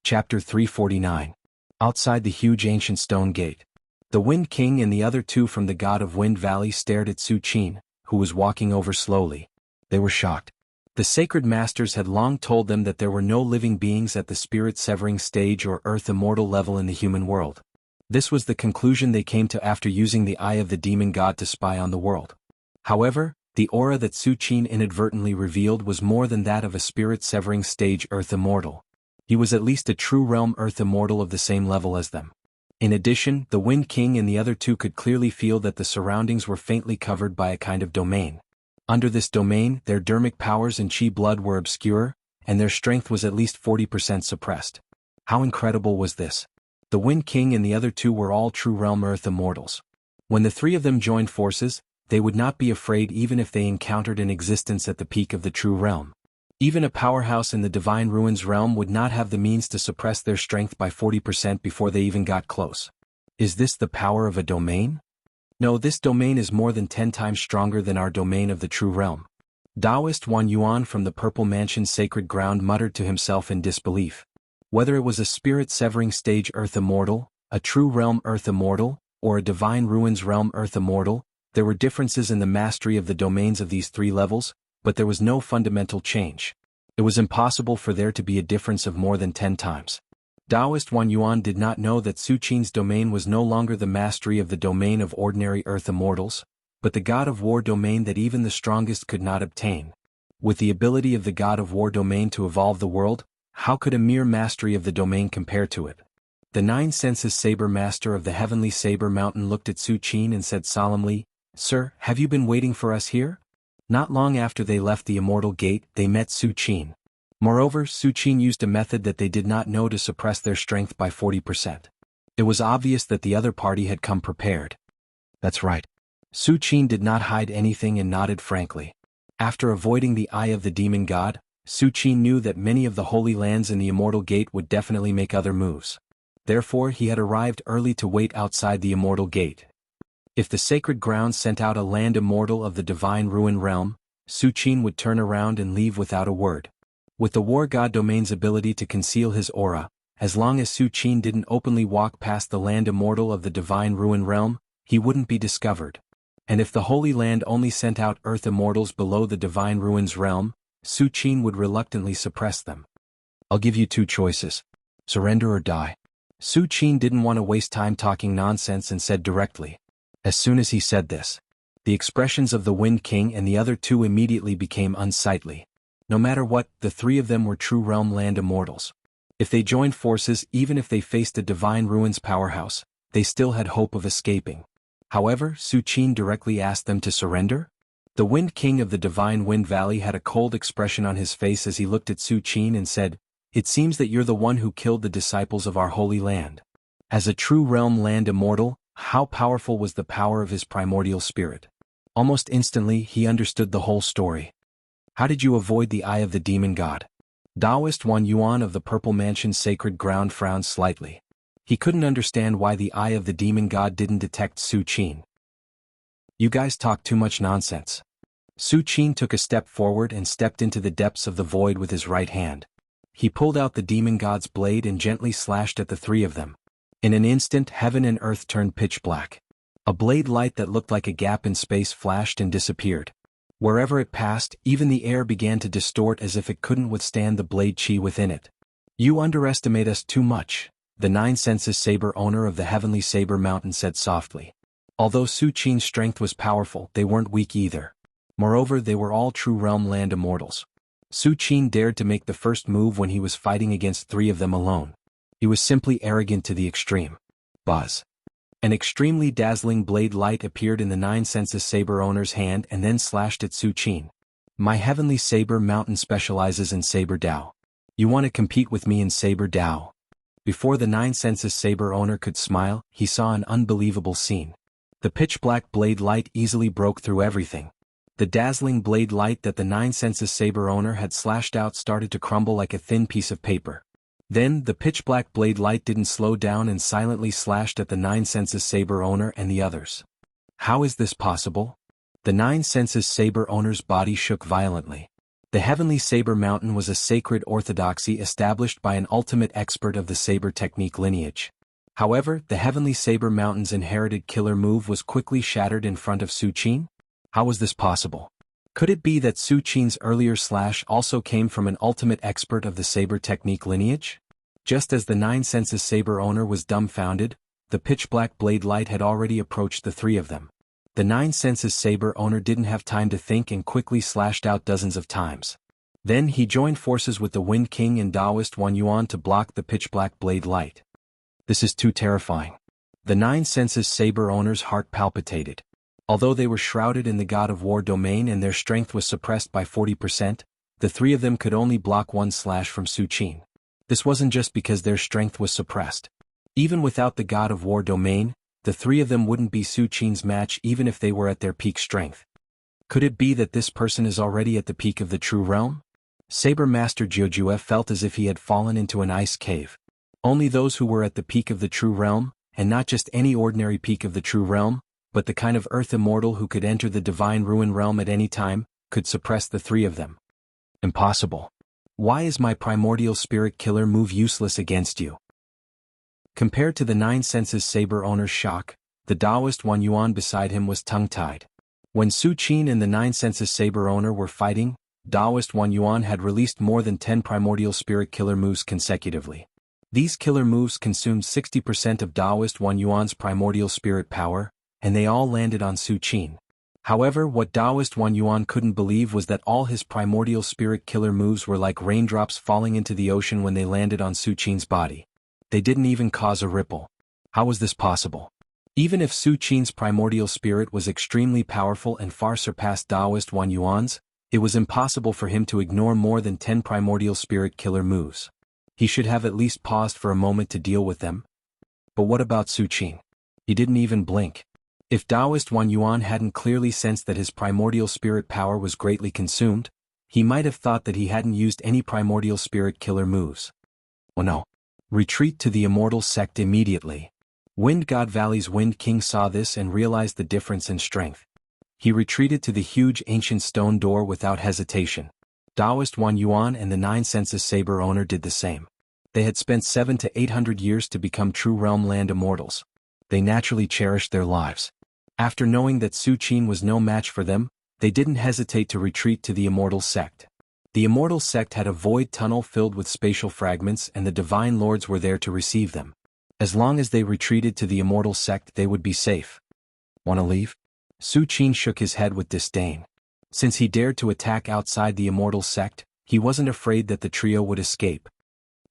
Chapter 349. Outside the huge ancient stone gate. The Wind King and the other two from the God of Wind Valley stared at Su Qin, who was walking over slowly. They were shocked. The sacred masters had long told them that there were no living beings at the spirit-severing stage or earth immortal level in the human world. This was the conclusion they came to after using the eye of the demon god to spy on the world. However, the aura that Su Qin inadvertently revealed was more than that of a spirit-severing stage earth immortal. He was at least a true realm earth immortal of the same level as them. In addition, the Wind King and the other two could clearly feel that the surroundings were faintly covered by a kind of domain. Under this domain, their dermic powers and chi blood were obscure, and their strength was at least 40% suppressed. How incredible was this? The Wind King and the other two were all true realm earth immortals. When the three of them joined forces, they would not be afraid even if they encountered an existence at the peak of the true realm. Even a powerhouse in the Divine Ruins realm would not have the means to suppress their strength by 40% before they even got close. Is this the power of a domain? No, this domain is more than 10 times stronger than our domain of the true realm. Taoist Wan Yuan from the Purple Mansion's sacred ground muttered to himself in disbelief. Whether it was a spirit-severing stage earth immortal, a true realm earth immortal, or a Divine Ruins realm earth immortal, there were differences in the mastery of the domains of these three levels, but there was no fundamental change. It was impossible for there to be a difference of more than 10 times. Taoist Wan Yuan did not know that Su Qin's domain was no longer the mastery of the domain of ordinary earth immortals, but the God of War domain that even the strongest could not obtain. With the ability of the God of War domain to evolve the world, how could a mere mastery of the domain compare to it? The Nine Senses Saber Master of the Heavenly Saber Mountain looked at Su Qin and said solemnly, "Sir, have you been waiting for us here?" Not long after they left the Immortal Gate, they met Su Qin. Moreover, Su Qin used a method that they did not know to suppress their strength by 40%. It was obvious that the other party had come prepared. That's right. Su Qin did not hide anything and nodded frankly. After avoiding the eye of the demon god, Su Qin knew that many of the holy lands in the Immortal Gate would definitely make other moves. Therefore, he had arrived early to wait outside the Immortal Gate. If the sacred grounds sent out a land immortal of the Divine Ruin realm, Su Qin would turn around and leave without a word. With the War God domain's ability to conceal his aura, as long as Su Qin didn't openly walk past the land immortal of the Divine Ruin realm, he wouldn't be discovered. And if the Holy Land only sent out earth immortals below the Divine Ruins realm, Su Qin would reluctantly suppress them. I'll give you two choices. Surrender or die. Su Qin didn't want to waste time talking nonsense and said directly. As soon as he said this, the expressions of the Wind King and the other two immediately became unsightly. No matter what, the three of them were true realm land immortals. If they joined forces, even if they faced a Divine Ruins powerhouse, they still had hope of escaping. However, Su Qin directly asked them to surrender. The Wind King of the Divine Wind Valley had a cold expression on his face as he looked at Su Qin and said, "It seems that you're the one who killed the disciples of our holy land." As a true realm land immortal, how powerful was the power of his primordial spirit? Almost instantly, he understood the whole story. How did you avoid the eye of the demon god? Taoist Wan Yuan of the Purple Mansion's sacred ground frowned slightly. He couldn't understand why the eye of the demon god didn't detect Su Qin. You guys talk too much nonsense. Su Qin took a step forward and stepped into the depths of the void with his right hand. He pulled out the demon god's blade and gently slashed at the three of them. In an instant, heaven and earth turned pitch black. A blade light that looked like a gap in space flashed and disappeared. Wherever it passed, even the air began to distort as if it couldn't withstand the blade chi within it. You underestimate us too much, the Nine Senses Saber owner of the Heavenly Saber Mountain said softly. Although Su Qin's strength was powerful, they weren't weak either. Moreover, they were all true realm land immortals. Su Qin dared to make the first move when he was fighting against three of them alone. He was simply arrogant to the extreme. Buzz. An extremely dazzling blade light appeared in the Nine Senses Saber owner's hand and then slashed at Su Qin. My Heavenly Saber Mountain specializes in Saber Dao. You want to compete with me in Saber Dao? Before the Nine Senses Saber owner could smile, he saw an unbelievable scene. The pitch-black blade light easily broke through everything. The dazzling blade light that the Nine Senses Saber owner had slashed out started to crumble like a thin piece of paper. Then, the pitch-black blade light didn't slow down and silently slashed at the Nine Senses Saber owner and the others. How is this possible? The Nine Senses Saber owner's body shook violently. The Heavenly Saber Mountain was a sacred orthodoxy established by an ultimate expert of the saber technique lineage. However, the Heavenly Saber Mountain's inherited killer move was quickly shattered in front of Su Qin. How was this possible? Could it be that Su Qin's earlier slash also came from an ultimate expert of the saber technique lineage? Just as the Nine Senses saber owner was dumbfounded, the pitch-black blade light had already approached the three of them. The Nine Senses saber owner didn't have time to think and quickly slashed out dozens of times. Then he joined forces with the Wind King and Taoist Wan Yuan to block the pitch-black blade light. This is too terrifying. The Nine Senses saber owner's heart palpitated. Although they were shrouded in the God of War domain and their strength was suppressed by 40%, the three of them could only block one slash from Su Qin. This wasn't just because their strength was suppressed. Even without the God of War domain, the three of them wouldn't be Su Qin's match even if they were at their peak strength. Could it be that this person is already at the peak of the true realm? Saber Master Jianghu felt as if he had fallen into an ice cave. Only those who were at the peak of the true realm, and not just any ordinary peak of the true realm, but the kind of earth immortal who could enter the divine ruin realm at any time, could suppress the three of them. Impossible. Why is my primordial spirit killer move useless against you? Compared to the Nine Senses saber owner's shock, the Taoist Wan Yuan beside him was tongue-tied. When Su Qin and the Nine Senses saber owner were fighting, Taoist Wan Yuan had released more than 10 primordial spirit killer moves consecutively. These killer moves consumed 60% of Taoist Wan Yuan's primordial spirit power, and they all landed on Su Qin. However, what Taoist Wan Yuan couldn't believe was that all his primordial spirit killer moves were like raindrops falling into the ocean when they landed on Su Qin's body. They didn't even cause a ripple. How was this possible? Even if Su Qin's primordial spirit was extremely powerful and far surpassed Taoist Wan Yuan's, it was impossible for him to ignore more than 10 primordial spirit killer moves. He should have at least paused for a moment to deal with them. But what about Su Qin? He didn't even blink. If Taoist Wan Yuan hadn't clearly sensed that his primordial spirit power was greatly consumed, he might have thought that he hadn't used any primordial spirit killer moves. Oh no. Retreat to the immortal sect immediately. Wind God Valley's Wind King saw this and realized the difference in strength. He retreated to the huge ancient stone door without hesitation. Taoist Wan Yuan and the Nine Senses saber owner did the same. They had spent 700 to 800 years to become true realm land immortals. They naturally cherished their lives. After knowing that Su Qin was no match for them, they didn't hesitate to retreat to the immortal sect. The immortal sect had a void tunnel filled with spatial fragments and the divine lords were there to receive them. As long as they retreated to the immortal sect they would be safe. Wanna leave? Su Qin shook his head with disdain. Since he dared to attack outside the immortal sect, he wasn't afraid that the trio would escape.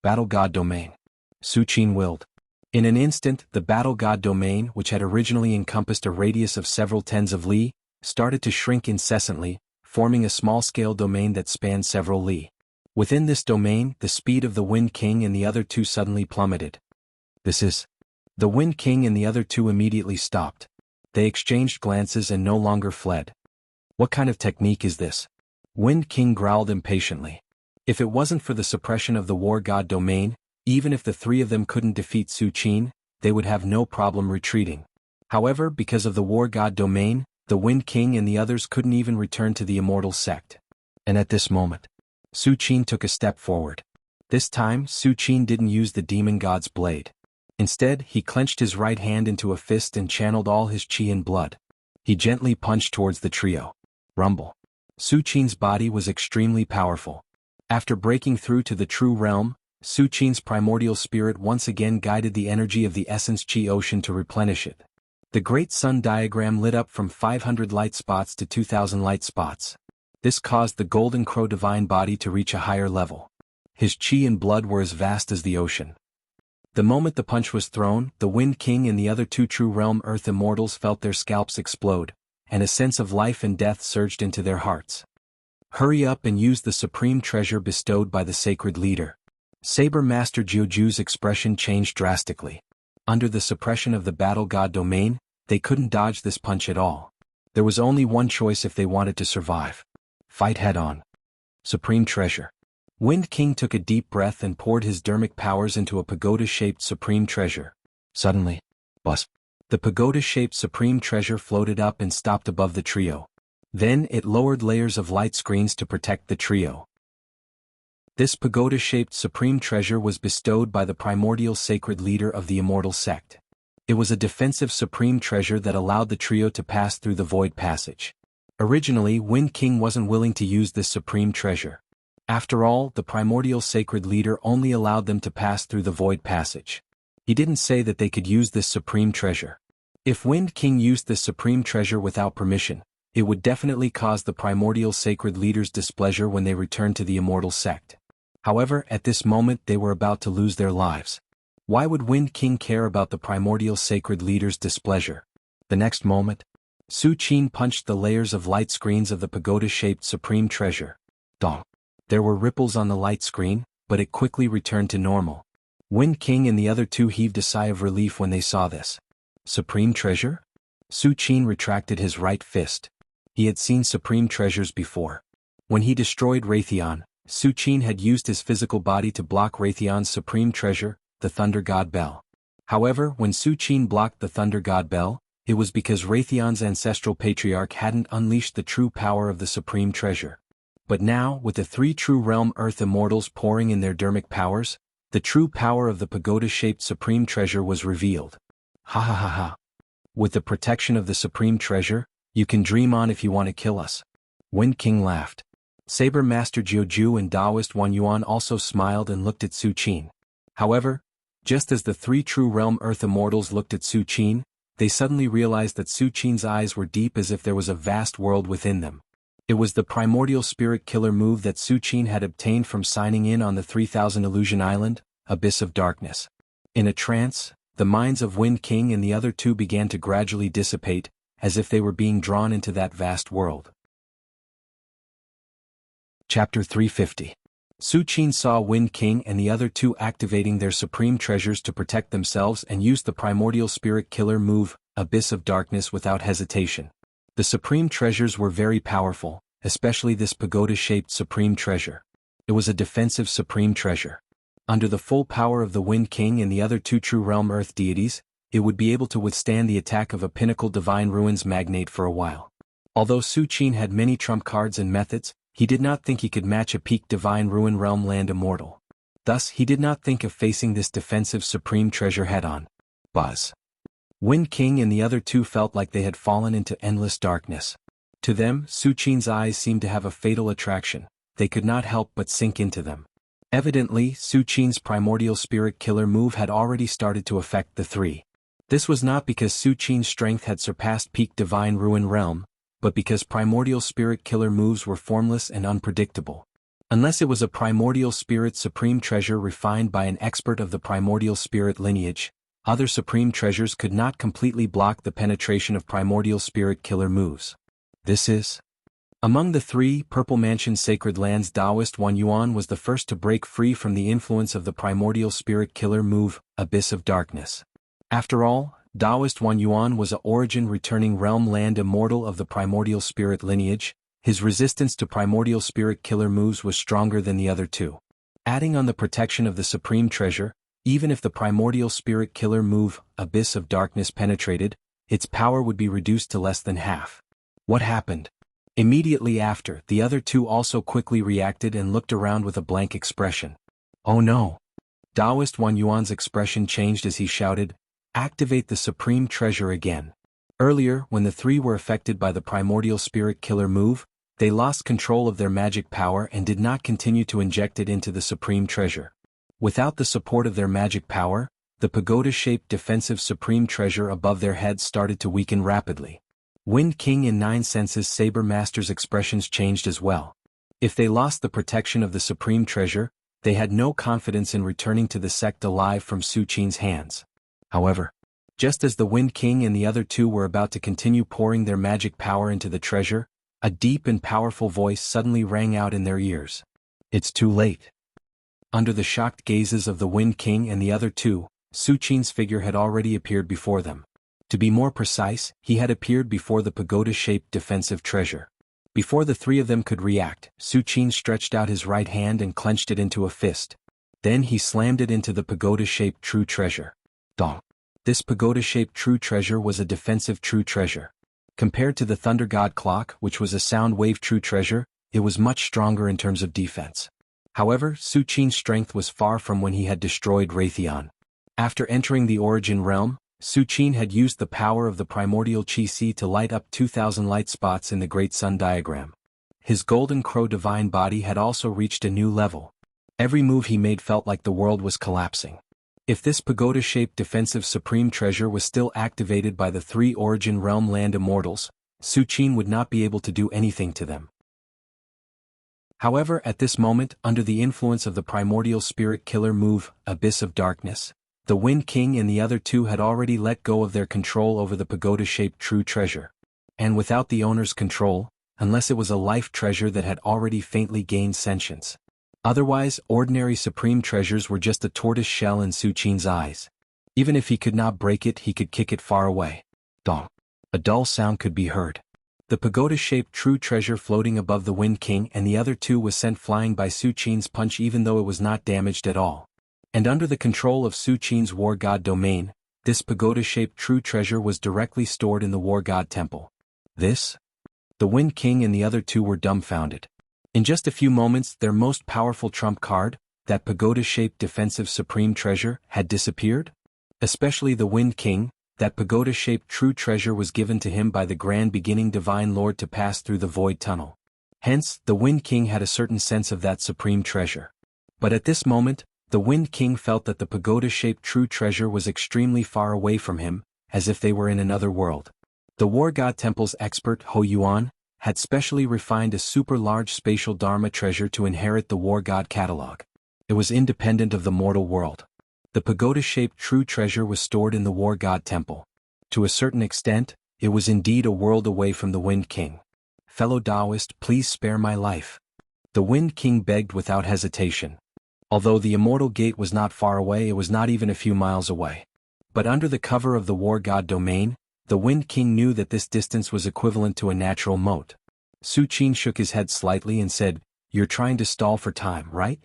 Battle God Domain. Su Qin willed. In an instant, the Battle God Domain, which had originally encompassed a radius of several tens of li, started to shrink incessantly, forming a small-scale domain that spanned several li. Within this domain, the speed of the Wind King and the other two suddenly plummeted. This is... The Wind King and the other two immediately stopped. They exchanged glances and no longer fled. What kind of technique is this? Wind King growled impatiently. If it wasn't for the suppression of the War God domain, even if the three of them couldn't defeat Su Qin, they would have no problem retreating. However, because of the War God domain, the Wind King and the others couldn't even return to the immortal sect. And at this moment, Su Qin took a step forward. This time, Su Qin didn't use the demon god's blade. Instead, he clenched his right hand into a fist and channeled all his chi and blood. He gently punched towards the trio. Rumble. Su Qin's body was extremely powerful. After breaking through to the true realm, Su Qin's primordial spirit once again guided the energy of the essence chi ocean to replenish it. The Great Sun diagram lit up from 500 light spots to 2,000 light spots. This caused the Golden Crow divine body to reach a higher level. His chi and blood were as vast as the ocean. The moment the punch was thrown, the Wind King and the other two true realm earth immortals felt their scalps explode, and a sense of life and death surged into their hearts. Hurry up and use the supreme treasure bestowed by the sacred leader. Saber Master Jianghu's expression changed drastically. Under the suppression of the Battle God domain, they couldn't dodge this punch at all. There was only one choice if they wanted to survive. Fight head-on. Supreme treasure. Wind King took a deep breath and poured his dermic powers into a pagoda-shaped supreme treasure. Suddenly, buzz. The pagoda-shaped supreme treasure floated up and stopped above the trio. Then it lowered layers of light screens to protect the trio. This pagoda-shaped supreme treasure was bestowed by the primordial sacred leader of the immortal sect. It was a defensive supreme treasure that allowed the trio to pass through the void passage. Originally, Wind King wasn't willing to use this supreme treasure. After all, the primordial sacred leader only allowed them to pass through the void passage. He didn't say that they could use this supreme treasure. If Wind King used this supreme treasure without permission, it would definitely cause the primordial sacred leader's displeasure when they returned to the immortal sect. However, at this moment they were about to lose their lives. Why would Wind King care about the primordial sacred leader's displeasure? The next moment, Su Qin punched the layers of light screens of the pagoda-shaped supreme treasure. Dong. There were ripples on the light screen, but it quickly returned to normal. Wind King and the other two heaved a sigh of relief when they saw this. Supreme treasure? Su Qin retracted his right fist. He had seen supreme treasures before. When he destroyed Raytheon, Su Qin had used his physical body to block Raytheon's supreme treasure, the Thunder God Bell. However, when Su Qin blocked the Thunder God Bell, it was because Raytheon's ancestral patriarch hadn't unleashed the true power of the supreme treasure. But now, with the three true realm Earth immortals pouring in their dermic powers, the true power of the pagoda-shaped supreme treasure was revealed. Ha ha ha ha. With the protection of the supreme treasure, you can dream on if you want to kill us. Wind King laughed. Saber Master Jiuju and Taoist Wan Yuan also smiled and looked at Su Qin. However, just as the three true realm Earth immortals looked at Su Qin, they suddenly realized that Su Qin's eyes were deep as if there was a vast world within them. It was the primordial spirit killer move that Su Qin had obtained from signing in on the 3000 Illusion Island, Abyss of Darkness. In a trance, the minds of Wind King and the other two began to gradually dissipate, as if they were being drawn into that vast world. Chapter 350. Su Qin saw Wind King and the other two activating their supreme treasures to protect themselves and used the primordial spirit killer move, Abyss of Darkness, without hesitation. The supreme treasures were very powerful, especially this pagoda-shaped supreme treasure. It was a defensive supreme treasure. Under the full power of the Wind King and the other two true realm Earth deities, it would be able to withstand the attack of a pinnacle divine ruins magnate for a while. Although Su Qin had many trump cards and methods, he did not think he could match a peak divine ruin realm land immortal. Thus, he did not think of facing this defensive supreme treasure head-on. Buzz. Wind King and the other two felt like they had fallen into endless darkness. To them, Su Qin's eyes seemed to have a fatal attraction. They could not help but sink into them. Evidently, Su Qin's primordial spirit killer move had already started to affect the three. This was not because Su Qin's strength had surpassed peak divine ruin realm, but because primordial spirit killer moves were formless and unpredictable. Unless it was a primordial spirit supreme treasure refined by an expert of the primordial spirit lineage, other supreme treasures could not completely block the penetration of primordial spirit killer moves. This is. Among the three Purple Mansion Sacred Lands, Taoist Wan Yuan was the first to break free from the influence of the primordial spirit killer move, Abyss of Darkness. After all, Taoist Wan Yuan was a origin-returning realm land immortal of the primordial spirit lineage. His resistance to primordial spirit killer moves was stronger than the other two. Adding on the protection of the supreme treasure, even if the primordial spirit killer move, Abyss of Darkness, penetrated, its power would be reduced to less than half. What happened? Immediately after, the other two also quickly reacted and looked around with a blank expression. Oh no! Taoist Wan Yuan's expression changed as he shouted, "Activate the supreme treasure again." Earlier, when the three were affected by the primordial spirit killer move, they lost control of their magic power and did not continue to inject it into the supreme treasure. Without the support of their magic power, the pagoda-shaped defensive supreme treasure above their heads started to weaken rapidly. Wind King and Nine Senses Saber Master's expressions changed as well. If they lost the protection of the supreme treasure, they had no confidence in returning to the sect alive from Su Qin's hands. However, just as the Wind King and the other two were about to continue pouring their magic power into the treasure, a deep and powerful voice suddenly rang out in their ears. It's too late. Under the shocked gazes of the Wind King and the other two, Su Qin's figure had already appeared before them. To be more precise, he had appeared before the pagoda-shaped defensive treasure. Before the three of them could react, Su Qin stretched out his right hand and clenched it into a fist. Then he slammed it into the pagoda-shaped true treasure. Dong. This pagoda-shaped true treasure was a defensive true treasure. Compared to the Thunder God clock, which was a sound wave true treasure, it was much stronger in terms of defense. However, Su Qin's strength was far from when he had destroyed Raytheon. After entering the Origin Realm, Su Qin had used the power of the primordial Qi to light up 2,000 light spots in the Great Sun diagram. His Golden Crow divine body had also reached a new level. Every move he made felt like the world was collapsing. If this pagoda-shaped defensive supreme treasure was still activated by the 3 Origin Realm land immortals, Su Qin would not be able to do anything to them. However, at this moment, under the influence of the primordial spirit killer move, Abyss of Darkness, the Wind King and the other 2 had already let go of their control over the pagoda-shaped true treasure. And without the owner's control, unless it was a life treasure that had already faintly gained sentience. Otherwise, ordinary supreme treasures were just a tortoise shell in Su Qin's eyes. Even if he could not break it, he could kick it far away. Dong. A dull sound could be heard. The pagoda-shaped true treasure floating above the Wind King and the other 2 was sent flying by Su Qin's punch even though it was not damaged at all. And under the control of Su Qin's War God domain, this pagoda-shaped true treasure was directly stored in the War God Temple. This? The Wind King and the other 2 were dumbfounded. In just a few moments, their most powerful trump card, that pagoda-shaped defensive supreme treasure, had disappeared? Especially the Wind King, that pagoda-shaped true treasure was given to him by the Grand Beginning Divine Lord to pass through the Void Tunnel. Hence, the Wind King had a certain sense of that supreme treasure. But at this moment, the Wind King felt that the pagoda-shaped true treasure was extremely far away from him, as if they were in another world. The War God Temple's expert, Ho Yuan, had specially refined a super-large spatial Dharma treasure to inherit the War God catalog. It was independent of the mortal world. The pagoda-shaped true treasure was stored in the War God Temple. To a certain extent, it was indeed a world away from the Wind King. "Fellow Taoist, please spare my life." The Wind King begged without hesitation. Although the Immortal Gate was not far away, it was not even a few miles away. But under the cover of the War God domain, the Wind King knew that this distance was equivalent to a natural moat. Su Qin shook his head slightly and said, "You're trying to stall for time, right?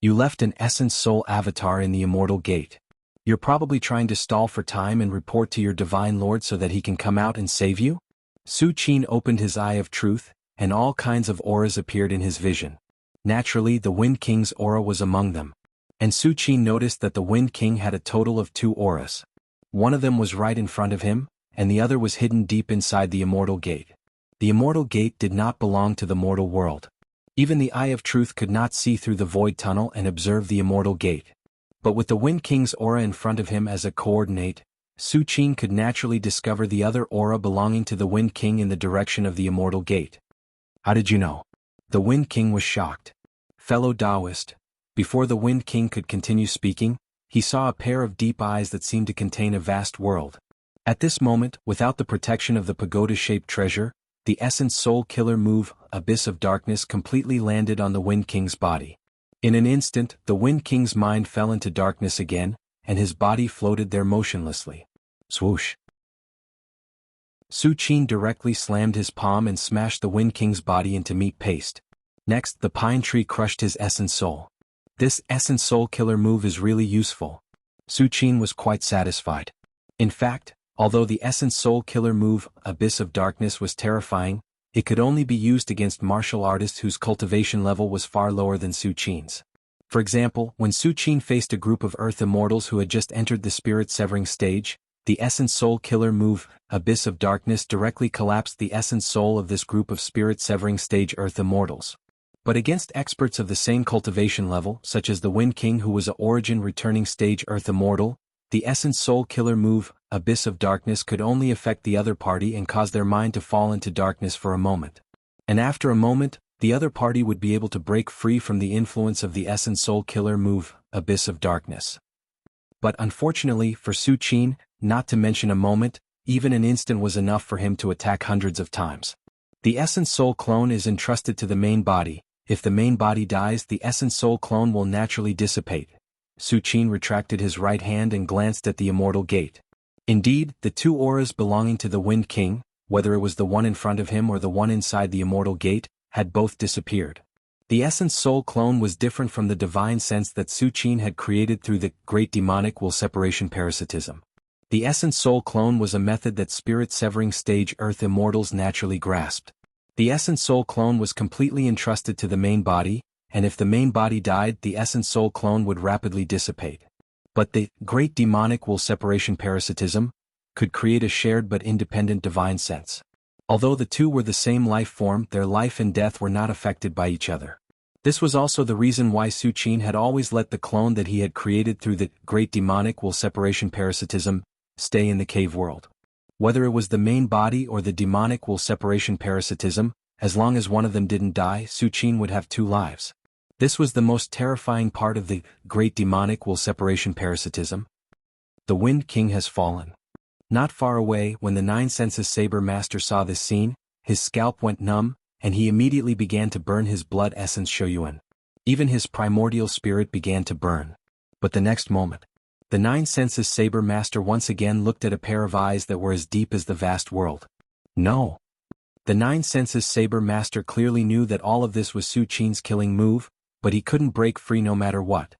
You left an Essence Soul avatar in the Immortal Gate. You're probably trying to stall for time and report to your Divine Lord so that he can come out and save you?" Su Qin opened his eye of truth, and all kinds of auras appeared in his vision. Naturally, the Wind King's aura was among them. And Su Qin noticed that the Wind King had a total of 2 auras. One of them was right in front of him, and the other was hidden deep inside the Immortal Gate. The Immortal Gate did not belong to the mortal world. Even the Eye of Truth could not see through the Void Tunnel and observe the Immortal Gate. But with the Wind King's aura in front of him as a coordinate, Su Qin could naturally discover the other aura belonging to the Wind King in the direction of the Immortal Gate. "How did you know?" The Wind King was shocked. "Fellow Taoist." Before the Wind King could continue speaking, he saw a pair of deep eyes that seemed to contain a vast world. At this moment, without the protection of the pagoda-shaped treasure, the Essence Soul Killer move, Abyss of Darkness, completely landed on the Wind King's body. In an instant, the Wind King's mind fell into darkness again, and his body floated there motionlessly. Swoosh! Su Qin directly slammed his palm and smashed the Wind King's body into meat paste. Next, the pine tree crushed his Essence Soul. This Essence Soul Killer move is really useful. Su Qin was quite satisfied. In fact, although the Essence Soul Killer move, Abyss of Darkness, was terrifying, it could only be used against martial artists whose cultivation level was far lower than Su Qin's. For example, when Su Qin faced a group of Earth Immortals who had just entered the Spirit-Severing stage, the Essence Soul Killer move, Abyss of Darkness, directly collapsed the Essence Soul of this group of Spirit-Severing stage Earth Immortals. But against experts of the same cultivation level, such as the Wind King, who was a Origin returning stage Earth Immortal, the Essence Soul Killer move, Abyss of Darkness, could only affect the other party and cause their mind to fall into darkness for a moment. And after a moment, the other party would be able to break free from the influence of the Essence Soul Killer move, Abyss of Darkness. But unfortunately for Su Qin, not to mention a moment, even an instant was enough for him to attack hundreds of times. The Essence Soul clone is entrusted to the main body. If the main body dies, the Essence Soul clone will naturally dissipate. Su Qin retracted his right hand and glanced at the Immortal Gate. Indeed, the 2 auras belonging to the Wind King, whether it was the one in front of him or the one inside the Immortal Gate, had both disappeared. The Essence Soul clone was different from the divine sense that Su Qin had created through the Great Demonic Will Separation Parasitism. The Essence Soul Clone was a method that spirit-severing stage Earth immortals naturally grasped. The Essence Soul Clone was completely entrusted to the main body, and if the main body died, the Essence Soul Clone would rapidly dissipate. But the Great Demonic Will Separation Parasitism could create a shared but independent divine sense. Although the two were the same life form, their life and death were not affected by each other. This was also the reason why Su Qin had always let the clone that he had created through the Great Demonic Will Separation Parasitism stay in the cave world. Whether it was the main body or the Demonic Will Separation Parasitism, as long as one of them didn't die, Su Qin would have two lives. This was the most terrifying part of the Great Demonic Will Separation Parasitism. The Wind King has fallen. Not far away, when the Nine Senses Saber Master saw this scene, his scalp went numb, and he immediately began to burn his blood essence Shoyuan. Even his primordial spirit began to burn. But the next moment, the Nine Senses Saber Master once again looked at a pair of eyes that were as deep as the vast world. No. The Nine Senses Saber Master clearly knew that all of this was Su Qin's killing move, but he couldn't break free no matter what.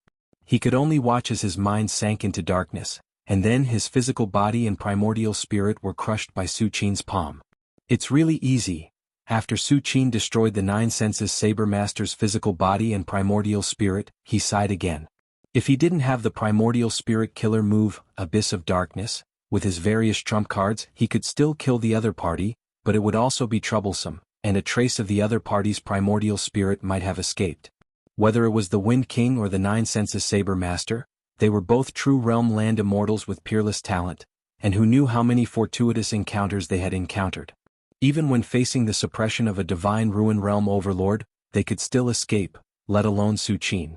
He could only watch as his mind sank into darkness, and then his physical body and primordial spirit were crushed by Su Qin's palm. It's really easy. After Su Qin destroyed the Nine Senses Saber Master's physical body and primordial spirit, he sighed again. If he didn't have the primordial spirit killer move, Abyss of Darkness, with his various trump cards, he could still kill the other party, but it would also be troublesome, and a trace of the other party's primordial spirit might have escaped. Whether it was the Wind King or the Nine Senses Saber Master, they were both true realm land immortals with peerless talent, and who knew how many fortuitous encounters they had encountered. Even when facing the suppression of a divine ruin realm overlord, they could still escape, let alone Su Qin.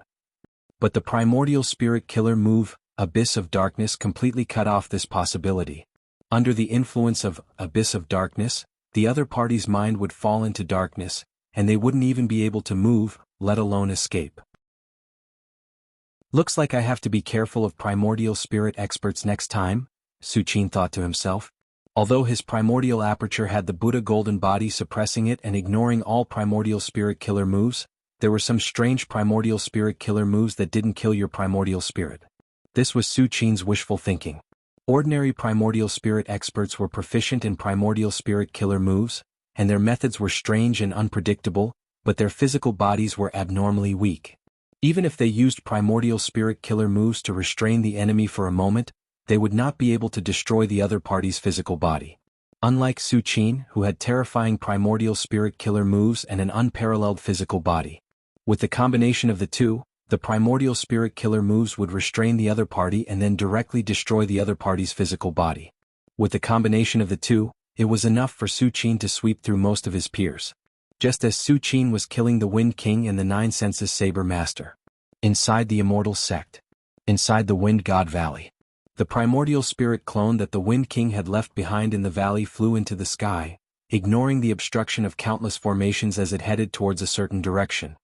But the primordial spirit killer move, Abyss of Darkness, completely cut off this possibility. Under the influence of Abyss of Darkness, the other party's mind would fall into darkness, and they wouldn't even be able to move, let alone escape. Looks like I have to be careful of primordial spirit experts next time, Su Qin thought to himself. Although his primordial aperture had the Buddha golden body suppressing it and ignoring all primordial spirit killer moves, there were some strange primordial spirit killer moves that didn't kill your primordial spirit. This was Su Qin's wishful thinking. Ordinary primordial spirit experts were proficient in primordial spirit killer moves, and their methods were strange and unpredictable, but their physical bodies were abnormally weak. Even if they used primordial spirit killer moves to restrain the enemy for a moment, they would not be able to destroy the other party's physical body. Unlike Su Qin, who had terrifying primordial spirit killer moves and an unparalleled physical body. With the combination of the two, the primordial spirit killer moves would restrain the other party and then directly destroy the other party's physical body. With the combination of the two, it was enough for Su Qin to sweep through most of his peers. Just as Su Qin was killing the Wind King and the Nine Senses Saber Master. Inside the Immortal Sect. Inside the Wind God Valley. The primordial spirit clone that the Wind King had left behind in the valley flew into the sky, ignoring the obstruction of countless formations as it headed towards a certain direction.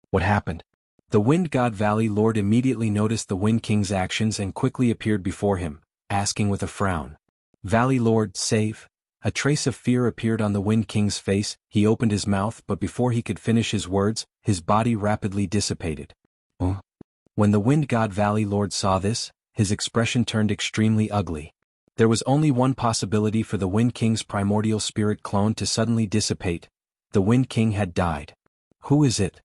What happened? The Wind God Valley Lord immediately noticed the Wind King's actions and quickly appeared before him, asking with a frown. Valley Lord, save. A trace of fear appeared on the Wind King's face. He opened his mouth, but before he could finish his words, his body rapidly dissipated. When the Wind God Valley Lord saw this, his expression turned extremely ugly. There was only one possibility for the Wind King's primordial spirit clone to suddenly dissipate. The Wind King had died. Who is it?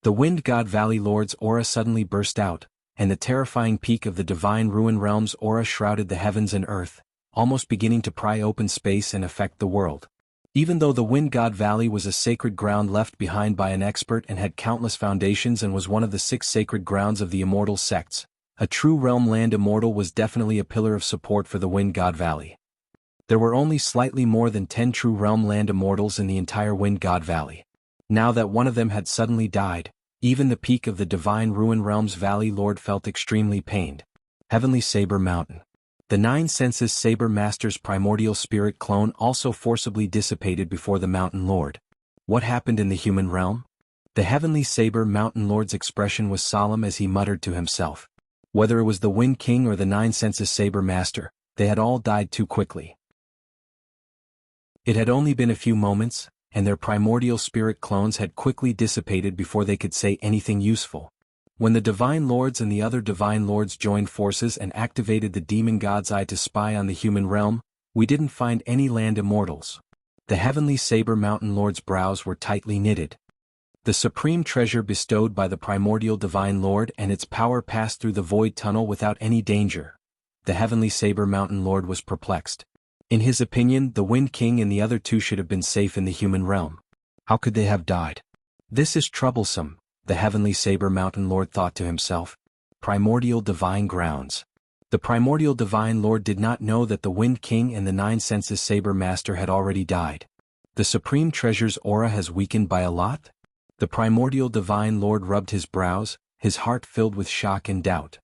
The Wind God Valley Lord's aura suddenly burst out, and the terrifying peak of the divine ruin realm's aura shrouded the heavens and earth, almost beginning to pry open space and affect the world. Even though the Wind God Valley was a sacred ground left behind by an expert and had countless foundations and was one of the 6 sacred grounds of the immortal sects, a true realm land immortal was definitely a pillar of support for the Wind God Valley. There were only slightly more than 10 true realm land immortals in the entire Wind God Valley. Now that one of them had suddenly died, even the peak of the divine ruin realm's Valley Lord felt extremely pained. Heavenly Saber Mountain. The Nine Senses Saber Master's primordial spirit clone also forcibly dissipated before the Mountain Lord. What happened in the human realm? The Heavenly Saber Mountain Lord's expression was solemn as he muttered to himself. Whether it was the Wind King or the Nine Senses Saber Master, they had all died too quickly. It had only been a few moments, and their primordial spirit clones had quickly dissipated before they could say anything useful. When the Divine Lords and the other Divine Lords joined forces and activated the Demon God's Eye to spy on the human realm, we didn't find any land immortals. The heavenly Saber Mountain Lord's brows were tightly knitted. The supreme treasure bestowed by the primordial Divine Lord and its power passed through the void tunnel without any danger. The heavenly Saber Mountain Lord was perplexed. In his opinion, the Wind King and the other two should have been safe in the human realm. How could they have died? This is troublesome, the heavenly Saber Mountain Lord thought to himself. Primordial Divine Grounds. The primordial Divine Lord did not know that the Wind King and the Nine Senses Saber Master had already died. The supreme treasure's aura has weakened by a lot? The primordial Divine Lord rubbed his brows, his heart filled with shock and doubt.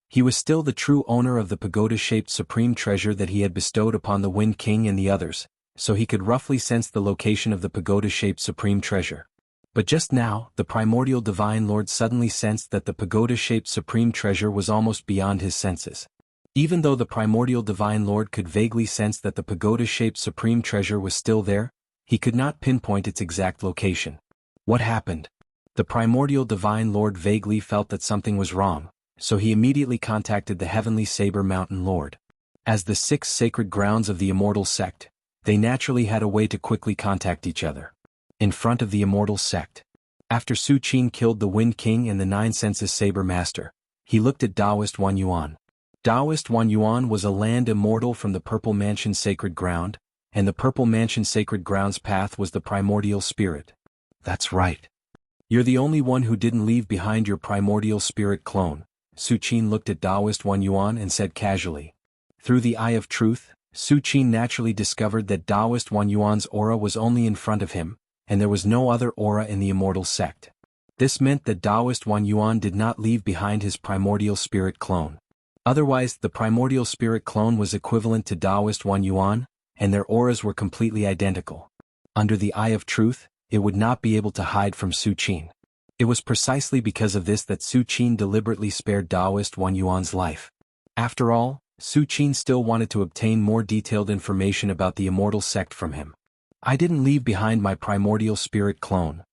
He was still the true owner of the pagoda-shaped supreme treasure that he had bestowed upon the Wind King and the others, so he could roughly sense the location of the pagoda-shaped supreme treasure. But just now, the primordial Divine Lord suddenly sensed that the pagoda-shaped supreme treasure was almost beyond his senses. Even though the primordial Divine Lord could vaguely sense that the pagoda-shaped supreme treasure was still there, he could not pinpoint its exact location. What happened? The primordial Divine Lord vaguely felt that something was wrong, so he immediately contacted the heavenly Saber Mountain Lord. As the 6 sacred grounds of the immortal sect, they naturally had a way to quickly contact each other. In front of the immortal sect. After Su Qin killed the Wind King and the Nine Senses Saber Master, he looked at Taoist Wan Yuan. Taoist Wan Yuan was a land immortal from the Purple Mansion Sacred Ground, and the Purple Mansion Sacred Ground's path was the primordial spirit. That's right. You're the only one who didn't leave behind your primordial spirit clone. Su Qin looked at Taoist Wan Yuan and said casually. Through the eye of truth, Su Qin naturally discovered that Taoist Wan Yuan's aura was only in front of him, and there was no other aura in the immortal sect. This meant that Taoist Wan Yuan did not leave behind his primordial spirit clone. Otherwise, the primordial spirit clone was equivalent to Taoist Wan Yuan, and their auras were completely identical. Under the eye of truth, it would not be able to hide from Su Qin. It was precisely because of this that Su Qin deliberately spared Taoist Wan Yuan's life. After all, Su Qin still wanted to obtain more detailed information about the immortal sect from him. I didn't leave behind my primordial spirit clone.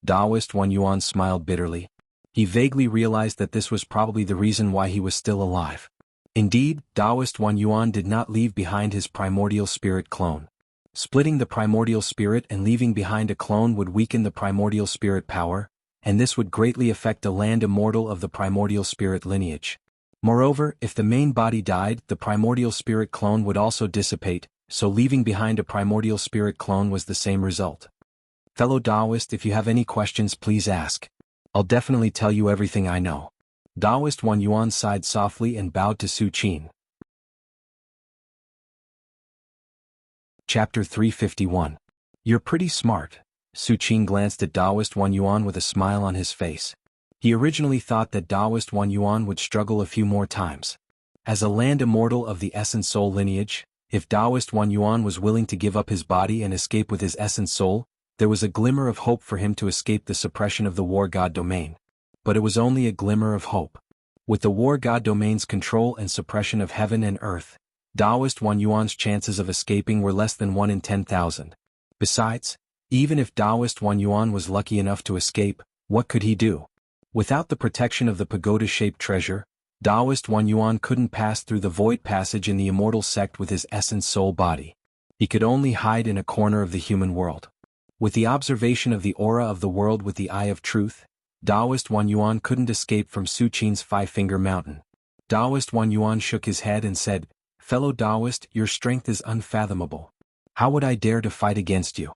Taoist Wan Yuan smiled bitterly. He vaguely realized that this was probably the reason why he was still alive. Indeed, Taoist Wan Yuan did not leave behind his primordial spirit clone. Splitting the primordial spirit and leaving behind a clone would weaken the primordial spirit power, and this would greatly affect a land immortal of the primordial spirit lineage. Moreover, if the main body died, the primordial spirit clone would also dissipate, so leaving behind a primordial spirit clone was the same result. Fellow Taoist, if you have any questions, please ask. I'll definitely tell you everything I know. Taoist Wan Yuan sighed softly and bowed to Su Qin. Chapter 351. You're pretty smart. Su Qin glanced at Taoist Wan Yuan with a smile on his face. He originally thought that Taoist Wan Yuan would struggle a few more times. As a land immortal of the Essence Soul lineage, if Taoist Wan Yuan was willing to give up his body and escape with his Essence Soul, there was a glimmer of hope for him to escape the suppression of the War God domain. But it was only a glimmer of hope. With the War God domain's control and suppression of heaven and earth, Taoist Wan Yuan's chances of escaping were less than 1 in 10,000. Besides, even if Taoist Wan Yuan was lucky enough to escape, what could he do? Without the protection of the pagoda-shaped treasure, Taoist Wan Yuan couldn't pass through the void passage in the immortal sect with his essence soul body. He could only hide in a corner of the human world. With the observation of the aura of the world with the eye of truth, Taoist Wan Yuan couldn't escape from Su Qin's five-finger mountain. Taoist Wan Yuan shook his head and said, "Fellow Taoist, your strength is unfathomable. How would I dare to fight against you?"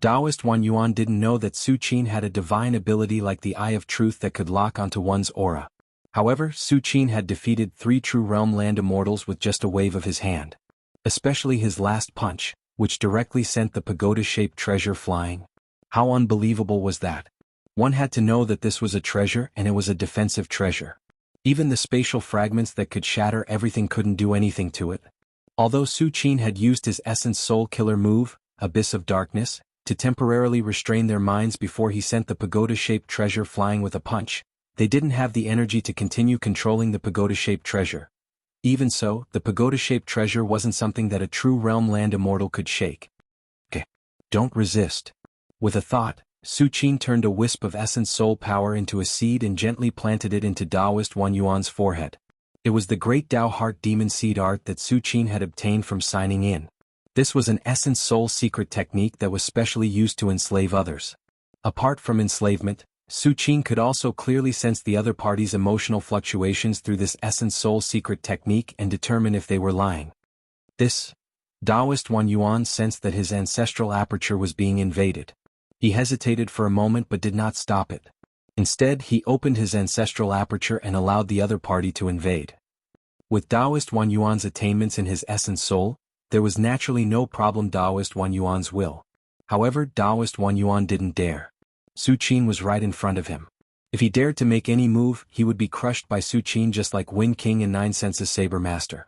Taoist Wan Yuan didn't know that Su Qin had a divine ability like the Eye of Truth that could lock onto one's aura. However, Su Qin had defeated 3 True Realm Land Immortals with just a wave of his hand. Especially his last punch, which directly sent the pagoda-shaped treasure flying. How unbelievable was that? One had to know that this was a treasure and it was a defensive treasure. Even the spatial fragments that could shatter everything couldn't do anything to it. Although Su Qin had used his Essence Soul Killer move, Abyss of Darkness, to temporarily restrain their minds before he sent the pagoda-shaped treasure flying with a punch, they didn't have the energy to continue controlling the pagoda-shaped treasure. Even so, the pagoda-shaped treasure wasn't something that a true realm land immortal could shake. Okay. Don't resist. With a thought, Su Qin turned a wisp of essence soul power into a seed and gently planted it into Taoist Wan Yuan's forehead. It was the great Tao Heart Demon Seed art that Su Qin had obtained from signing in. This was an essence soul secret technique that was specially used to enslave others. Apart from enslavement, Su Qin could also clearly sense the other party's emotional fluctuations through this essence soul secret technique and determine if they were lying. This Taoist Wan Yuan sensed that his ancestral aperture was being invaded. He hesitated for a moment but did not stop it. Instead, he opened his ancestral aperture and allowed the other party to invade. With Taoist Wan Yuan's attainments in his essence soul, there was naturally no problem Taoist Wan Yuan's will. However, Taoist Wan Yuan didn't dare. Su Qin was right in front of him. If he dared to make any move, he would be crushed by Su Qin just like Wind King and Nine Senses Saber Master.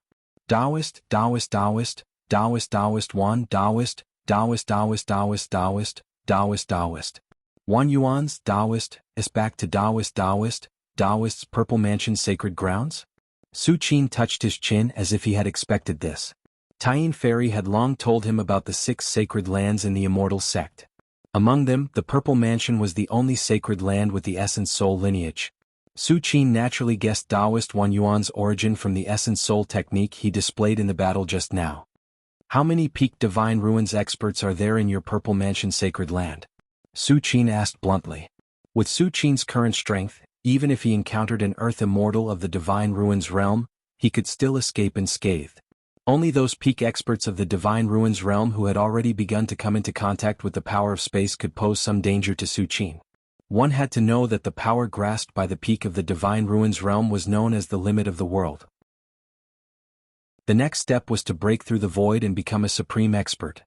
Taoist, Taoist, Taoist, Taoist, Taoist, Wan, Taoist, Taoist, Taoist, Taoist, Taoist, Taoist, Taoist. Wan Yuan's Taoist is back to Taoist, Taoist, Taoist's Purple Mansion Sacred Grounds? Su Qin touched his chin as if he had expected this. Taiyin Fairy had long told him about the 6 sacred lands in the Immortal Sect. Among them, the Purple Mansion was the only sacred land with the Essence Soul lineage. Su Qin naturally guessed Taoist Wan Yuan's origin from the Essence Soul technique he displayed in the battle just now. How many peak Divine Ruins experts are there in your Purple Mansion Sacred Land? Su Qin asked bluntly. With Su Qin's current strength, even if he encountered an Earth Immortal of the Divine Ruins realm, he could still escape unscathed. Only those peak experts of the Divine Ruins realm who had already begun to come into contact with the power of space could pose some danger to Su Qin. One had to know that the power grasped by the peak of the Divine Ruins realm was known as the limit of the world. The next step was to break through the void and become a supreme expert.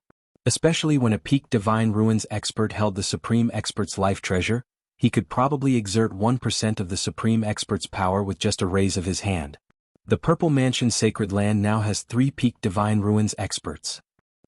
Especially when a peak Divine Ruins expert held the supreme expert's life treasure, he could probably exert 1% of the supreme expert's power with just a raise of his hand. The Purple Mansion Sacred Land now has 3 peak Divine Ruins experts.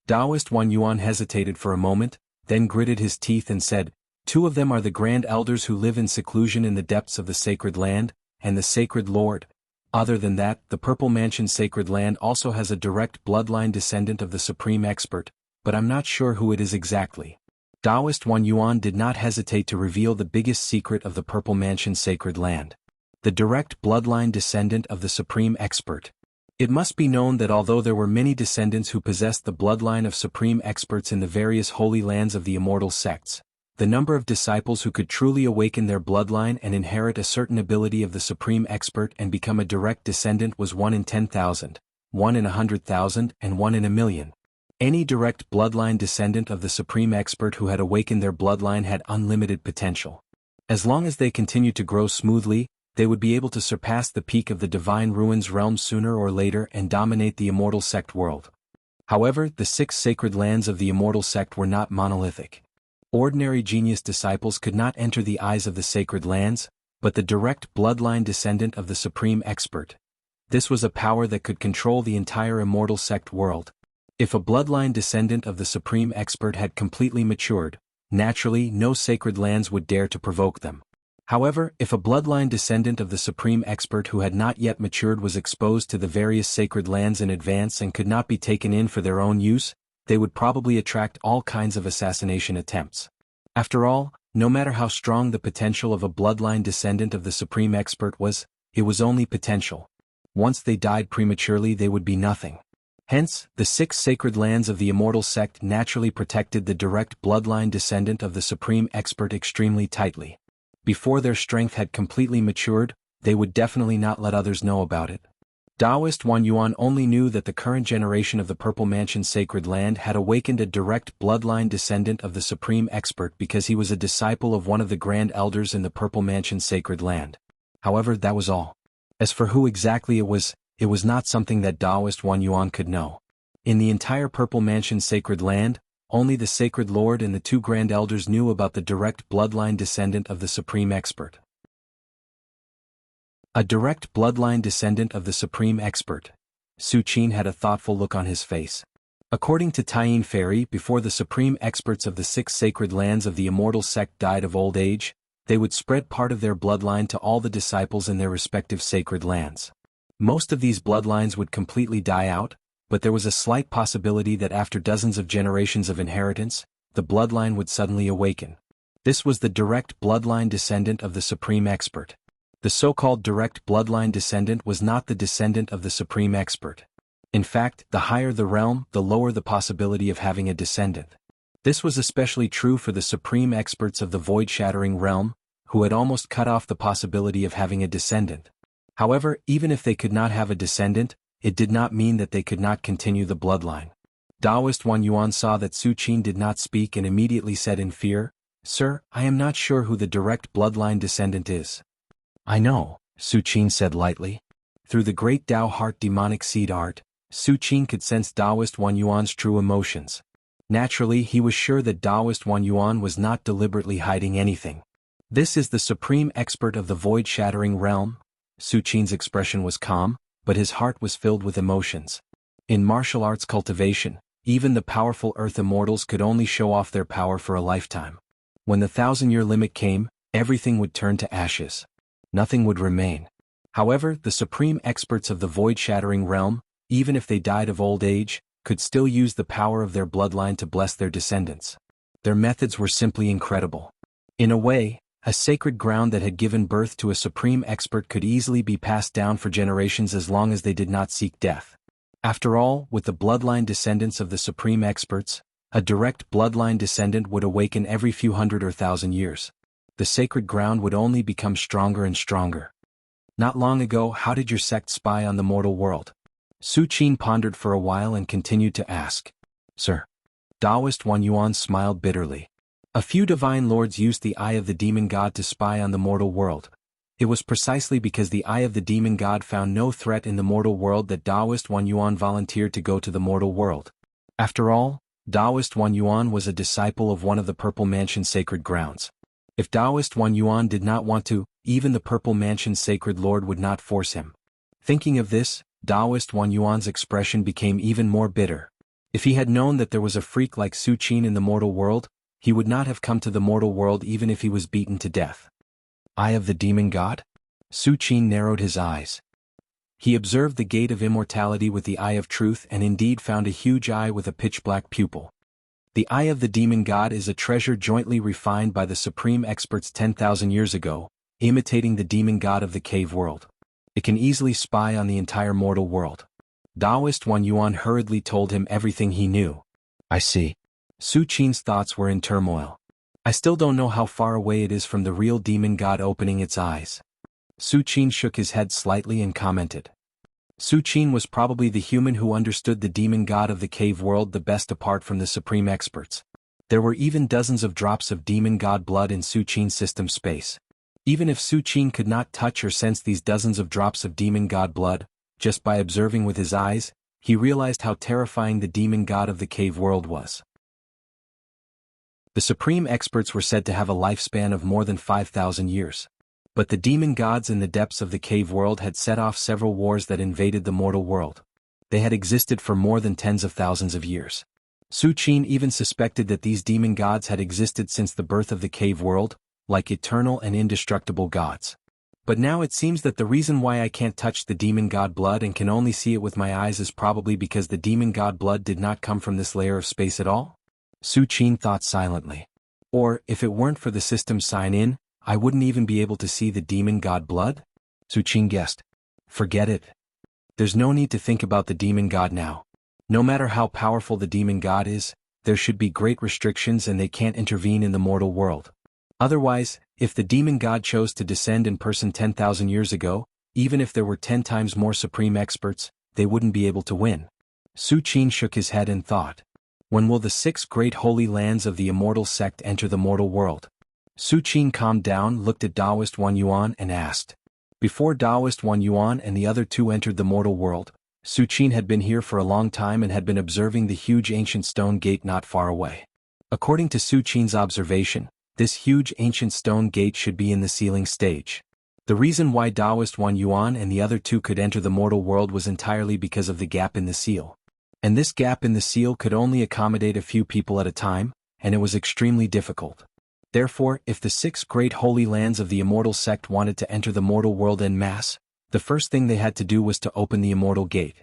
Taoist Wan Yuan hesitated for a moment, then gritted his teeth and said, 2 of them are the Grand Elders who live in seclusion in the depths of the Sacred Land, and the Sacred Lord. Other than that, the Purple Mansion Sacred Land also has a direct bloodline descendant of the Supreme Expert, but I'm not sure who it is exactly. Taoist Wan Yuan did not hesitate to reveal the biggest secret of the Purple Mansion Sacred Land. The direct bloodline descendant of the Supreme Expert. It must be known that although there were many descendants who possessed the bloodline of Supreme Experts in the various holy lands of the Immortal Sects, the number of disciples who could truly awaken their bloodline and inherit a certain ability of the Supreme Expert and become a direct descendant was 1 in 10,000, 1 in 100,000, and 1 in a million. Any direct bloodline descendant of the Supreme Expert who had awakened their bloodline had unlimited potential. As long as they continued to grow smoothly, they would be able to surpass the peak of the Divine Ruins realm sooner or later and dominate the Immortal Sect world. However, the 6 sacred lands of the Immortal Sect were not monolithic. Ordinary genius disciples could not enter the eyes of the sacred lands, but the direct bloodline descendant of the Supreme Expert. This was a power that could control the entire Immortal Sect world. If a bloodline descendant of the Supreme Expert had completely matured, naturally no sacred lands would dare to provoke them. However, if a bloodline descendant of the Supreme Expert who had not yet matured was exposed to the various sacred lands in advance and could not be taken in for their own use, they would probably attract all kinds of assassination attempts. After all, no matter how strong the potential of a bloodline descendant of the Supreme Expert was, it was only potential. Once they died prematurely, they would be nothing. Hence, the 6 sacred lands of the Immortal Sect naturally protected the direct bloodline descendant of the Supreme Expert extremely tightly. Before their strength had completely matured, they would definitely not let others know about it. Taoist Wan Yuan only knew that the current generation of the Purple Mansion Sacred Land had awakened a direct bloodline descendant of the Supreme Expert because he was a disciple of one of the Grand Elders in the Purple Mansion Sacred Land. However, that was all. As for who exactly it was not something that Taoist Wan Yuan could know. In the entire Purple Mansion Sacred Land, only the Sacred Lord and the 2 Grand Elders knew about the direct bloodline descendant of the Supreme Expert. A direct bloodline descendant of the Supreme Expert. Su Qin had a thoughtful look on his face. According to Taiyin Fairy, before the Supreme Experts of the 6 sacred lands of the Immortal Sect died of old age, they would spread part of their bloodline to all the disciples in their respective sacred lands. Most of these bloodlines would completely die out, but there was a slight possibility that after dozens of generations of inheritance, the bloodline would suddenly awaken. This was the direct bloodline descendant of the supreme expert. The so-called direct bloodline descendant was not the descendant of the supreme expert. In fact, the higher the realm, the lower the possibility of having a descendant. This was especially true for the supreme experts of the void-shattering realm, who had almost cut off the possibility of having a descendant. However, even if they could not have a descendant, it did not mean that they could not continue the bloodline. Taoist Wan Yuan saw that Su Qin did not speak and immediately said in fear, "Sir, I am not sure who the direct bloodline descendant is." "I know," Su Qin said lightly. Through the great Tao heart demonic seed art, Su Qin could sense Taoist Wan Yuan's true emotions. Naturally, he was sure that Taoist Wan Yuan was not deliberately hiding anything. "This is the supreme expert of the void-shattering realm." Su Qin's expression was calm, but his heart was filled with emotions. In martial arts cultivation, even the powerful earth immortals could only show off their power for a lifetime. When the 1,000-year limit came, everything would turn to ashes. Nothing would remain. However, the supreme experts of the void-shattering realm, even if they died of old age, could still use the power of their bloodline to bless their descendants. Their methods were simply incredible. In a way, a sacred ground that had given birth to a supreme expert could easily be passed down for generations as long as they did not seek death. After all, with the bloodline descendants of the supreme experts, a direct bloodline descendant would awaken every few hundred or thousand years. The sacred ground would only become stronger and stronger. "Not long ago, how did your sect spy on the mortal world?" Su Qin pondered for a while and continued to ask. "Sir." Taoist Wan Yuan smiled bitterly. "A few divine lords used the eye of the demon god to spy on the mortal world. It was precisely because the eye of the demon god found no threat in the mortal world that Taoist Wan Yuan volunteered to go to the mortal world. After all, Taoist Wan Yuan was a disciple of one of the Purple Mansion's sacred grounds. If Taoist Wan Yuan did not want to, even the Purple Mansion's sacred lord would not force him." Thinking of this, Taoist Wan Yuan's expression became even more bitter. If he had known that there was a freak like Su Qin in the mortal world, he would not have come to the mortal world even if he was beaten to death. "Eye of the demon god?" Su Qin narrowed his eyes. He observed the gate of immortality with the eye of truth and indeed found a huge eye with a pitch-black pupil. The eye of the demon god is a treasure jointly refined by the supreme experts 10,000 years ago, imitating the demon god of the cave world. It can easily spy on the entire mortal world. Taoist Wan Yuan hurriedly told him everything he knew. "I see." Su Qin's thoughts were in turmoil. "I still don't know how far away it is from the real demon god opening its eyes." Su Qin shook his head slightly and commented. Su Qin was probably the human who understood the demon god of the cave world the best apart from the supreme experts. There were even dozens of drops of demon god blood in Su Qin's system space. Even if Su Qin could not touch or sense these dozens of drops of demon god blood, just by observing with his eyes, he realized how terrifying the demon god of the cave world was. The supreme experts were said to have a lifespan of more than 5,000 years. But the demon gods in the depths of the cave world had set off several wars that invaded the mortal world. They had existed for more than tens of thousands of years. Su Qin even suspected that these demon gods had existed since the birth of the cave world, like eternal and indestructible gods. But now it seems that the reason why I can't touch the demon god blood and can only see it with my eyes is probably because the demon god blood did not come from this layer of space at all? Su Qin thought silently. Or, if it weren't for the system's sign-in, I wouldn't even be able to see the demon god blood? Su Qin guessed. Forget it. There's no need to think about the demon god now. No matter how powerful the demon god is, there should be great restrictions and they can't intervene in the mortal world. Otherwise, if the demon god chose to descend in person 10,000 years ago, even if there were 10 times more supreme experts, they wouldn't be able to win. Su Qin shook his head and thought. When will the 6 great holy lands of the immortal sect enter the mortal world? Su Qin calmed down, looked at Taoist Wan Yuan and asked. Before Taoist Wan Yuan and the other 2 entered the mortal world, Su Qin had been here for a long time and had been observing the huge ancient stone gate not far away. According to Su Qin's observation, this huge ancient stone gate should be in the sealing stage. The reason why Taoist Wan Yuan and the other 2 could enter the mortal world was entirely because of the gap in the seal. And this gap in the seal could only accommodate a few people at a time, and it was extremely difficult. Therefore, if the 6 great holy lands of the immortal sect wanted to enter the mortal world en masse, the first thing they had to do was to open the immortal gate.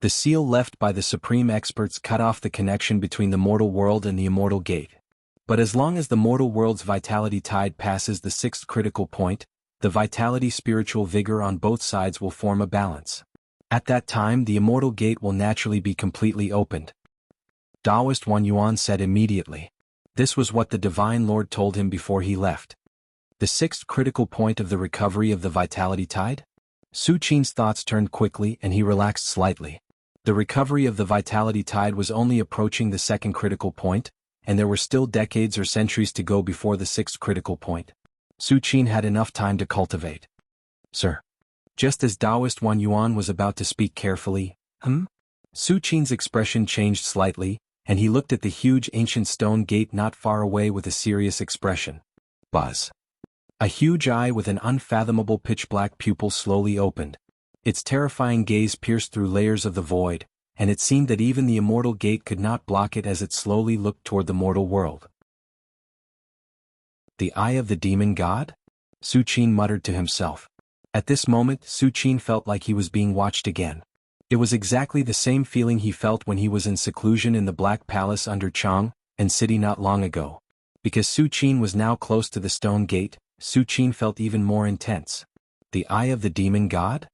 The seal left by the supreme experts cut off the connection between the mortal world and the immortal gate. But as long as the mortal world's vitality tide passes the sixth critical point, the vitality spiritual vigor on both sides will form a balance. At that time the immortal gate will naturally be completely opened. Taoist Wan Yuan said immediately. This was what the Divine Lord told him before he left. The sixth critical point of the recovery of the vitality tide? Su Qin's thoughts turned quickly and he relaxed slightly. The recovery of the vitality tide was only approaching the second critical point, and there were still decades or centuries to go before the sixth critical point. Su Qin had enough time to cultivate. Sir. Just as Taoist Wan Yuan was about to speak carefully, Su Qin's expression changed slightly, and he looked at the huge ancient stone gate not far away with a serious expression. Buzz. A huge eye with an unfathomable pitch-black pupil slowly opened. Its terrifying gaze pierced through layers of the void, and it seemed that even the immortal gate could not block it as it slowly looked toward the mortal world. The eye of the demon god? Su Qin muttered to himself. At this moment, Su Qin felt like he was being watched again. It was exactly the same feeling he felt when he was in seclusion in the Black Palace under Chang and City not long ago. Because Su Qin was now close to the stone gate, Su Qin felt even more intense. The eye of the demon god?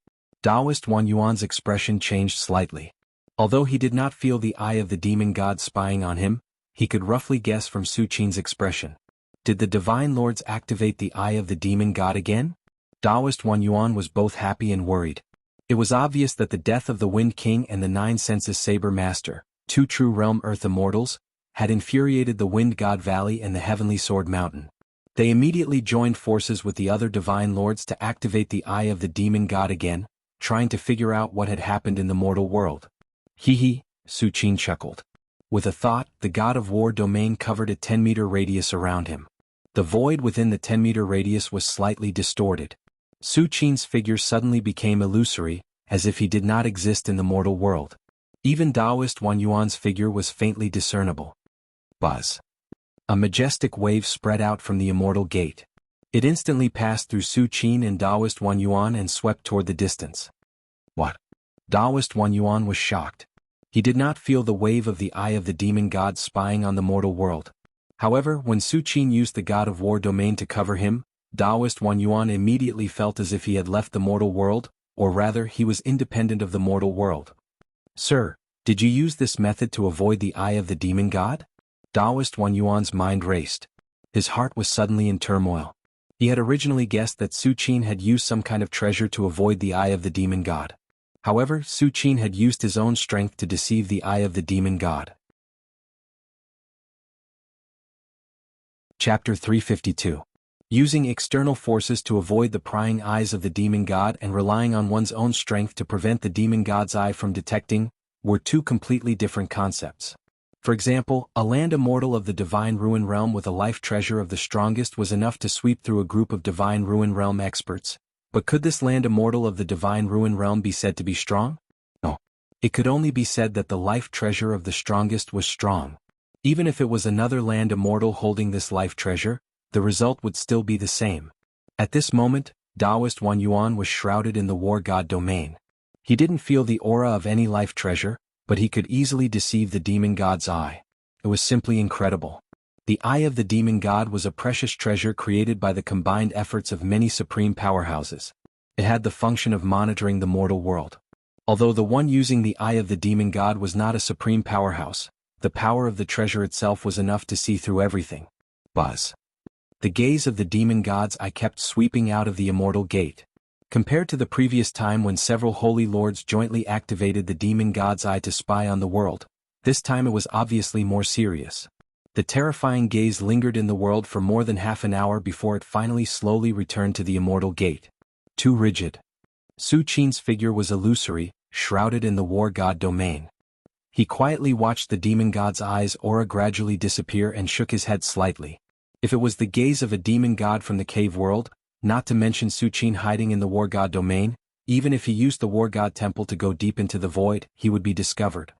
Taoist Wan Yuan's expression changed slightly. Although he did not feel the eye of the demon god spying on him, he could roughly guess from Su Qin's expression. Did the Divine Lords activate the eye of the demon god again? Taoist Wan Yuan was both happy and worried. It was obvious that the death of the Wind King and the Nine Senses Saber Master, two true Realm Earth Immortals, had infuriated the Wind God Valley and the Heavenly Sword Mountain. They immediately joined forces with the other Divine Lords to activate the eye of the demon god again, trying to figure out what had happened in the mortal world. Hee, Su Qin chuckled. With a thought, the God of War domain covered a 10-meter radius around him. The void within the 10-meter radius was slightly distorted. Su Qin's figure suddenly became illusory, as if he did not exist in the mortal world. Even Taoist Wan Yuan's figure was faintly discernible. Buzz. A majestic wave spread out from the immortal gate. It instantly passed through Su Qin and Taoist Wan Yuan and swept toward the distance. What? Taoist Wan Yuan was shocked. He did not feel the wave of the eye of the demon god spying on the mortal world. However, when Su Qin used the God of War domain to cover him, Taoist Wan Yuan immediately felt as if he had left the mortal world, or rather he was independent of the mortal world. Sir, did you use this method to avoid the eye of the demon god? Taoist Wan Yuan's mind raced. His heart was suddenly in turmoil. He had originally guessed that Su Qin had used some kind of treasure to avoid the eye of the demon god. However, Su Qin had used his own strength to deceive the eye of the demon god. Chapter 352. Using external forces to avoid the prying eyes of the demon god and relying on one's own strength to prevent the demon god's eye from detecting, were two completely different concepts. For example, a land immortal of the Divine Ruin Realm with a life treasure of the strongest was enough to sweep through a group of Divine Ruin Realm experts. But could this land immortal of the Divine Ruin Realm be said to be strong? No. It could only be said that the life treasure of the strongest was strong. Even if it was another land immortal holding this life treasure, the result would still be the same. At this moment, Taoist Wan Yuan was shrouded in the War God domain. He didn't feel the aura of any life treasure, but he could easily deceive the demon god's eye. It was simply incredible. The eye of the demon god was a precious treasure created by the combined efforts of many supreme powerhouses. It had the function of monitoring the mortal world. Although the one using the eye of the demon god was not a supreme powerhouse, the power of the treasure itself was enough to see through everything. Buzz. The gaze of the demon god's eye kept sweeping out of the immortal gate. Compared to the previous time when several holy lords jointly activated the demon god's eye to spy on the world, this time it was obviously more serious. The terrifying gaze lingered in the world for more than half an hour before it finally slowly returned to the immortal gate. Too rigid. Su Qin's figure was illusory, shrouded in the war god domain. He quietly watched the demon god's eyes aura gradually disappear and shook his head slightly. If it was the gaze of a demon god from the cave world, not to mention Su Qin hiding in the war god domain, even if he used the war god temple to go deep into the void, he would be discovered.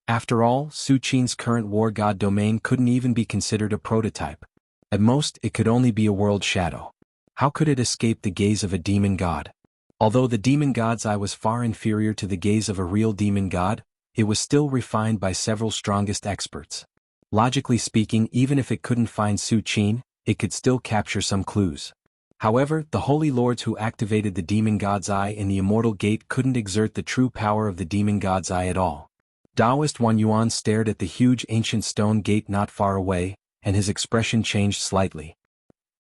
After all, Su Qin's current war god domain couldn't even be considered a prototype. At most, it could only be a world shadow. How could it escape the gaze of a demon god? Although the demon god's eye was far inferior to the gaze of a real demon god, it was still refined by several strongest experts. Logically speaking, even if it couldn't find Su Qin, it could still capture some clues. However, the holy lords who activated the demon god's eye in the immortal gate couldn't exert the true power of the demon god's eye at all. Taoist Wan Yuan stared at the huge ancient stone gate not far away, and his expression changed slightly.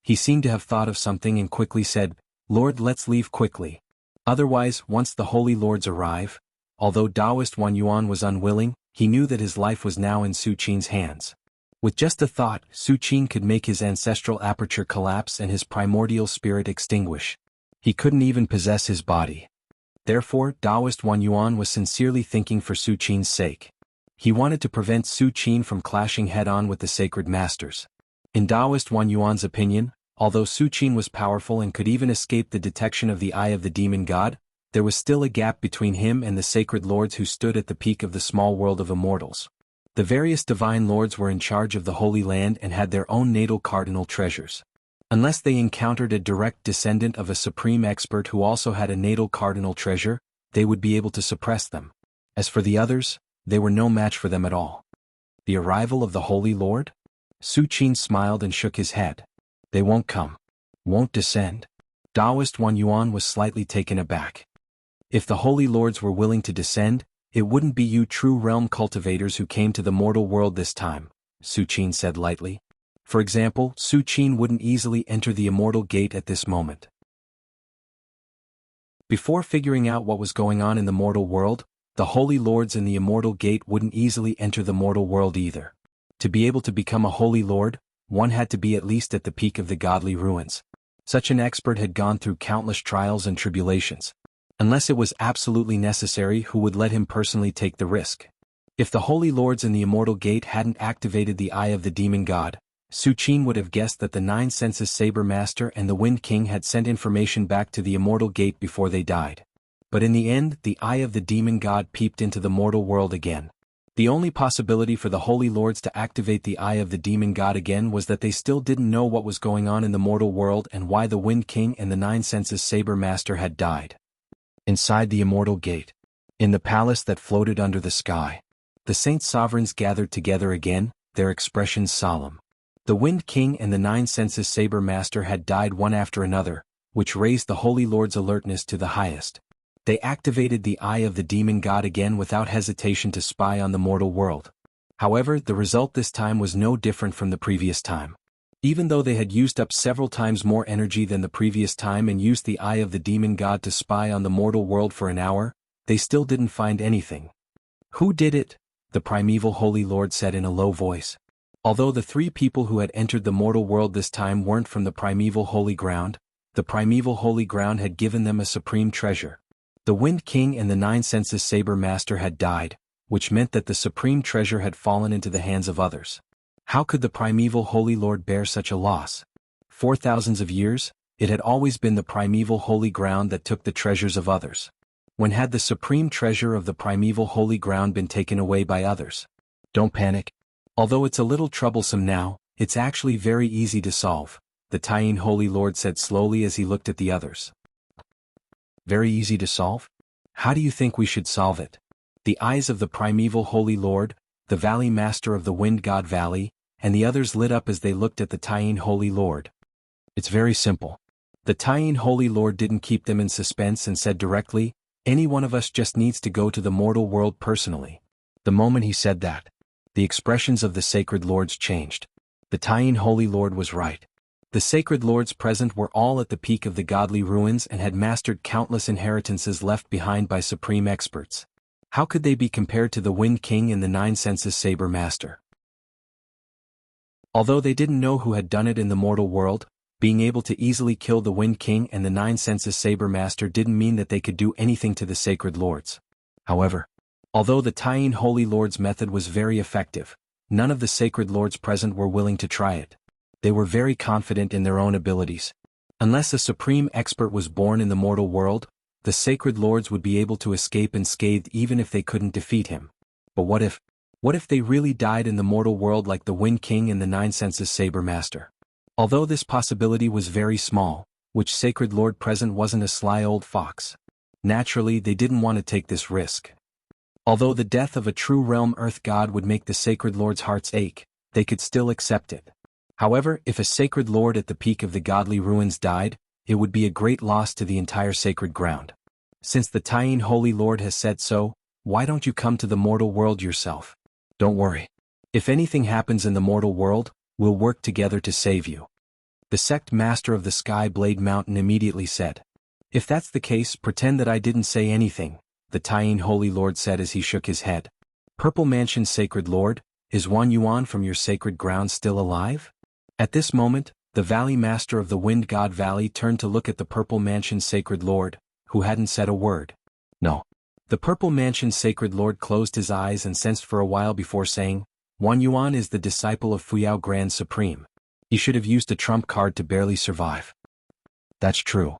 He seemed to have thought of something and quickly said, "Lord, let's leave quickly. Otherwise, once the holy lords arrive..." Although Taoist Wan Yuan was unwilling, he knew that his life was now in Su Qin's hands. With just a thought, Su Qin could make his ancestral aperture collapse and his primordial spirit extinguish. He couldn't even possess his body. Therefore, Taoist Wan Yuan was sincerely thinking for Su Qin's sake. He wanted to prevent Su Qin from clashing head-on with the sacred masters. In Taoist Wan Yuan's opinion, although Su Qin was powerful and could even escape the detection of the eye of the demon god, there was still a gap between him and the sacred lords who stood at the peak of the small world of immortals. The various divine lords were in charge of the Holy Land and had their own natal cardinal treasures. Unless they encountered a direct descendant of a supreme expert who also had a natal cardinal treasure, they would be able to suppress them. As for the others, they were no match for them at all. The arrival of the Holy Lord? Su Qin smiled and shook his head. They won't come. Won't descend. Taoist Wan Yuan was slightly taken aback. If the Holy Lords were willing to descend, it wouldn't be you true realm cultivators who came to the mortal world this time, Su Qin said lightly. For example, Su Qin wouldn't easily enter the immortal gate at this moment. Before figuring out what was going on in the mortal world, the Holy Lords in the immortal gate wouldn't easily enter the mortal world either. To be able to become a Holy Lord, one had to be at least at the peak of the godly ruins. Such an expert had gone through countless trials and tribulations. Unless it was absolutely necessary, who would let him personally take the risk? If the Holy Lords in the Immortal Gate hadn't activated the Eye of the Demon God, Su Qin would have guessed that the Nine Senses Saber Master and the Wind King had sent information back to the Immortal Gate before they died. But in the end, the Eye of the Demon God peeped into the mortal world again. The only possibility for the Holy Lords to activate the Eye of the Demon God again was that they still didn't know what was going on in the mortal world and why the Wind King and the Nine Senses Saber Master had died. Inside the Immortal Gate, in the palace that floated under the sky, the Saint Sovereigns gathered together again, their expressions solemn. The Wind King and the Nine Senses Saber Master had died one after another, which raised the Holy Lord's alertness to the highest. They activated the Eye of the Demon God again without hesitation to spy on the mortal world. However, the result this time was no different from the previous time. Even though they had used up several times more energy than the previous time and used the Eye of the Demon God to spy on the mortal world for an hour, they still didn't find anything. "Who did it?" the primeval Holy Lord said in a low voice. Although the three people who had entered the mortal world this time weren't from the primeval Holy Ground, the primeval Holy Ground had given them a supreme treasure. The Wind King and the Nine Senses Saber Master had died, which meant that the supreme treasure had fallen into the hands of others. How could the primeval Holy Lord bear such a loss? For thousands of years, it had always been the primeval Holy Ground that took the treasures of others. When had the supreme treasure of the primeval Holy Ground been taken away by others? Don't panic. Although it's a little troublesome now, it's actually very easy to solve, the Taiyin Holy Lord said slowly as he looked at the others. Very easy to solve? How do you think we should solve it? The eyes of the primeval Holy Lord, the Valley Master of the Wind God Valley, and the others lit up as they looked at the Taiyin Holy Lord. It's very simple. The Taiyin Holy Lord didn't keep them in suspense and said directly, "Any one of us just needs to go to the mortal world personally." The moment he said that, the expressions of the sacred lords changed. The Taiyin Holy Lord was right. The sacred lords present were all at the peak of the godly ruins and had mastered countless inheritances left behind by supreme experts. How could they be compared to the Wind King and the Nine Senses Saber Master? Although they didn't know who had done it in the mortal world, being able to easily kill the Wind King and the Nine Senses Saber Master didn't mean that they could do anything to the sacred lords. However, although the Taiyin Holy Lord's method was very effective, none of the sacred lords present were willing to try it. They were very confident in their own abilities. Unless a supreme expert was born in the mortal world, the sacred lords would be able to escape unscathed even if they couldn't defeat him. But what if they really died in the mortal world like the Wind King and the Nine Senses Saber Master? Although this possibility was very small, which sacred lord present wasn't a sly old fox. Naturally, they didn't want to take this risk. Although the death of a true realm earth god would make the sacred lord's hearts ache, they could still accept it. However, if a sacred lord at the peak of the godly ruins died, it would be a great loss to the entire sacred ground. Since the Taiyin Holy Lord has said so, why don't you come to the mortal world yourself? Don't worry. If anything happens in the mortal world, we'll work together to save you. The sect master of the Sky Blade Mountain immediately said. If that's the case, pretend that I didn't say anything, the Taiyin Holy Lord said as he shook his head. Purple Mansion's sacred lord, is Wan Yuan from your sacred ground still alive? At this moment, the Valley Master of the Wind God Valley turned to look at the Purple Mansion's sacred lord, who hadn't said a word. No. The Purple Mansion's sacred lord closed his eyes and sensed for a while before saying, Wan Yuan is the disciple of Fuyao Grand Supreme. He should have used a trump card to barely survive. That's true.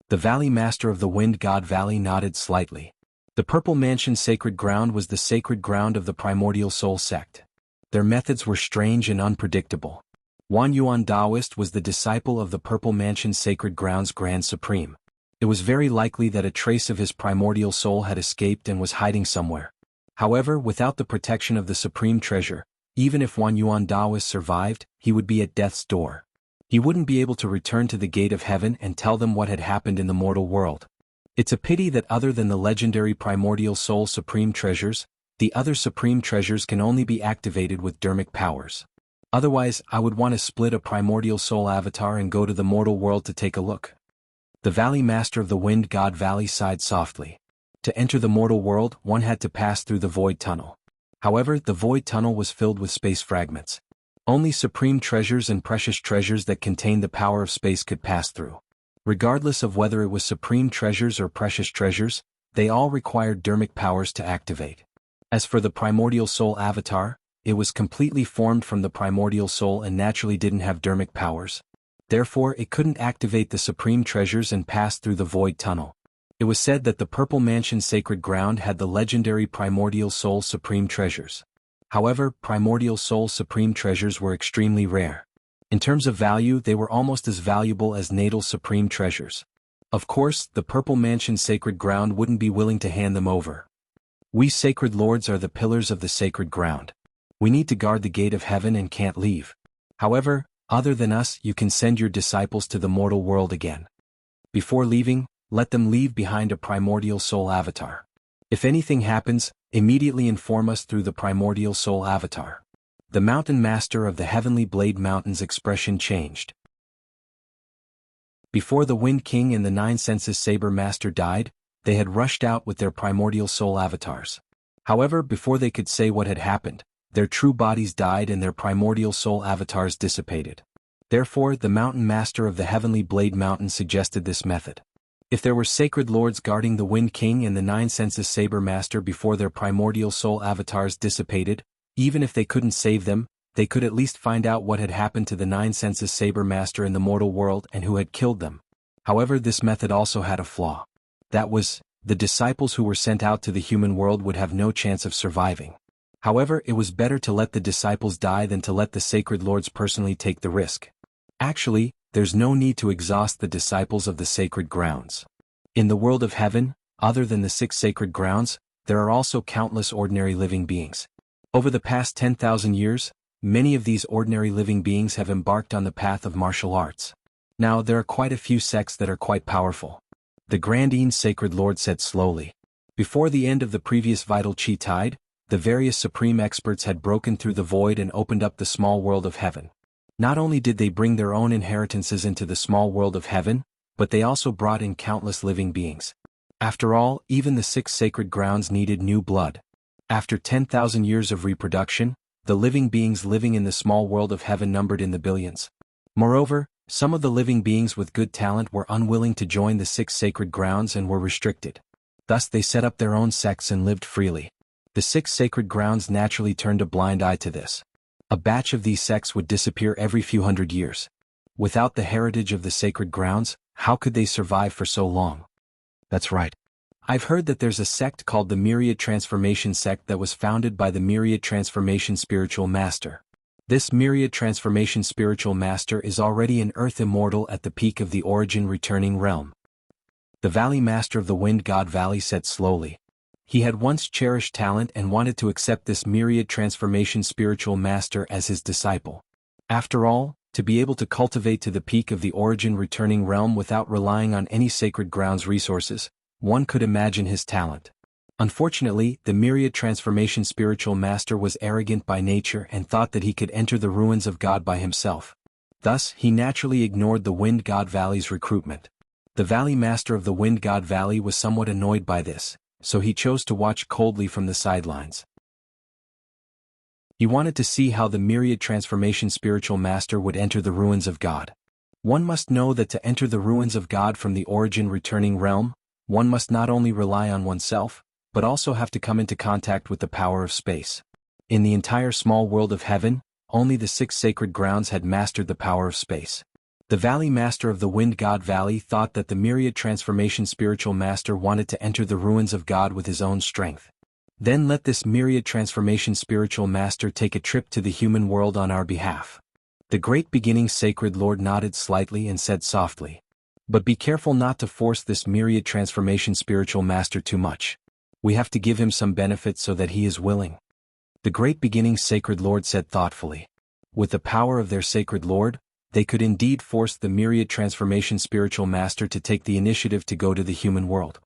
The Valley Master of the Wind God Valley nodded slightly. The Purple Mansion's sacred ground was the sacred ground of the Primordial Soul sect. Their methods were strange and unpredictable. Wan Yuan Daoist was the disciple of the Purple Mansion's sacred ground's Grand Supreme. It was very likely that a trace of his primordial soul had escaped and was hiding somewhere. However, without the protection of the Supreme Treasure, even if Wan Yuan Daoist survived, he would be at death's door. He wouldn't be able to return to the gate of heaven and tell them what had happened in the mortal world. It's a pity that other than the legendary Primordial Soul Supreme Treasures, the other Supreme Treasures can only be activated with dermic powers. Otherwise, I would want to split a Primordial Soul avatar and go to the mortal world to take a look. The Valley Master of the Wind God Valley sighed softly. To enter the mortal world, one had to pass through the Void Tunnel. However, the Void Tunnel was filled with space fragments. Only supreme treasures and precious treasures that contained the power of space could pass through. Regardless of whether it was supreme treasures or precious treasures, they all required dermic powers to activate. As for the Primordial Soul avatar, it was completely formed from the Primordial Soul and naturally didn't have dermic powers. Therefore, it couldn't activate the supreme treasures and pass through the Void Tunnel. It was said that the Purple Mansion's sacred ground had the legendary Primordial Soul Supreme Treasures. However, Primordial Soul Supreme Treasures were extremely rare. In terms of value, they were almost as valuable as Natal Supreme Treasures. Of course, the Purple Mansion's sacred ground wouldn't be willing to hand them over. We sacred lords are the pillars of the sacred ground. We need to guard the gate of heaven and can't leave. However, other than us, you can send your disciples to the mortal world again. Before leaving, let them leave behind a Primordial Soul avatar. If anything happens, immediately inform us through the Primordial Soul avatar. The Mountain Master of the Heavenly Blade Mountain's expression changed. Before the Wind King and the Nine Senses Saber Master died, they had rushed out with their Primordial Soul avatars. However, before they could say what had happened, their true bodies died and their Primordial Soul avatars dissipated. Therefore, the Mountain Master of the Heavenly Blade Mountain suggested this method. If there were sacred lords guarding the Wind King and the Nine Senses Saber Master before their Primordial Soul avatars dissipated, even if they couldn't save them, they could at least find out what had happened to the Nine Senses Saber Master in the mortal world and who had killed them. However, this method also had a flaw. That was, the disciples who were sent out to the human world would have no chance of surviving. However, it was better to let the disciples die than to let the sacred lords personally take the risk. Actually, there's no need to exhaust the disciples of the sacred grounds. In the world of heaven, other than the 6 sacred grounds, there are also countless ordinary living beings. Over the past 10,000 years, many of these ordinary living beings have embarked on the path of martial arts. Now, there are quite a few sects that are quite powerful. The Grand Een Sacred Lord said slowly. Before the end of the previous vital chi tide, the various supreme experts had broken through the void and opened up the small world of heaven. Not only did they bring their own inheritances into the small world of heaven, but they also brought in countless living beings. After all, even the 6 sacred grounds needed new blood. After 10,000 years of reproduction, the living beings living in the small world of heaven numbered in the billions. Moreover, some of the living beings with good talent were unwilling to join the 6 sacred grounds and were restricted. Thus they set up their own sects and lived freely. The 6 sacred grounds naturally turned a blind eye to this. A batch of these sects would disappear every few hundred years. Without the heritage of the sacred grounds, how could they survive for so long? That's right. I've heard that there's a sect called the Myriad Transformation sect that was founded by the Myriad Transformation Spiritual Master. This Myriad Transformation Spiritual Master is already an Earth Immortal at the peak of the Origin Returning Realm. The Valley Master of the Wind God Valley said slowly. He had once cherished talent and wanted to accept this myriad transformation spiritual master as his disciple. After all, to be able to cultivate to the peak of the origin returning realm without relying on any sacred ground's resources, one could imagine his talent. Unfortunately, the myriad transformation spiritual master was arrogant by nature and thought that he could enter the ruins of God by himself. Thus, he naturally ignored the Wind God Valley's recruitment. The Valley Master of the Wind God Valley was somewhat annoyed by this, so he chose to watch coldly from the sidelines. He wanted to see how the myriad transformation spiritual master would enter the ruins of God. One must know that to enter the ruins of God from the origin returning realm, one must not only rely on oneself, but also have to come into contact with the power of space. In the entire small world of heaven, only the 6 sacred grounds had mastered the power of space. The Valley Master of the Wind God Valley thought that the myriad transformation spiritual master wanted to enter the ruins of God with his own strength. Then let this myriad transformation spiritual master take a trip to the human world on our behalf. The great beginning sacred Lord nodded slightly and said softly, "But be careful not to force this myriad transformation spiritual master too much. We have to give him some benefit so that he is willing." The great beginning sacred Lord said thoughtfully, "With the power of their sacred Lord, they could indeed force the myriad transformation spiritual master to take the initiative to go to the human world.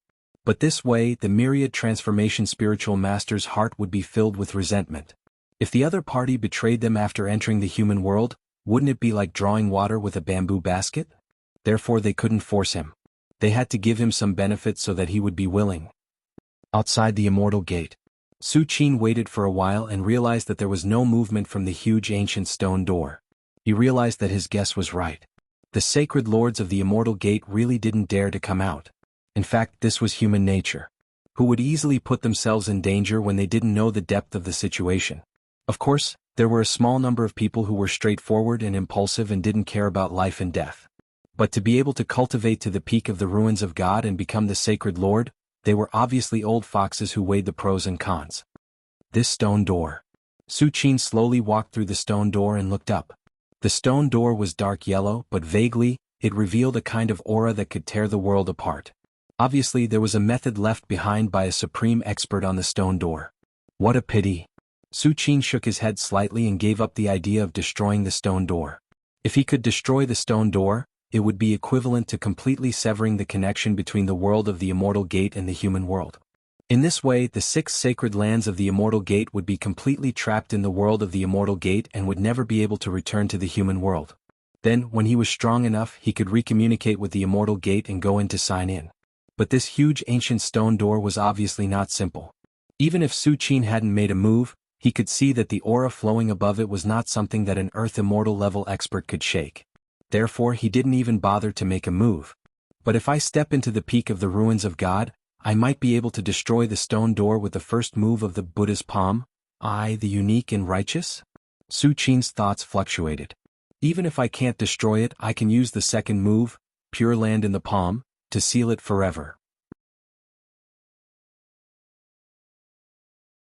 But this way, the myriad transformation spiritual master's heart would be filled with resentment. If the other party betrayed them after entering the human world, wouldn't it be like drawing water with a bamboo basket? Therefore they couldn't force him. They had to give him some benefit so that he would be willing." Outside the Immortal Gate, Su Qin waited for a while and realized that there was no movement from the huge ancient stone door. He realized that his guess was right. The sacred lords of the Immortal Gate really didn't dare to come out. In fact, this was human nature, who would easily put themselves in danger when they didn't know the depth of the situation. Of course, there were a small number of people who were straightforward and impulsive and didn't care about life and death. But to be able to cultivate to the peak of the ruins of God and become the sacred lord, they were obviously old foxes who weighed the pros and cons. This stone door. Su Qin slowly walked through the stone door and looked up. The stone door was dark yellow, but vaguely, it revealed a kind of aura that could tear the world apart. Obviously, there was a method left behind by a supreme expert on the stone door. What a pity. Su Qin shook his head slightly and gave up the idea of destroying the stone door. If he could destroy the stone door, it would be equivalent to completely severing the connection between the world of the Immortal Gate and the human world. In this way, the 6 sacred lands of the Immortal Gate would be completely trapped in the world of the Immortal Gate and would never be able to return to the human world. Then, when he was strong enough, he could recommunicate with the Immortal Gate and go in to sign in. But this huge ancient stone door was obviously not simple. Even if Su Qin hadn't made a move, he could see that the aura flowing above it was not something that an Earth Immortal level expert could shake. Therefore, he didn't even bother to make a move. But if I step into the peak of the ruins of God, I might be able to destroy the stone door with the first move of the Buddha's palm, I, the unique and righteous? Su Qin's thoughts fluctuated. Even if I can't destroy it, I can use the second move, Pure Land in the Palm, to seal it forever.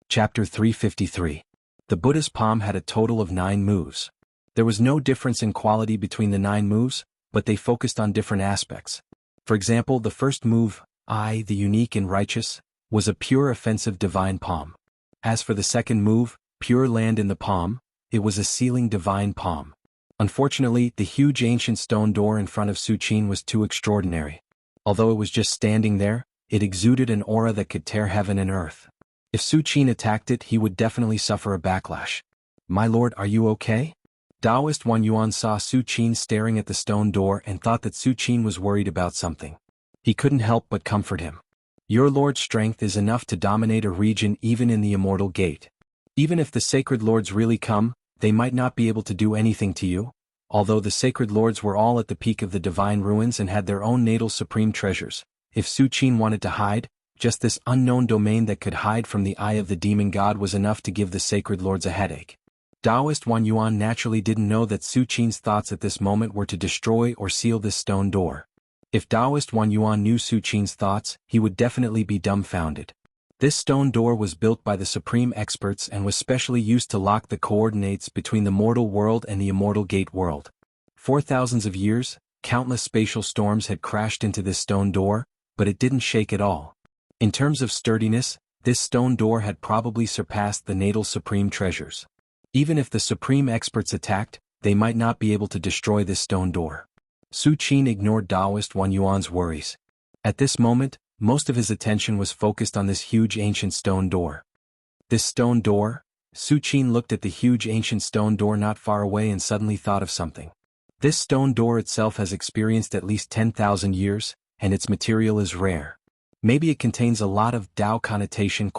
Chapter 353. The Buddha's palm had a total of 9 moves. There was no difference in quality between the 9 moves, but they focused on different aspects. For example, the first move, I, the unique and righteous, was a pure offensive divine palm. As for the second move, Pure Land in the Palm, it was a sealing divine palm. Unfortunately, the huge ancient stone door in front of Su Qin was too extraordinary. Although it was just standing there, it exuded an aura that could tear heaven and earth. If Su Qin attacked it, he would definitely suffer a backlash. "My lord, are you okay?" Taoist Wan Yuan saw Su Qin staring at the stone door and thought that Su Qin was worried about something. He couldn't help but comfort him. "Your lord's strength is enough to dominate a region even in the Immortal Gate. Even if the sacred lords really come, they might not be able to do anything to you." Although the sacred lords were all at the peak of the divine ruins and had their own natal supreme treasures, if Su Qin wanted to hide, just this unknown domain that could hide from the eye of the demon god was enough to give the sacred lords a headache. Taoist Wan Yuan naturally didn't know that Su Qin's thoughts at this moment were to destroy or seal this stone door. If Taoist Wan Yuan knew Su Qin's thoughts, he would definitely be dumbfounded. This stone door was built by the supreme experts and was specially used to lock the coordinates between the mortal world and the Immortal Gate world. For thousands of years, countless spatial storms had crashed into this stone door, but it didn't shake at all. In terms of sturdiness, this stone door had probably surpassed the natal supreme treasures. Even if the supreme experts attacked, they might not be able to destroy this stone door. Su Qin ignored Taoist Wan Yuan's worries. At this moment, most of his attention was focused on this huge ancient stone door. This stone door? Su Qin looked at the huge ancient stone door not far away and suddenly thought of something. This stone door itself has experienced at least 10,000 years, and its material is rare. Maybe it contains a lot of Dao connotation ?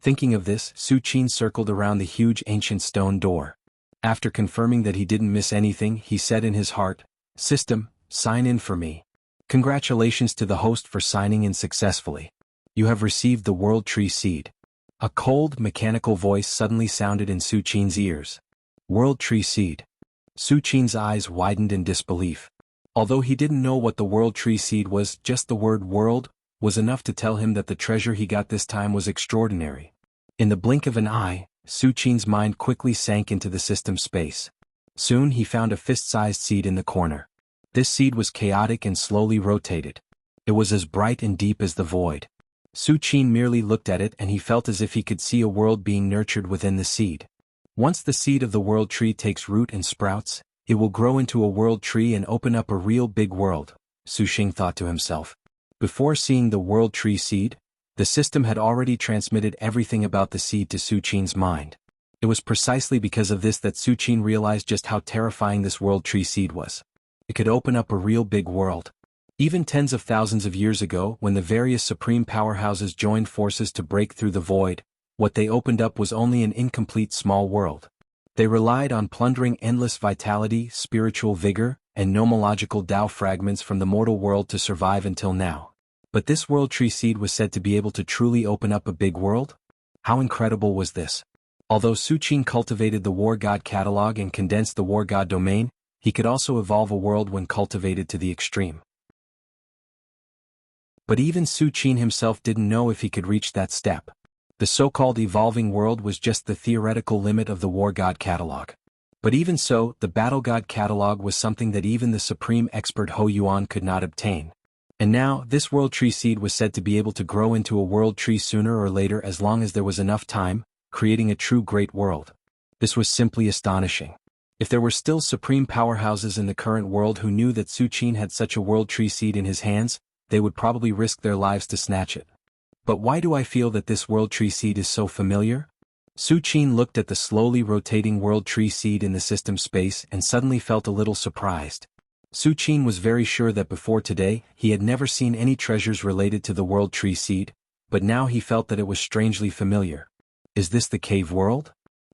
Thinking of this, Su Qin circled around the huge ancient stone door. After confirming that he didn't miss anything, he said in his heart, "System, sign in for me." Congratulations to the host for signing in successfully. You have received the World Tree Seed. A cold, mechanical voice suddenly sounded in Su Qin's ears. World Tree Seed. Su Qin's eyes widened in disbelief. Although he didn't know what the World Tree Seed was, just the word world was enough to tell him that the treasure he got this time was extraordinary. In the blink of an eye, Su Qin's mind quickly sank into the system space. Soon he found a fist-sized seed in the corner. This seed was chaotic and slowly rotated. It was as bright and deep as the void. Su Qin merely looked at it and he felt as if he could see a world being nurtured within the seed. Once the seed of the world tree takes root and sprouts, it will grow into a world tree and open up a real big world, Su Qin thought to himself. Before seeing the World Tree Seed, the system had already transmitted everything about the seed to Su Qin's mind. It was precisely because of this that Su Qin realized just how terrifying this World Tree Seed was. It could open up a real big world. Even tens of thousands of years ago, when the various supreme powerhouses joined forces to break through the void, what they opened up was only an incomplete small world. They relied on plundering endless vitality, spiritual vigor, and nomological Tao fragments from the mortal world to survive until now. But this World Tree Seed was said to be able to truly open up a big world? How incredible was this? Although Su Qin cultivated the War God catalog and condensed the War God domain, he could also evolve a world when cultivated to the extreme. But even Su Qin himself didn't know if he could reach that step. The so-called evolving world was just the theoretical limit of the War God catalog. But even so, the Battle God catalog was something that even the supreme expert Ho Yuan could not obtain. And now, this World Tree Seed was said to be able to grow into a world tree sooner or later as long as there was enough time, creating a true great world. This was simply astonishing. If there were still supreme powerhouses in the current world who knew that Su Qin had such a World Tree Seed in his hands, they would probably risk their lives to snatch it. But why do I feel that this World Tree Seed is so familiar? Su Qin looked at the slowly rotating World Tree Seed in the system space and suddenly felt a little surprised. Su Qin was very sure that before today, he had never seen any treasures related to the World Tree Seed, but now he felt that it was strangely familiar. Is this the cave world?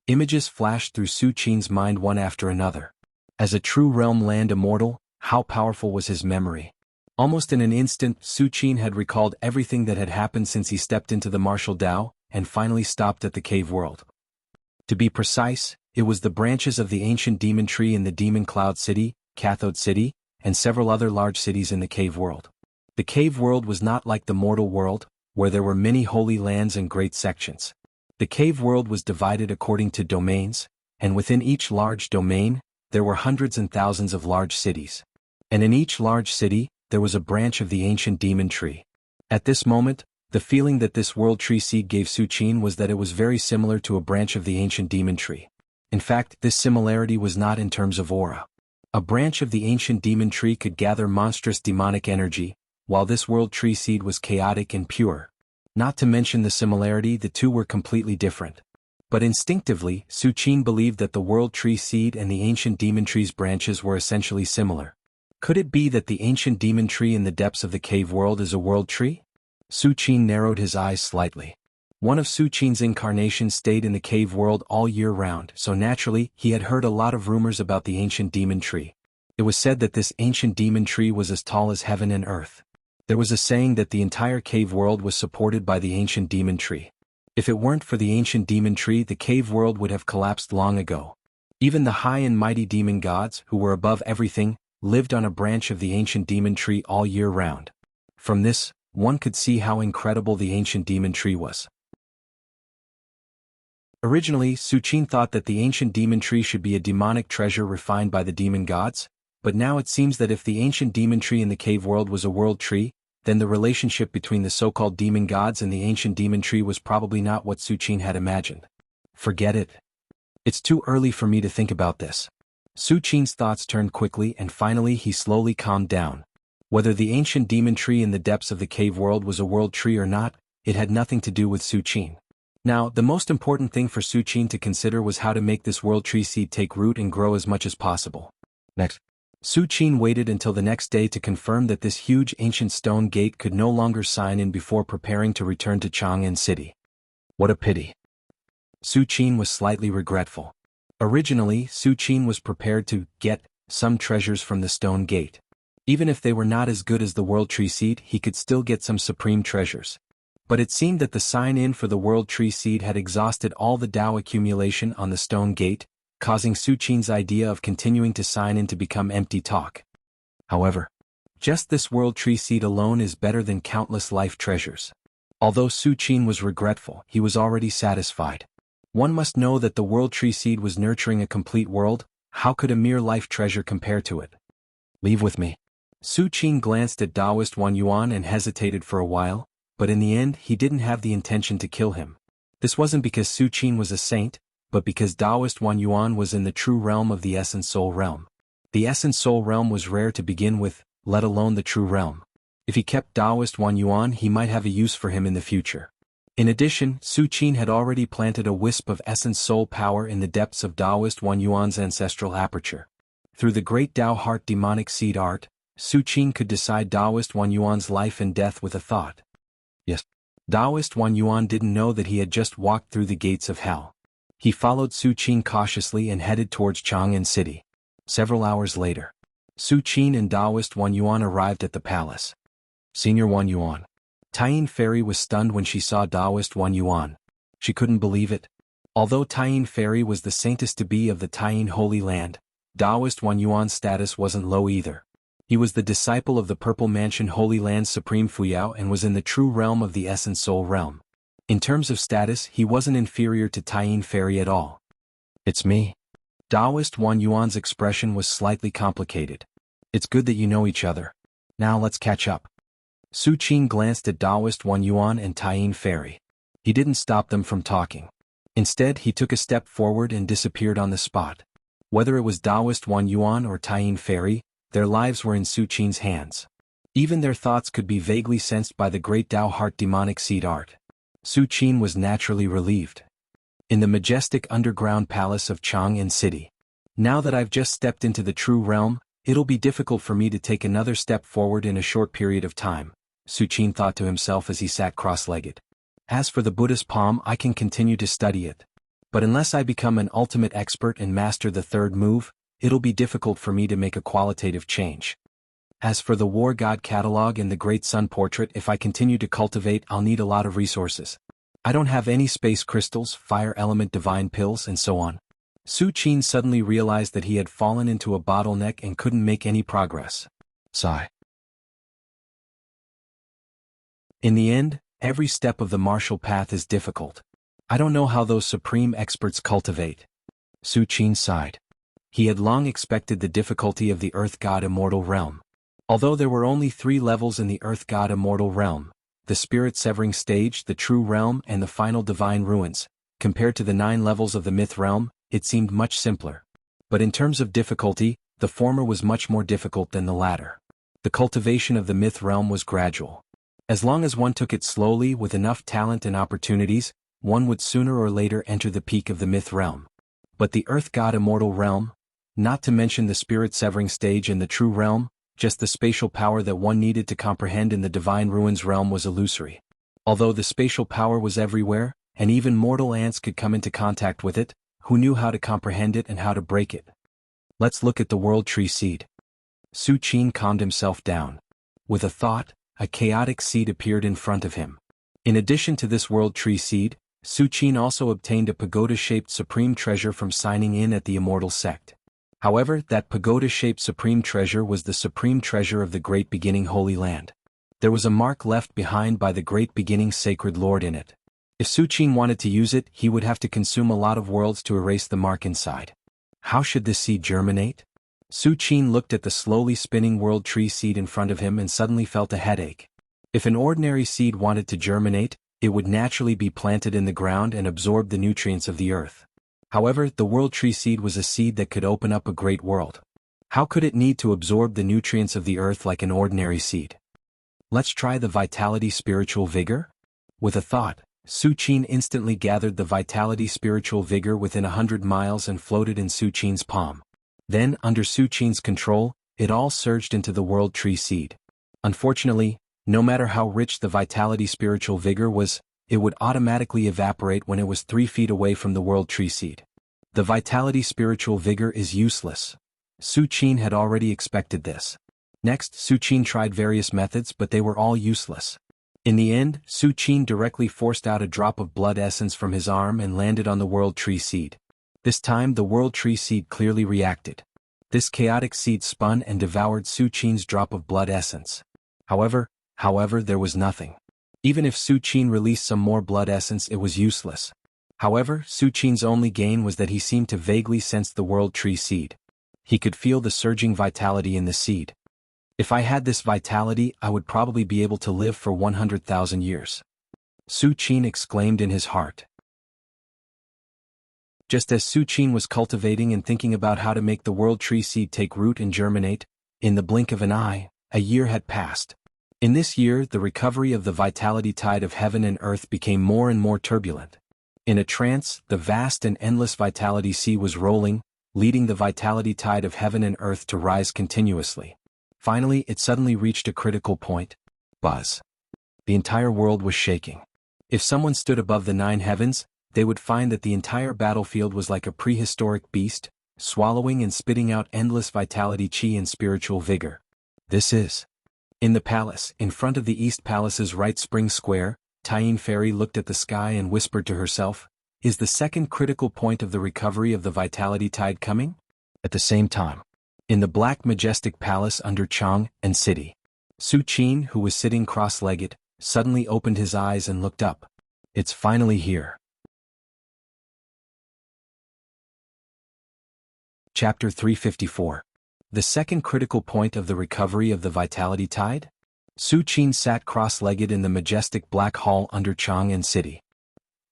Images flashed through Su Qin's mind one after another. As a true realm land immortal, how powerful was his memory? Almost in an instant, Su Qin had recalled everything that had happened since he stepped into the martial Dao, and finally stopped at the cave world. To be precise, it was the branches of the ancient demon tree in the Demon Cloud City, Cathode City, and several other large cities in the cave world. The cave world was not like the mortal world, where there were many holy lands and great sections. The cave world was divided according to domains, and within each large domain, there were hundreds and thousands of large cities. And in each large city, there was a branch of the ancient demon tree. At this moment, the feeling that this World Tree Seed gave Su Qin was that it was very similar to a branch of the ancient demon tree. In fact, this similarity was not in terms of aura. A branch of the ancient demon tree could gather monstrous demonic energy, while this World Tree Seed was chaotic and pure. Not to mention the similarity, the two were completely different. But instinctively, Su Qin believed that the World Tree Seed and the ancient demon tree's branches were essentially similar. Could it be that the ancient demon tree in the depths of the cave world is a world tree? Su Qin narrowed his eyes slightly. One of Su Qin's incarnations stayed in the cave world all year round, so naturally, he had heard a lot of rumors about the ancient demon tree. It was said that this ancient demon tree was as tall as heaven and earth. There was a saying that the entire cave world was supported by the ancient demon tree. If it weren't for the ancient demon tree, the cave world would have collapsed long ago. Even the high and mighty demon gods, who were above everything, lived on a branch of the ancient demon tree all year round. From this, one could see how incredible the ancient demon tree was. Originally, Su Qin thought that the ancient demon tree should be a demonic treasure refined by the demon gods, but now it seems that if the ancient demon tree in the cave world was a world tree, then the relationship between the so-called demon gods and the ancient demon tree was probably not what Su Qin had imagined. Forget it. It's too early for me to think about this. Su Qin's thoughts turned quickly and finally he slowly calmed down. Whether the ancient demon tree in the depths of the cave world was a world tree or not, it had nothing to do with Su Qin. Now, the most important thing for Su Qin to consider was how to make this world tree seed take root and grow as much as possible. Next. Su Qin waited until the next day to confirm that this huge ancient stone gate could no longer sign in before preparing to return to Chang'an City. What a pity. Su Qin was slightly regretful. Originally, Su Qin was prepared to get some treasures from the stone gate. Even if they were not as good as the world tree seed, he could still get some supreme treasures. But it seemed that the sign-in for the world tree seed had exhausted all the Dao accumulation on the stone gate, causing Su Qin's idea of continuing to sign in to become empty talk. However, just this world tree seed alone is better than countless life treasures. Although Su Qin was regretful, he was already satisfied. One must know that the world tree seed was nurturing a complete world. How could a mere life treasure compare to it? Leave with me. Su Qin glanced at Taoist Wan Yuan and hesitated for a while, but in the end he didn't have the intention to kill him. This wasn't because Su Qin was a saint, but because Taoist Wan Yuan was in the true realm of the Essence Soul realm. The Essence Soul realm was rare to begin with, let alone the true realm. If he kept Taoist Wan Yuan, he might have a use for him in the future. In addition, Su Qin had already planted a wisp of Essence Soul power in the depths of Taoist Wan Yuan's ancestral aperture. Through the great Tao Heart demonic seed art, Su Qin could decide Taoist Wan Yuan's life and death with a thought. Yes, Taoist Wan Yuan didn't know that he had just walked through the gates of hell. He followed Su Qin cautiously and headed towards Chang'an City. Several hours later, Su Qin and Taoist Wan Yuan arrived at the palace. Senior Wan Yuan. Taiyin Fairy was stunned when she saw Taoist Wan Yuan. She couldn't believe it. Although Taiyin Fairy was the saintess-to-be of the Taiyin Holy Land, Taoist Wan Yuan's status wasn't low either. He was the disciple of the Purple Mansion Holy Land's Supreme Fuyao and was in the true realm of the Essence Soul realm. In terms of status, he wasn't inferior to Taiyin Fairy at all. It's me. Taoist Wan Yuan's expression was slightly complicated. It's good that you know each other. Now let's catch up. Su Qin glanced at Taoist Wan Yuan and Taiyin Fairy. He didn't stop them from talking. Instead, he took a step forward and disappeared on the spot. Whether it was Taoist Wan Yuan or Taiyin Fairy, their lives were in Su Qin's hands. Even their thoughts could be vaguely sensed by the great Tao Heart demonic seed art. Su Qin was naturally relieved. In the majestic underground palace of Chang'an City. Now that I've just stepped into the true realm, it'll be difficult for me to take another step forward in a short period of time, Su Qin thought to himself as he sat cross-legged. As for the Buddha's palm, I can continue to study it. But unless I become an ultimate expert and master the third move, it'll be difficult for me to make a qualitative change. As for the War God catalog and the Great Sun portrait, if I continue to cultivate, I'll need a lot of resources. I don't have any space crystals, fire element divine pills, and so on. Su Qin suddenly realized that he had fallen into a bottleneck and couldn't make any progress. Sigh. In the end, every step of the martial path is difficult. I don't know how those supreme experts cultivate. Su Qin sighed. He had long expected the difficulty of the Earth God Immortal realm. Although there were only 3 levels in the Earth God Immortal realm, the Spirit Severing Stage, the True Realm, and the Final Divine Ruins, compared to the 9 levels of the Myth realm, it seemed much simpler. But in terms of difficulty, the former was much more difficult than the latter. The cultivation of the Myth realm was gradual. As long as one took it slowly with enough talent and opportunities, one would sooner or later enter the peak of the Myth realm. But the Earth God Immortal realm, not to mention the Spirit Severing Stage and the True Realm, just the spatial power that one needed to comprehend in the Divine Ruins realm was illusory. Although the spatial power was everywhere, and even mortal ants could come into contact with it, who knew how to comprehend it and how to break it? Let's look at the World Tree Seed. Su Qin calmed himself down. With a thought, a chaotic seed appeared in front of him. In addition to this World Tree Seed, Su Qin also obtained a pagoda-shaped supreme treasure from signing in at the Immortal Sect. However, that pagoda-shaped supreme treasure was the supreme treasure of the Great Beginning Holy Land. There was a mark left behind by the Great Beginning Sacred Lord in it. If Su Qin wanted to use it, he would have to consume a lot of worlds to erase the mark inside. How should this seed germinate? Su Qin looked at the slowly spinning World Tree Seed in front of him and suddenly felt a headache. If an ordinary seed wanted to germinate, it would naturally be planted in the ground and absorb the nutrients of the earth. However, the world tree seed was a seed that could open up a great world. How could it need to absorb the nutrients of the earth like an ordinary seed? Let's try the vitality spiritual vigor? With a thought, Su Qin instantly gathered the vitality spiritual vigor within 100 miles and floated in Su Qin's palm. Then, under Su Qin's control, it all surged into the world tree seed. Unfortunately, no matter how rich the vitality spiritual vigor was, it would automatically evaporate when it was 3 feet away from the world tree seed. The vitality spiritual vigor is useless. Su Qin had already expected this. Next, Su Qin tried various methods, but they were all useless. In the end, Su Qin directly forced out a drop of blood essence from his arm and landed on the world tree seed. This time the world tree seed clearly reacted. This chaotic seed spun and devoured Su Qin's drop of blood essence. However, there was nothing. Even if Su Qin released some more blood essence, it was useless. However, Su Qin's only gain was that he seemed to vaguely sense the world tree seed. He could feel the surging vitality in the seed. If I had this vitality, I would probably be able to live for 100,000 years. Su Qin exclaimed in his heart. Just as Su Qin was cultivating and thinking about how to make the world tree seed take root and germinate, in the blink of an eye, a year had passed. In this year, the recovery of the vitality tide of heaven and earth became more and more turbulent. In a trance, the vast and endless vitality sea was rolling, leading the vitality tide of heaven and earth to rise continuously. Finally, it suddenly reached a critical point. Buzz. The entire world was shaking. If someone stood above the 9 heavens, they would find that the entire battlefield was like a prehistoric beast, swallowing and spitting out endless vitality chi and spiritual vigor. This is. In the palace, in front of the East Palace's right spring square, Tyene Fairy looked at the sky and whispered to herself, "Is the second critical point of the recovery of the vitality tide coming?" At the same time, in the black majestic palace under Chang and City, Su Qin, who was sitting cross-legged, suddenly opened his eyes and looked up. It's finally here. Chapter 354. The second critical point of the recovery of the vitality tide? Su Qin sat cross-legged in the majestic black hall under Chang and City.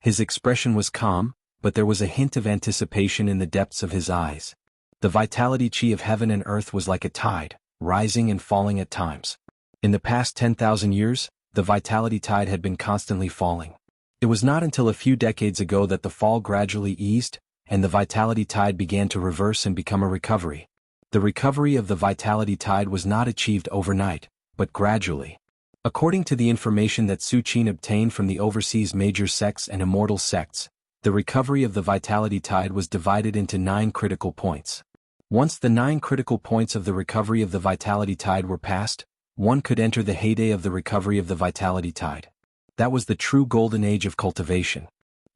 His expression was calm, but there was a hint of anticipation in the depths of his eyes. The vitality chi of heaven and earth was like a tide, rising and falling at times. In the past 10,000 years, the vitality tide had been constantly falling. It was not until a few decades ago that the fall gradually eased, and the vitality tide began to reverse and become a recovery. The recovery of the vitality tide was not achieved overnight, but gradually. According to the information that Su Qin obtained from the overseas major sects and immortal sects, the recovery of the vitality tide was divided into 9 critical points. Once the 9 critical points of the recovery of the vitality tide were passed, one could enter the heyday of the recovery of the vitality tide. That was the true golden age of cultivation.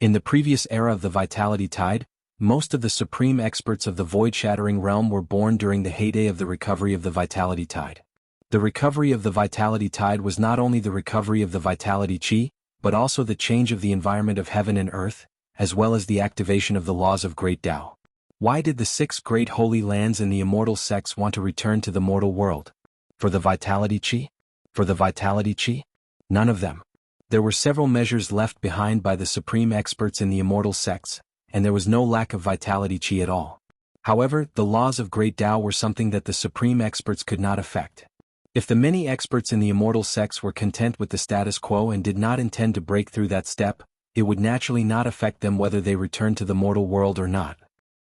In the previous era of the vitality tide, most of the supreme experts of the void-shattering realm were born during the heyday of the recovery of the vitality tide. The recovery of the vitality tide was not only the recovery of the vitality chi, but also the change of the environment of heaven and earth, as well as the activation of the laws of great Tao. Why did the 6 great holy lands in the immortal sects want to return to the mortal world? For the vitality chi? For the vitality chi? None of them. There were several measures left behind by the supreme experts in the immortal sects, and there was no lack of vitality chi at all. However, the laws of great Tao were something that the supreme experts could not affect. If the many experts in the immortal sects were content with the status quo and did not intend to break through that step, it would naturally not affect them whether they returned to the mortal world or not.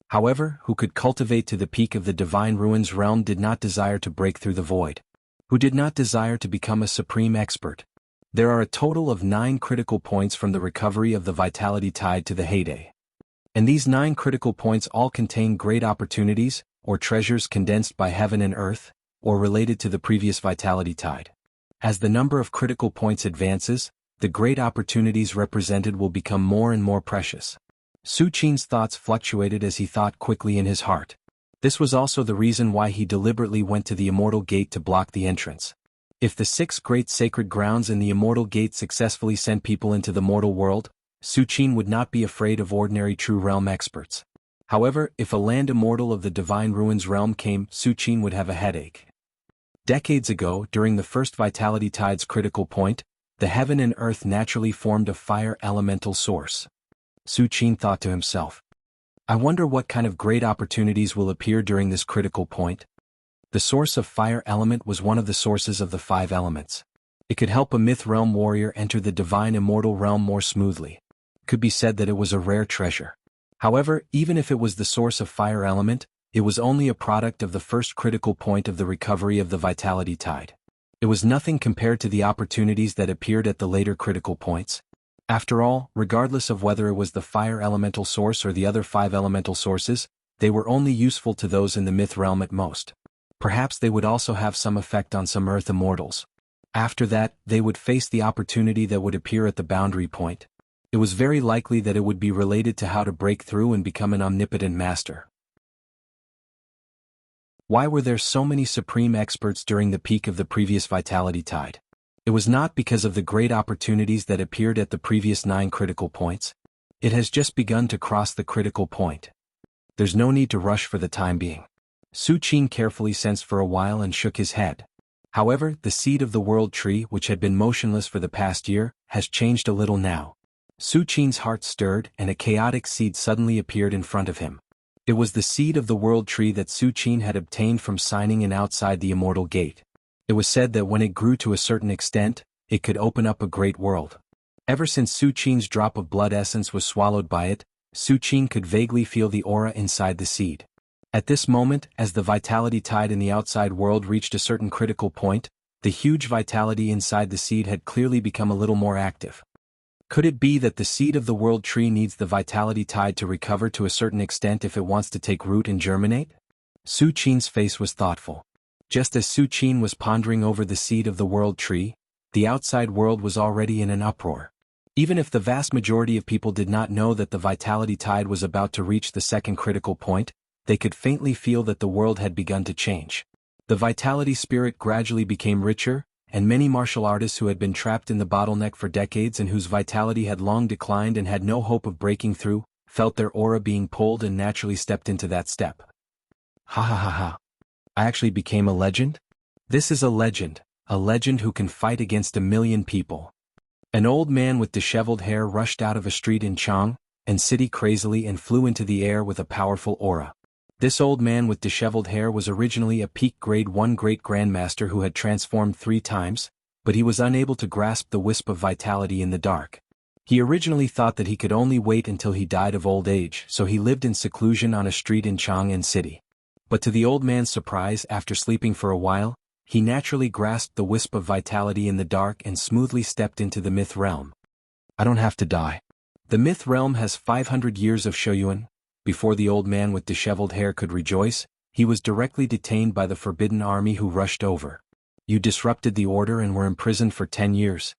However, who could cultivate to the peak of the divine ruins realm did not desire to break through the void. Who did not desire to become a supreme expert. There are a total of 9 critical points from the recovery of the vitality tide to the heyday. And these 9 critical points all contain great opportunities, or treasures condensed by heaven and earth, or related to the previous vitality tide. As the number of critical points advances, the great opportunities represented will become more and more precious. Su Qin's thoughts fluctuated as he thought quickly in his heart. This was also the reason why he deliberately went to the Immortal Gate to block the entrance. If the 6 great sacred grounds in the Immortal Gate successfully sent people into the mortal world, Su Qin would not be afraid of ordinary true realm experts. However, if a land immortal of the divine ruins realm came, Su Qin would have a headache. Decades ago, during the first Vitality Tide's critical point, the heaven and earth naturally formed a fire elemental source. Su Qin thought to himself. I wonder what kind of great opportunities will appear during this critical point. The source of fire element was one of the sources of the 5 elements. It could help a myth realm warrior enter the divine immortal realm more smoothly. It could be said that it was a rare treasure. However, even if it was the source of fire element, it was only a product of the first critical point of the recovery of the Vitality Tide. It was nothing compared to the opportunities that appeared at the later critical points. After all, regardless of whether it was the fire elemental source or the other 5 elemental sources, they were only useful to those in the myth realm at most. Perhaps they would also have some effect on some earth immortals. After that, they would face the opportunity that would appear at the boundary point. It was very likely that it would be related to how to break through and become an omnipotent master. Why were there so many supreme experts during the peak of the previous Vitality Tide? It was not because of the great opportunities that appeared at the previous 9 critical points. It has just begun to cross the critical point. There's no need to rush for the time being. Su Qin carefully sensed for a while and shook his head. However, the seed of the world tree, which had been motionless for the past year, has changed a little now. Su Qin's heart stirred and a chaotic seed suddenly appeared in front of him. It was the seed of the world tree that Su Qin had obtained from signing in outside the immortal gate. It was said that when it grew to a certain extent, it could open up a great world. Ever since Su Qin's drop of blood essence was swallowed by it, Su Qin could vaguely feel the aura inside the seed. At this moment, as the Vitality Tide in the outside world reached a certain critical point, the huge vitality inside the seed had clearly become a little more active. Could it be that the seed of the world tree needs the Vitality Tide to recover to a certain extent if it wants to take root and germinate? Su Qin's face was thoughtful. Just as Su Qin was pondering over the seed of the world tree, the outside world was already in an uproar. Even if the vast majority of people did not know that the Vitality Tide was about to reach the second critical point, they could faintly feel that the world had begun to change. The Vitality Spirit gradually became richer, and many martial artists who had been trapped in the bottleneck for decades and whose vitality had long declined and had no hope of breaking through, felt their aura being pulled and naturally stepped into that step. Ha ha ha ha. I actually became a legend? This is a legend who can fight against 1,000,000 people. An old man with disheveled hair rushed out of a street in Jianghu and city crazily and flew into the air with a powerful aura. This old man with disheveled hair was originally a peak grade 1 great grandmaster who had transformed 3 times, but he was unable to grasp the wisp of vitality in the dark. He originally thought that he could only wait until he died of old age, so he lived in seclusion on a street in Chang'an City. But to the old man's surprise, after sleeping for a while, he naturally grasped the wisp of vitality in the dark and smoothly stepped into the myth realm. I don't have to die. The myth realm has 500 years of Shoyuan. Before the old man with disheveled hair could rejoice, he was directly detained by the Forbidden Army who rushed over. You disrupted the order and were imprisoned for 10 years.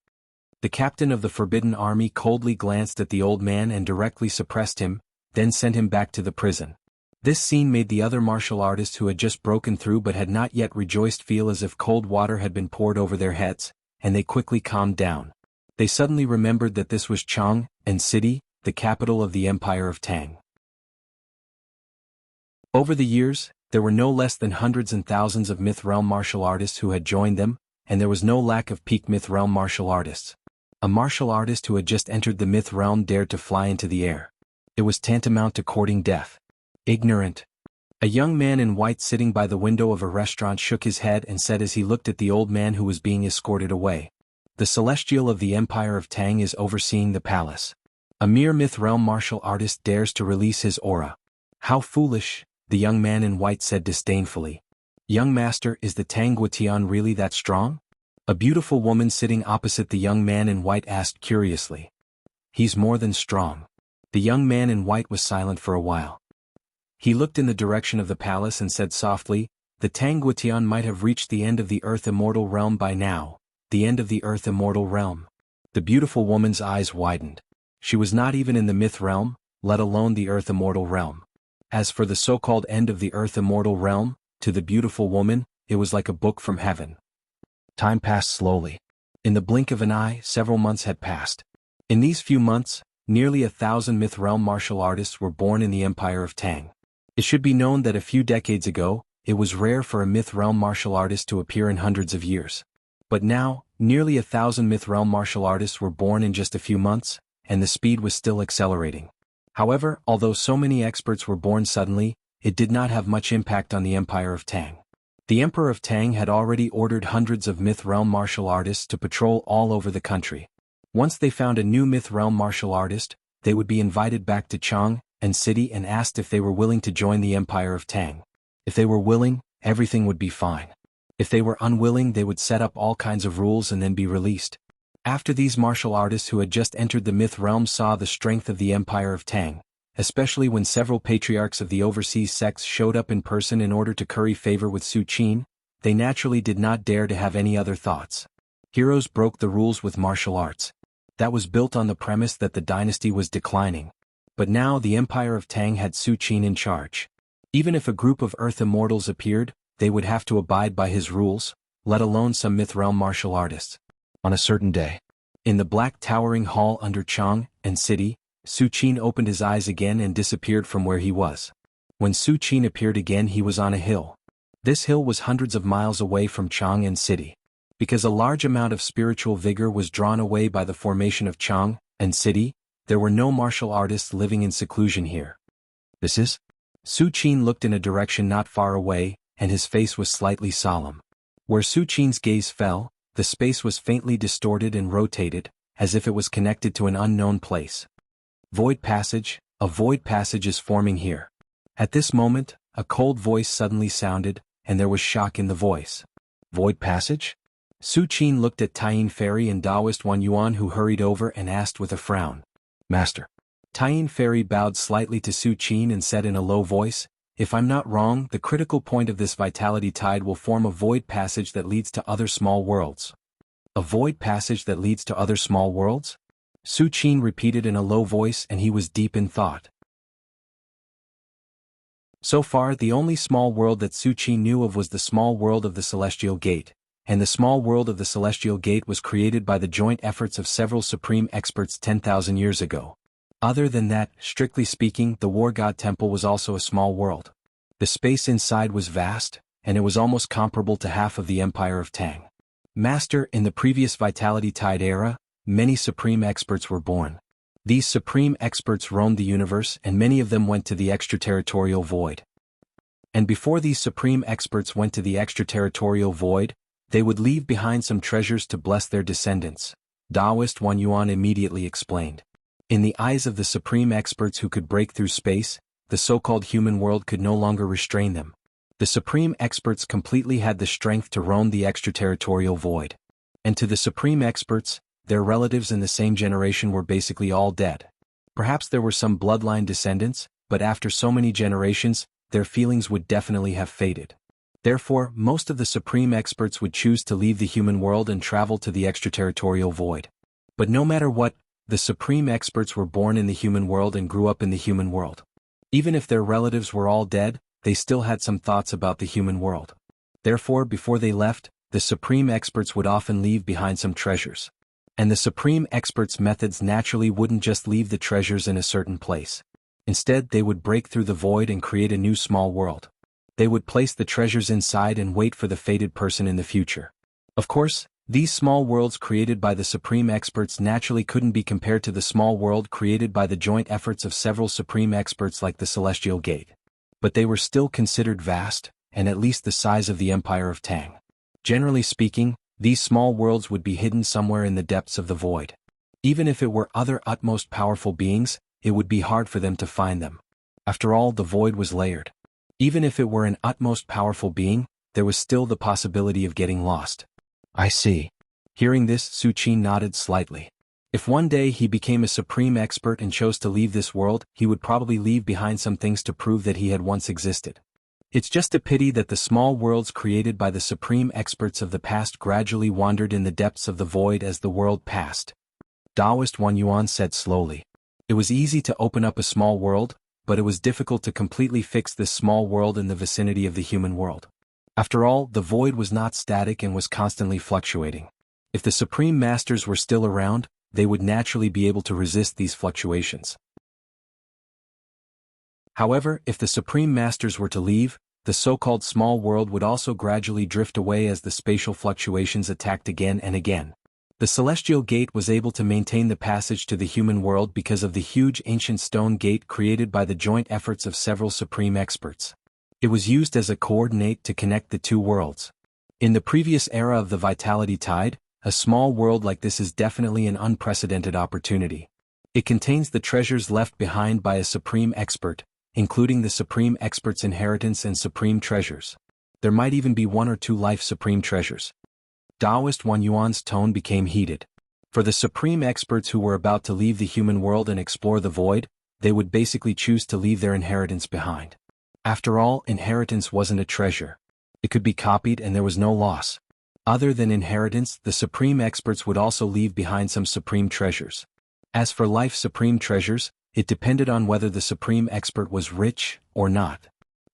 The captain of the Forbidden Army coldly glanced at the old man and directly suppressed him, then sent him back to the prison. This scene made the other martial artists who had just broken through but had not yet rejoiced feel as if cold water had been poured over their heads, and they quickly calmed down. They suddenly remembered that this was Chang'an City, the capital of the Empire of Tang. Over the years, there were no less than hundreds and thousands of Myth Realm martial artists who had joined them, and there was no lack of peak Myth Realm martial artists. A martial artist who had just entered the Myth Realm dared to fly into the air. It was tantamount to courting death. Ignorant. A young man in white sitting by the window of a restaurant shook his head and said as he looked at the old man who was being escorted away. The Celestial of the Empire of Tang is overseeing the palace. A mere Myth Realm martial artist dares to release his aura. How foolish, the young man in white said disdainfully. Young master, is the Tang Guotian really that strong? A beautiful woman sitting opposite the young man in white asked curiously. He's more than strong. The young man in white was silent for a while. He looked in the direction of the palace and said softly, the Tang Guotian might have reached the end of the Earth Immortal Realm by now. The end of the Earth Immortal Realm. The beautiful woman's eyes widened. She was not even in the Myth Realm, let alone the Earth Immortal Realm. As for the so-called end of the Earth Immortal Realm, to the beautiful woman, it was like a book from heaven. Time passed slowly. In the blink of an eye, several months had passed. In these few months, nearly 1,000 Myth Realm martial artists were born in the Empire of Tang. It should be known that a few decades ago, it was rare for a Myth Realm martial artist to appear in hundreds of years. But now, nearly 1,000 Myth Realm martial artists were born in just a few months, and the speed was still accelerating. However, although so many experts were born suddenly, it did not have much impact on the Empire of Tang. The Emperor of Tang had already ordered hundreds of Myth Realm martial artists to patrol all over the country. Once they found a new Myth Realm martial artist, they would be invited back to Jianghu and city and asked if they were willing to join the Empire of Tang. If they were willing, everything would be fine. If they were unwilling, they would set up all kinds of rules and then be released. After these martial artists who had just entered the Myth Realm saw the strength of the Empire of Tang, especially when several patriarchs of the overseas sects showed up in person in order to curry favor with Su Qin, they naturally did not dare to have any other thoughts. Heroes broke the rules with martial arts. That was built on the premise that the dynasty was declining. But now the Empire of Tang had Su Qin in charge. Even if a group of Earth immortals appeared, they would have to abide by his rules, let alone some Myth Realm martial artists. On a certain day, in the black towering hall under Jianghu and city, Su Qin opened his eyes again and disappeared from where he was. When Su Qin appeared again, he was on a hill. This hill was hundreds of miles away from Jianghu and city. Because a large amount of spiritual vigor was drawn away by the formation of Jianghu and city, there were no martial artists living in seclusion here. This is? Su Qin looked in a direction not far away, and his face was slightly solemn. Where Su Qin's gaze fell, the space was faintly distorted and rotated, as if it was connected to an unknown place. Void passage, a void passage is forming here. At this moment, a cold voice suddenly sounded, and there was shock in the voice. Void passage? Su Qin looked at Taiyin Fairy and Taoist Wan Yuan, who hurried over and asked with a frown. Master. Taiyin Fairy bowed slightly to Su Qin and said in a low voice, if I'm not wrong, the critical point of this vitality tide will form a void passage that leads to other small worlds. A void passage that leads to other small worlds? Su Qin repeated in a low voice, and he was deep in thought. So far, the only small world that Su Qin knew of was the small world of the Celestial Gate, and the small world of the Celestial Gate was created by the joint efforts of several supreme experts 10,000 years ago. Other than that, strictly speaking, the War God Temple was also a small world. The space inside was vast, and it was almost comparable to half of the Empire of Tang. Master, in the previous Vitality Tide era, many supreme experts were born. These supreme experts roamed the universe, and many of them went to the extraterritorial void. And before these supreme experts went to the extraterritorial void, they would leave behind some treasures to bless their descendants. Taoist Wan Yuan immediately explained. In the eyes of the supreme experts who could break through space, the so-called human world could no longer restrain them. The supreme experts completely had the strength to roam the extraterritorial void. And to the supreme experts, their relatives in the same generation were basically all dead. Perhaps there were some bloodline descendants, but after so many generations, their feelings would definitely have faded. Therefore, most of the supreme experts would choose to leave the human world and travel to the extraterritorial void. But no matter what, the supreme experts were born in the human world and grew up in the human world. Even if their relatives were all dead, they still had some thoughts about the human world. Therefore, before they left, the supreme experts would often leave behind some treasures. And the supreme experts' methods naturally wouldn't just leave the treasures in a certain place. Instead, they would break through the void and create a new small world. They would place the treasures inside and wait for the fated person in the future. Of course, these small worlds created by the supreme experts naturally couldn't be compared to the small world created by the joint efforts of several supreme experts like the Celestial Gate. But they were still considered vast, and at least the size of the Empire of Tang. Generally speaking, these small worlds would be hidden somewhere in the depths of the void. Even if it were other utmost powerful beings, it would be hard for them to find them. After all, the void was layered. Even if it were an utmost powerful being, there was still the possibility of getting lost. I see. Hearing this, Su Qin nodded slightly. If one day he became a supreme expert and chose to leave this world, he would probably leave behind some things to prove that he had once existed. It's just a pity that the small worlds created by the supreme experts of the past gradually wandered in the depths of the void as the world passed. Taoist Wan Yuan said slowly. It was easy to open up a small world, but it was difficult to completely fix this small world in the vicinity of the human world. After all, the void was not static and was constantly fluctuating. If the supreme masters were still around, they would naturally be able to resist these fluctuations. However, if the supreme masters were to leave, the so-called small world would also gradually drift away as the spatial fluctuations attacked again and again. The celestial gate was able to maintain the passage to the human world because of the huge ancient stone gate created by the joint efforts of several supreme experts. It was used as a coordinate to connect the two worlds. In the previous era of the Vitality Tide, a small world like this is definitely an unprecedented opportunity. It contains the treasures left behind by a supreme expert, including the supreme expert's inheritance and supreme treasures. There might even be 1 or 2 life supreme treasures. Taoist Wan Yuan's tone became heated. For the supreme experts who were about to leave the human world and explore the void, they would basically choose to leave their inheritance behind. After all, inheritance wasn't a treasure. It could be copied and there was no loss. Other than inheritance, the supreme experts would also leave behind some supreme treasures. As for life supreme treasures, it depended on whether the supreme expert was rich or not.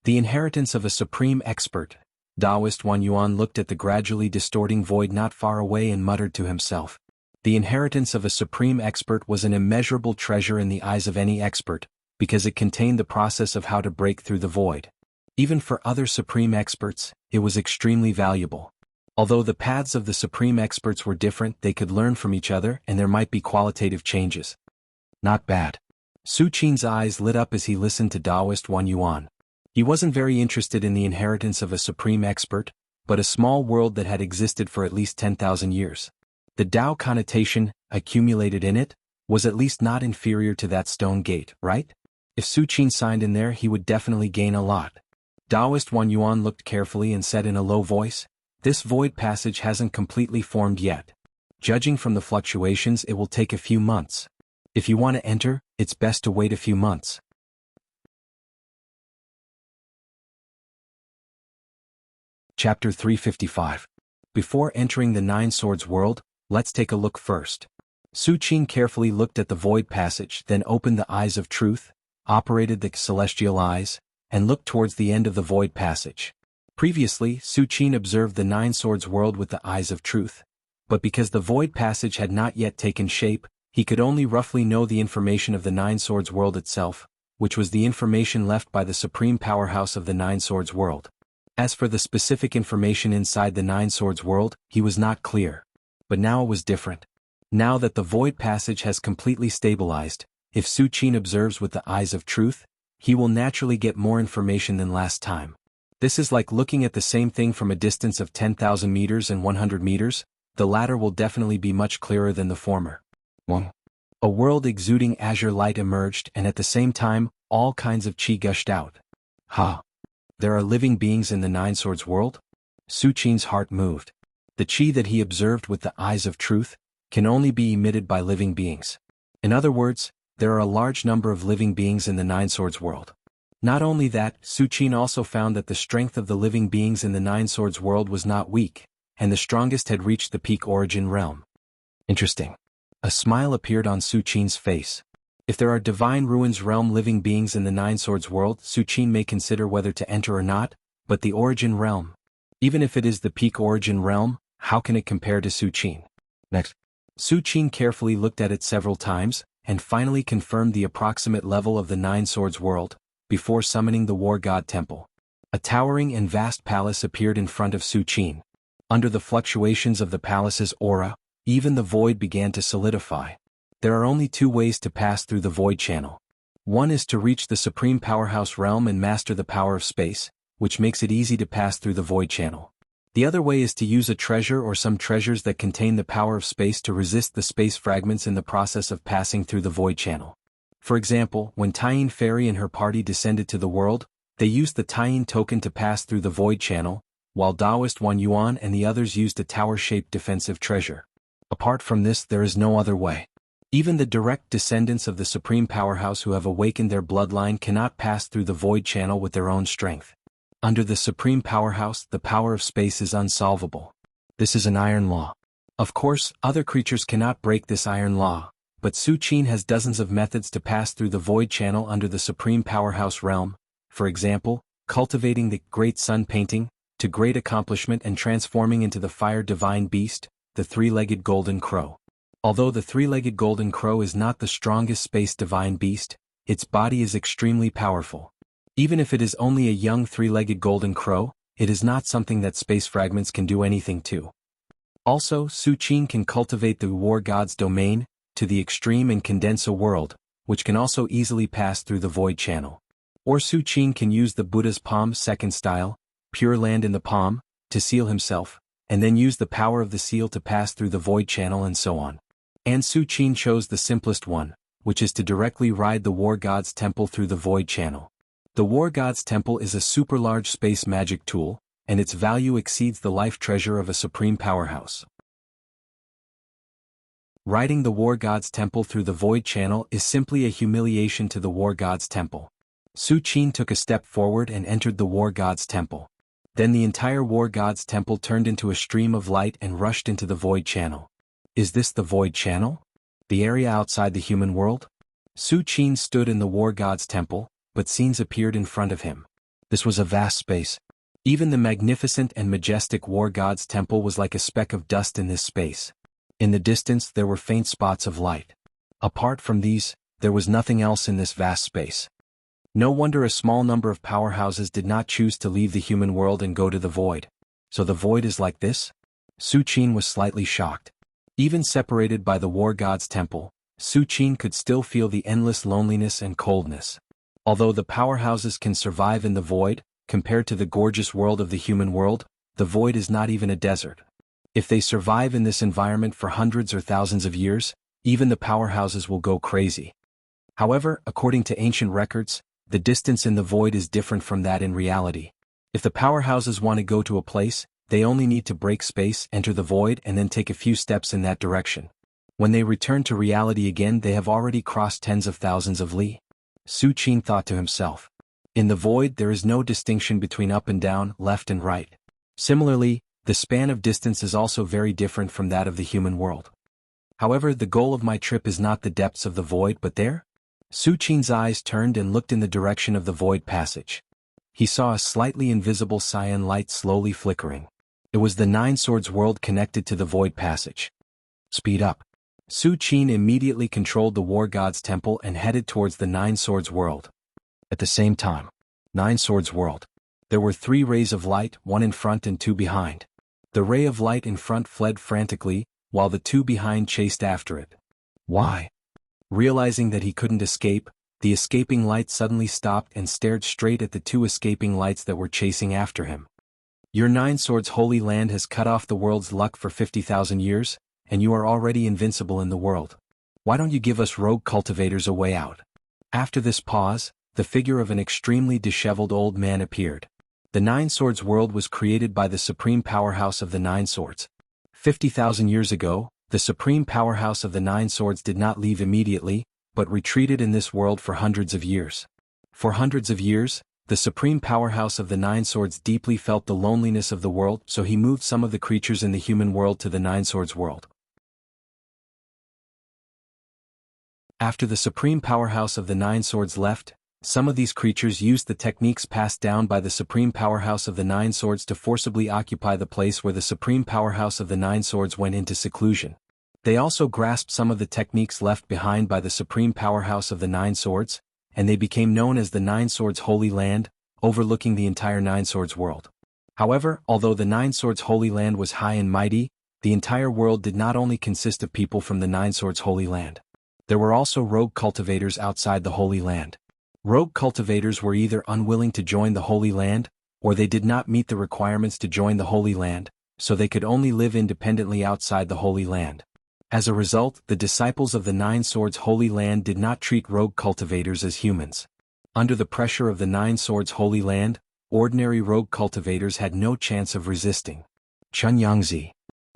The inheritance of a supreme expert. Taoist Wan Yuan looked at the gradually distorting void not far away and muttered to himself. The inheritance of a supreme expert was an immeasurable treasure in the eyes of any expert, because it contained the process of how to break through the void. Even for other supreme experts, it was extremely valuable. Although the paths of the supreme experts were different, they could learn from each other and there might be qualitative changes. Not bad. Su Qin's eyes lit up as he listened to Taoist Wan Yuan. He wasn't very interested in the inheritance of a supreme expert, but a small world that had existed for at least 10,000 years. The Tao connotation, accumulated in it, was at least not inferior to that stone gate, right? If Su Qin signed in there, he would definitely gain a lot. Taoist Wan Yuan looked carefully and said in a low voice, "This void passage hasn't completely formed yet. Judging from the fluctuations, it will take a few months. If you want to enter, it's best to wait a few months." Chapter 355. Before entering the Nine Swords world, let's take a look first. Su Qin carefully looked at the void passage, then opened the eyes of truth, operated the celestial eyes, and looked towards the end of the void passage. Previously, Su Qin observed the Nine Swords world with the eyes of truth, but because the void passage had not yet taken shape, he could only roughly know the information of the Nine Swords world itself, which was the information left by the supreme powerhouse of the Nine Swords world. As for the specific information inside the Nine Swords world, he was not clear. But now it was different. Now that the void passage has completely stabilized, if Su Qin observes with the eyes of truth, he will naturally get more information than last time. This is like looking at the same thing from a distance of 10,000 meters and 100 meters, the latter will definitely be much clearer than the former. 1. A world exuding azure light emerged and at the same time, all kinds of qi gushed out. Ha! There are living beings in the Nine Swords world? Su Qin's heart moved. The qi that he observed with the eyes of truth can only be emitted by living beings. In other words, there are a large number of living beings in the Nine Swords world. Not only that, Su Qin also found that the strength of the living beings in the Nine Swords world was not weak, and the strongest had reached the peak origin realm. Interesting. A smile appeared on Su Qin's face. If there are divine ruins realm living beings in the Nine Swords world, Su Qin may consider whether to enter or not, but the origin realm. Even if it is the peak origin realm, how can it compare to Su Qin? Next. Su Qin carefully looked at it several times, and finally confirmed the approximate level of the Nine Swords world, before summoning the War God Temple. A towering and vast palace appeared in front of Su Qin. Under the fluctuations of the palace's aura, even the void began to solidify. There are only 2 ways to pass through the void channel. One is to reach the supreme powerhouse realm and master the power of space, which makes it easy to pass through the void channel. The other way is to use a treasure or some treasures that contain the power of space to resist the space fragments in the process of passing through the void channel. For example, when Tyene Fairy and her party descended to the world, they used the Tyene token to pass through the void channel, while Taoist Wan Yuan and the others used a tower-shaped defensive treasure. Apart from this, there is no other way. Even the direct descendants of the supreme powerhouse who have awakened their bloodline cannot pass through the void channel with their own strength. Under the supreme powerhouse, the power of space is unsolvable. This is an iron law. Of course, other creatures cannot break this iron law, but Su Qin has dozens of methods to pass through the void channel under the supreme powerhouse realm. For example, cultivating the Great Sun painting, to great accomplishment and transforming into the fire divine beast, the three-legged golden crow. Although the three-legged golden crow is not the strongest space divine beast, its body is extremely powerful. Even if it is only a young three-legged golden crow, it is not something that space fragments can do anything to. Also, Su Qin can cultivate the war god's domain to the extreme and condense a world, which can also easily pass through the void channel. Or Su Qin can use the Buddha's palm second style, pure land in the palm, to seal himself, and then use the power of the seal to pass through the void channel and so on. And Su Qin chose the simplest one, which is to directly ride the war god's temple through the void channel. The war god's temple is a super large space magic tool, and its value exceeds the life treasure of a supreme powerhouse. Riding the war god's temple through the void channel is simply a humiliation to the war god's temple. Su Qin took a step forward and entered the war god's temple. Then the entire war god's temple turned into a stream of light and rushed into the void channel. Is this the void channel? The area outside the human world? Su Qin stood in the war god's temple, but scenes appeared in front of him. This was a vast space. Even the magnificent and majestic war god's temple was like a speck of dust in this space. In the distance there were faint spots of light. Apart from these, there was nothing else in this vast space. No wonder a small number of powerhouses did not choose to leave the human world and go to the void. So the void is like this? Su Qin was slightly shocked. Even separated by the war god's temple, Su Qin could still feel the endless loneliness and coldness. Although the powerhouses can survive in the void, compared to the gorgeous world of the human world, the void is not even a desert. If they survive in this environment for hundreds or thousands of years, even the powerhouses will go crazy. However, according to ancient records, the distance in the void is different from that in reality. If the powerhouses want to go to a place, they only need to break space, enter the void, and then take a few steps in that direction. When they return to reality again, they have already crossed tens of thousands of li. Su Qin thought to himself. In the void there is no distinction between up and down, left and right. Similarly, the span of distance is also very different from that of the human world. However, the goal of my trip is not the depths of the void but there? Su Qin's eyes turned and looked in the direction of the void passage. He saw a slightly invisible cyan light slowly flickering. It was the Nine Swords world connected to the void passage. Speed up. Su Qin immediately controlled the war god's temple and headed towards the Nine Swords world. At the same time, Nine Swords world. There were 3 rays of light, 1 in front and 2 behind. The ray of light in front fled frantically, while the 2 behind chased after it. Why? Realizing that he couldn't escape, the escaping light suddenly stopped and stared straight at the 2 escaping lights that were chasing after him. Your Nine Swords holy land has cut off the world's luck for 50,000 years, and you are already invincible in the world. Why don't you give us rogue cultivators a way out? After this pause, the figure of an extremely disheveled old man appeared. The Nine Swords world was created by the supreme powerhouse of the Nine Swords. 50,000 years ago, the supreme powerhouse of the Nine Swords did not leave immediately, but retreated in this world for hundreds of years. For hundreds of years, the supreme powerhouse of the Nine Swords deeply felt the loneliness of the world, so he moved some of the creatures in the human world to the Nine Swords world. After the supreme powerhouse of the Nine Swords left, some of these creatures used the techniques passed down by the supreme powerhouse of the Nine Swords to forcibly occupy the place where the supreme powerhouse of the Nine Swords went into seclusion. They also grasped some of the techniques left behind by the supreme powerhouse of the Nine Swords, and they became known as the Nine Swords Holy Land, overlooking the entire Nine Swords world. However, although the Nine Swords Holy Land was high and mighty, the entire world did not only consist of people from the Nine Swords Holy Land. There were also rogue cultivators outside the Holy Land. Rogue cultivators were either unwilling to join the Holy Land, or they did not meet the requirements to join the Holy Land, so they could only live independently outside the Holy Land. As a result, the disciples of the Nine Swords Holy Land did not treat rogue cultivators as humans. Under the pressure of the Nine Swords Holy Land, ordinary rogue cultivators had no chance of resisting. Chunyangzi.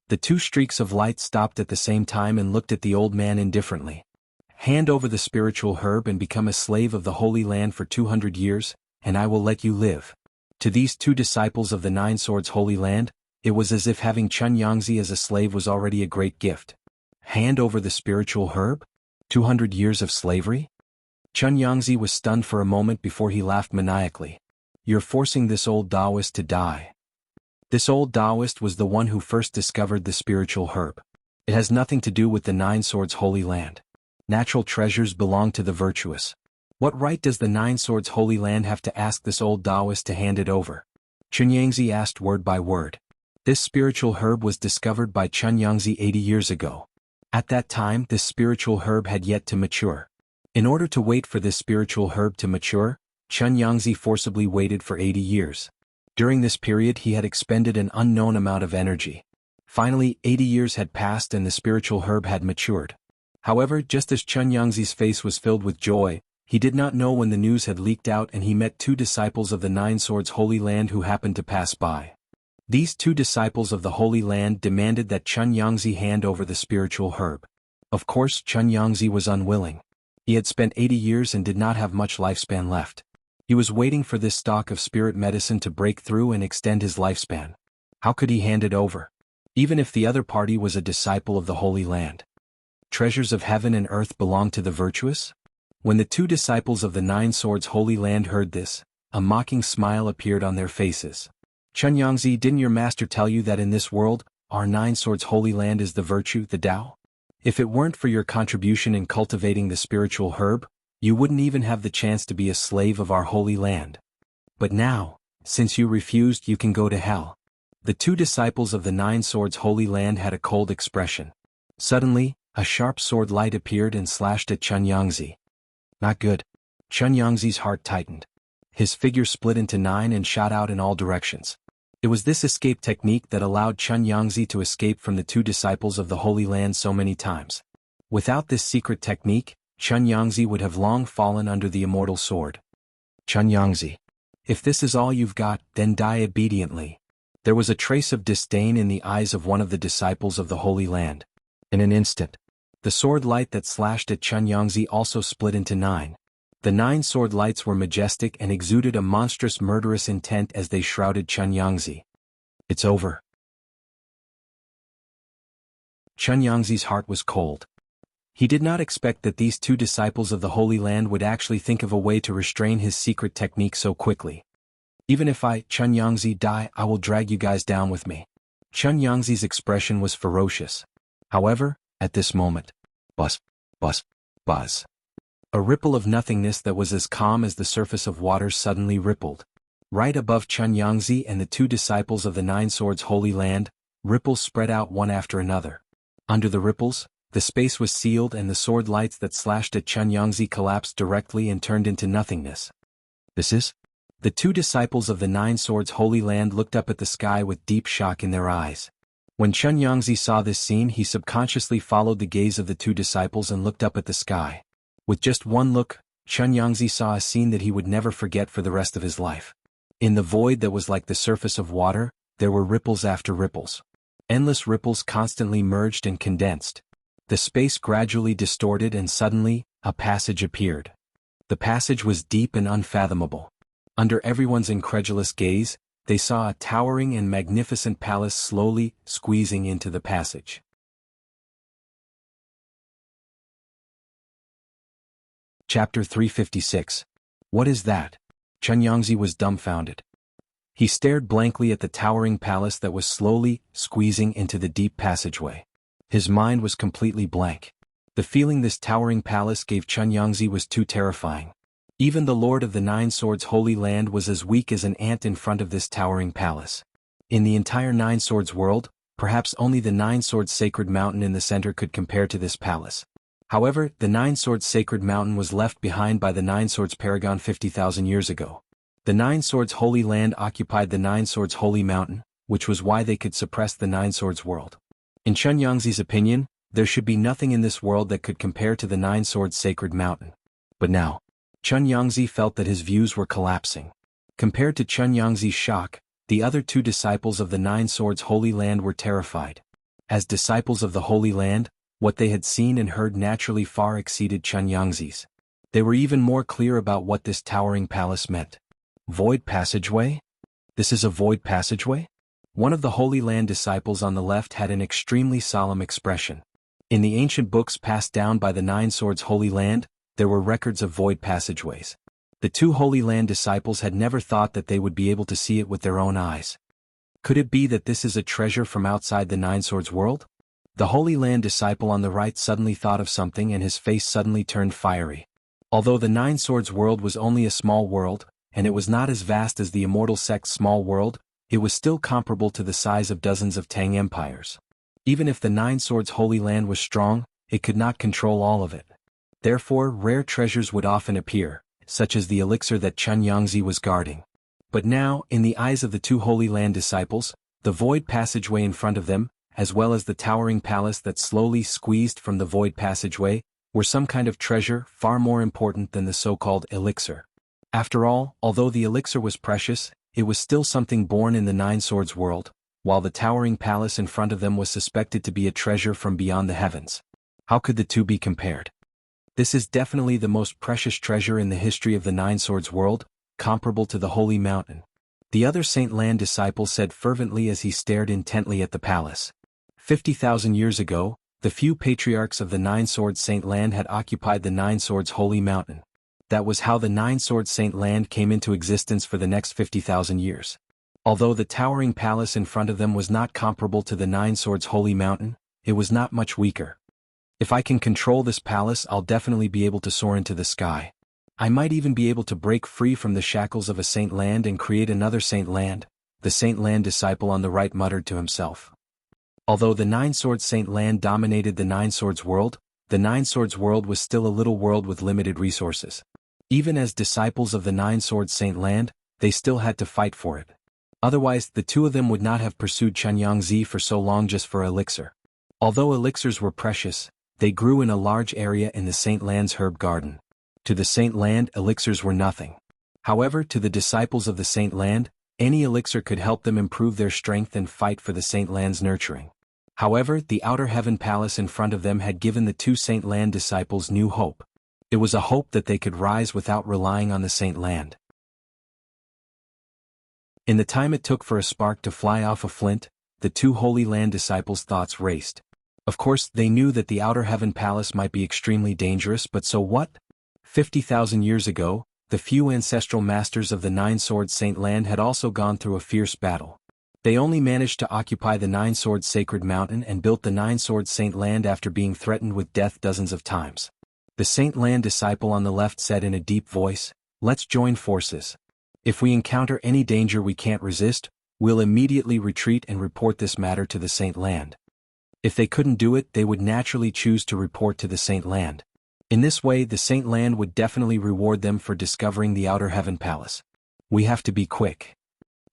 The 2 streaks of light stopped at the same time and looked at the old man indifferently. Hand over the spiritual herb and become a slave of the Holy Land for 200 years, and I will let you live. To these 2 disciples of the Nine Swords Holy Land, it was as if having Chunyangzi as a slave was already a great gift. Hand over the spiritual herb? 200 years of slavery? Chunyangzi was stunned for a moment before he laughed maniacally. You're forcing this old Taoist to die. This old Taoist was the one who first discovered the spiritual herb. It has nothing to do with the Nine Swords Holy Land. Natural treasures belong to the virtuous. What right does the Nine Swords Holy Land have to ask this old Taoist to hand it over? Chunyangzi asked word by word. This spiritual herb was discovered by Chunyangzi 80 years ago. At that time, this spiritual herb had yet to mature. In order to wait for this spiritual herb to mature, Chunyangzi forcibly waited for 80 years. During this period he had expended an unknown amount of energy. Finally, 80 years had passed and the spiritual herb had matured. However, just as Chunyangzi's face was filled with joy, he did not know when the news had leaked out and he met two disciples of the Nine Swords Holy Land who happened to pass by. These two disciples of the Holy Land demanded that Chunyangzi hand over the spiritual herb. Of course, Chunyangzi was unwilling. He had spent 80 years and did not have much lifespan left. He was waiting for this stock of spirit medicine to break through and extend his lifespan. How could he hand it over? Even if the other party was a disciple of the Holy Land. Treasures of heaven and earth belong to the virtuous? When the two disciples of the Nine Swords Holy Land heard this, a mocking smile appeared on their faces. Chunyangzi, didn't your master tell you that in this world, our Nine Swords Holy Land is the virtue, the Tao? If it weren't for your contribution in cultivating the spiritual herb, you wouldn't even have the chance to be a slave of our Holy Land. But now, since you refused, you can go to hell. The two disciples of the Nine Swords Holy Land had a cold expression. Suddenly, a sharp sword light appeared and slashed at Chunyangzi. Not good. Chunyangzi's heart tightened. His figure split into 9 and shot out in all directions. It was this escape technique that allowed Chunyangzi to escape from the two disciples of the Holy Land so many times. Without this secret technique, Chunyangzi would have long fallen under the immortal sword. Chunyangzi, if this is all you've got, then die obediently. There was a trace of disdain in the eyes of one of the disciples of the Holy Land. In an instant, the sword light that slashed at Chunyangzi also split into 9. The 9 sword lights were majestic and exuded a monstrous murderous intent as they shrouded Chunyangzi. It's over. Chunyangzi's heart was cold. He did not expect that these two disciples of the Holy Land would actually think of a way to restrain his secret technique so quickly. Even if I, Chunyangzi, die, I will drag you guys down with me. Chunyangzi's expression was ferocious. However, at this moment, buzz, buzz, buzz. A ripple of nothingness that was as calm as the surface of water suddenly rippled. Right above Chunyangzi and the two disciples of the Nine Swords Holy Land, ripples spread out one after another. Under the ripples, the space was sealed and the sword lights that slashed at Chunyangzi collapsed directly and turned into nothingness. This is? The two disciples of the Nine Swords Holy Land looked up at the sky with deep shock in their eyes. When Chunyangzi saw this scene, he subconsciously followed the gaze of the two disciples and looked up at the sky. With just one look, Chunyangzi saw a scene that he would never forget for the rest of his life. In the void that was like the surface of water, there were ripples after ripples. Endless ripples constantly merged and condensed. The space gradually distorted and suddenly, a passage appeared. The passage was deep and unfathomable. Under everyone's incredulous gaze, they saw a towering and magnificent palace slowly squeezing into the passage. Chapter 356. What is that? Chunyangzi was dumbfounded. He stared blankly at the towering palace that was slowly squeezing into the deep passageway. His mind was completely blank. The feeling this towering palace gave Chunyangzi was too terrifying. Even the Lord of the Nine Swords Holy Land was as weak as an ant in front of this towering palace. In the entire Nine Swords world, perhaps only the Nine Swords Sacred Mountain in the center could compare to this palace. However, the Nine Swords Sacred Mountain was left behind by the Nine Swords Paragon 50,000 years ago. The Nine Swords Holy Land occupied the Nine Swords Holy Mountain, which was why they could suppress the Nine Swords world. In Chunyangzi's opinion, there should be nothing in this world that could compare to the Nine Swords Sacred Mountain. But now, Chunyangzi felt that his views were collapsing. Compared to Chunyangzi's shock, the other two disciples of the Nine Swords Holy Land were terrified. As disciples of the Holy Land, what they had seen and heard naturally far exceeded Chunyangzi's. They were even more clear about what this towering palace meant. Void passageway? This is a void passageway? One of the Holy Land disciples on the left had an extremely solemn expression. In the ancient books passed down by the Nine Swords Holy Land, there were records of void passageways. The two Holy Land disciples had never thought that they would be able to see it with their own eyes. Could it be that this is a treasure from outside the Nine Swords world? The Holy Land disciple on the right suddenly thought of something and his face suddenly turned fiery. Although the Nine Swords world was only a small world, and it was not as vast as the Immortal Sect's small world, it was still comparable to the size of dozens of Tang empires. Even if the Nine Swords Holy Land was strong, it could not control all of it. Therefore, rare treasures would often appear, such as the elixir that Chen Yangzi was guarding. But now, in the eyes of the two Holy Land disciples, the void passageway in front of them, as well as the towering palace that slowly squeezed from the void passageway, were some kind of treasure far more important than the so-called elixir. After all, although the elixir was precious, it was still something born in the Nine Swords world, while the towering palace in front of them was suspected to be a treasure from beyond the heavens. How could the two be compared? This is definitely the most precious treasure in the history of the Nine Swords world, comparable to the Holy Mountain. The other Saint Lan disciple said fervently as he stared intently at the palace. 50,000 years ago, the few patriarchs of the Nine Swords Saint Land had occupied the Nine Swords Holy Mountain. That was how the Nine Swords Saint Land came into existence for the next 50,000 years. Although the towering palace in front of them was not comparable to the Nine Swords Holy Mountain, it was not much weaker. If I can control this palace, I'll definitely be able to soar into the sky. I might even be able to break free from the shackles of a Saint Land and create another Saint Land, the Saint Land disciple on the right muttered to himself. Although the Nine Swords Saint Land dominated the Nine Swords world, the Nine Swords world was still a little world with limited resources. Even as disciples of the Nine Swords Saint Land, they still had to fight for it. Otherwise, the two of them would not have pursued Chen Yangzi for so long just for elixir. Although elixirs were precious, they grew in a large area in the Saint Land's herb garden. To the Saint Land, elixirs were nothing. However, to the disciples of the Saint Land, any elixir could help them improve their strength and fight for the Saint Land's nurturing. However, the outer heaven palace in front of them had given the two Saint Land disciples new hope. It was a hope that they could rise without relying on the Saint Land. In the time it took for a spark to fly off a flint, the two Holy Land disciples' thoughts raced. Of course, they knew that the outer heaven palace might be extremely dangerous, but so what? 50,000 years ago, the few ancestral masters of the Nine Swords Saint Land had also gone through a fierce battle. They only managed to occupy the Nine Swords Sacred Mountain and built the Nine Swords Saint Land after being threatened with death dozens of times. The Saint Land disciple on the left said in a deep voice, "Let's join forces. If we encounter any danger we can't resist, we'll immediately retreat and report this matter to the Saint Land." If they couldn't do it, they would naturally choose to report to the Saint Land. In this way, the Saint Land would definitely reward them for discovering the outer heaven palace. We have to be quick.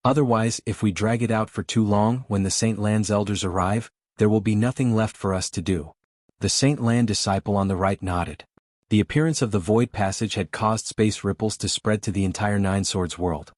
Otherwise, if we drag it out for too long, when the Saint Land's elders arrive, there will be nothing left for us to do. The Saint Land disciple on the right nodded. The appearance of the void passage had caused space ripples to spread to the entire Nine Swords world.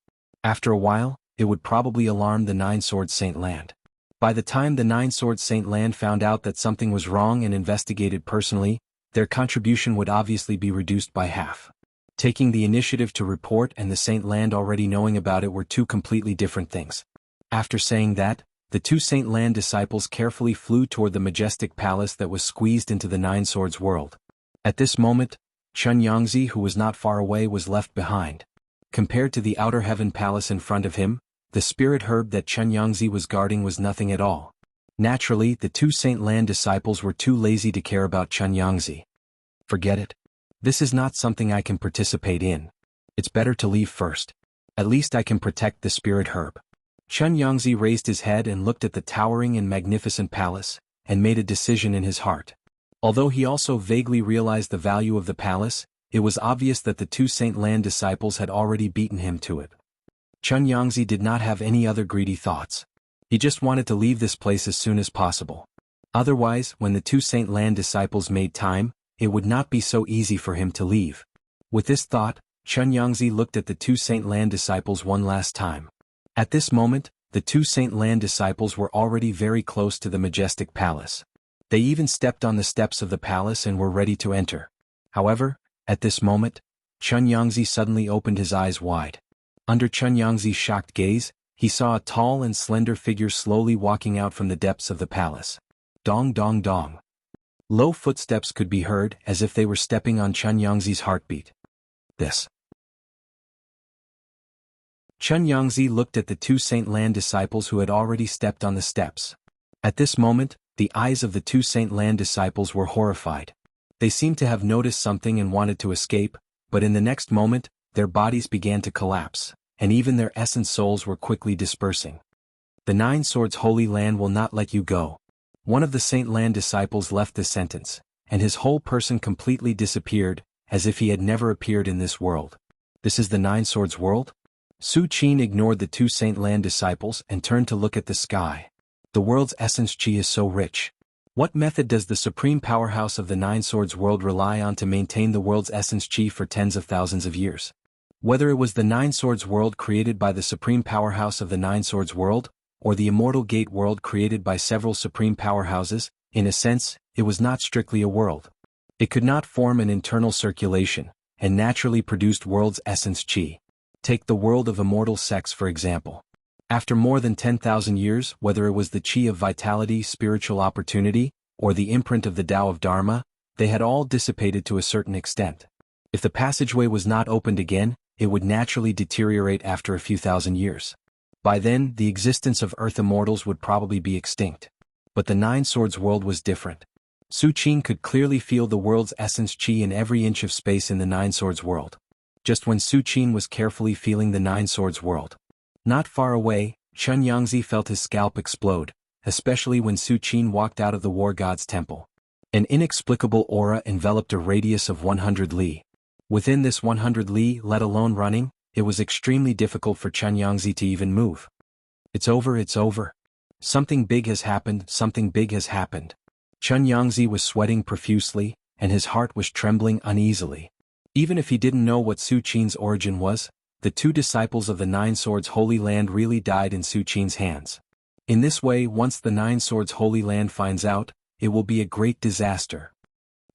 After a while, it would probably alarm the Nine Swords Saint Land. By the time the Nine Swords Saint Land found out that something was wrong and investigated personally, their contribution would obviously be reduced by half. Taking the initiative to report and the Saint Land already knowing about it were two completely different things. After saying that, the two Saint Land disciples carefully flew toward the majestic palace that was squeezed into the Nine Swords world. At this moment, Chen Yangzi, who was not far away, was left behind. Compared to the outer heaven palace in front of him, the spirit herb that Chen Yangzi was guarding was nothing at all. Naturally, the two Saint Land disciples were too lazy to care about Chen Yangzi. Forget it. This is not something I can participate in. It's better to leave first. At least I can protect the spirit herb. Chen Yangzi raised his head and looked at the towering and magnificent palace, and made a decision in his heart. Although he also vaguely realized the value of the palace, it was obvious that the two Saint Land disciples had already beaten him to it. Chen Yangzi did not have any other greedy thoughts. He just wanted to leave this place as soon as possible. Otherwise, when the two Saint Land disciples made time, it would not be so easy for him to leave. With this thought, Chen Yangzi looked at the two Saint Land disciples one last time. At this moment, the two Saint Land disciples were already very close to the majestic palace. They even stepped on the steps of the palace and were ready to enter. However, at this moment, Chen Yangzi suddenly opened his eyes wide. Under Chen Yangzi's shocked gaze, he saw a tall and slender figure slowly walking out from the depths of the palace. Dong dong dong. Low footsteps could be heard, as if they were stepping on Chen Yangzi's heartbeat. This. Chen Yangzi looked at the two Saint Land disciples who had already stepped on the steps. At this moment, the eyes of the two Saint Land disciples were horrified. They seemed to have noticed something and wanted to escape, But in the next moment, their bodies began to collapse, and even their essence souls were quickly dispersing. The Nine Swords Holy Land will not let you go. One of the Saint Land disciples left this sentence, and his whole person completely disappeared, as if he had never appeared in this world. This is the Nine Swords world? Su Qin ignored the two Saint Land disciples and turned to look at the sky. The world's essence chi is so rich. What method does the supreme powerhouse of the Nine Swords world rely on to maintain the world's essence chi for tens of thousands of years? Whether it was the Nine Swords world created by the supreme powerhouse of the Nine Swords world, or the Immortal Gate world created by several supreme powerhouses, in a sense, it was not strictly a world. It could not form an internal circulation, and naturally produced world's essence chi. Take the world of immortal sex for example. After more than 10,000 years, whether it was the chi of vitality, spiritual opportunity, or the imprint of the Tao of Dharma, they had all dissipated to a certain extent. If the passageway was not opened again, it would naturally deteriorate after a few thousand years. By then, the existence of Earth immortals would probably be extinct. But the Nine Swords world was different. Su Qin could clearly feel the world's essence chi in every inch of space in the Nine Swords world. Just when Su Qin was carefully feeling the Nine Swords world. Not far away, Chen Yangzi felt his scalp explode, especially when Su Qin walked out of the war god's temple. An inexplicable aura enveloped a radius of 100 li. Within this 100 li, let alone running, it was extremely difficult for Chen Yangzi to even move. It's over, it's over. Something big has happened, something big has happened. Chen Yangzi was sweating profusely, and his heart was trembling uneasily. Even if he didn't know what Su Qin's origin was, the two disciples of the Nine Swords Holy Land really died in Su Qin's hands. In this way, once the Nine Swords Holy Land finds out, it will be a great disaster.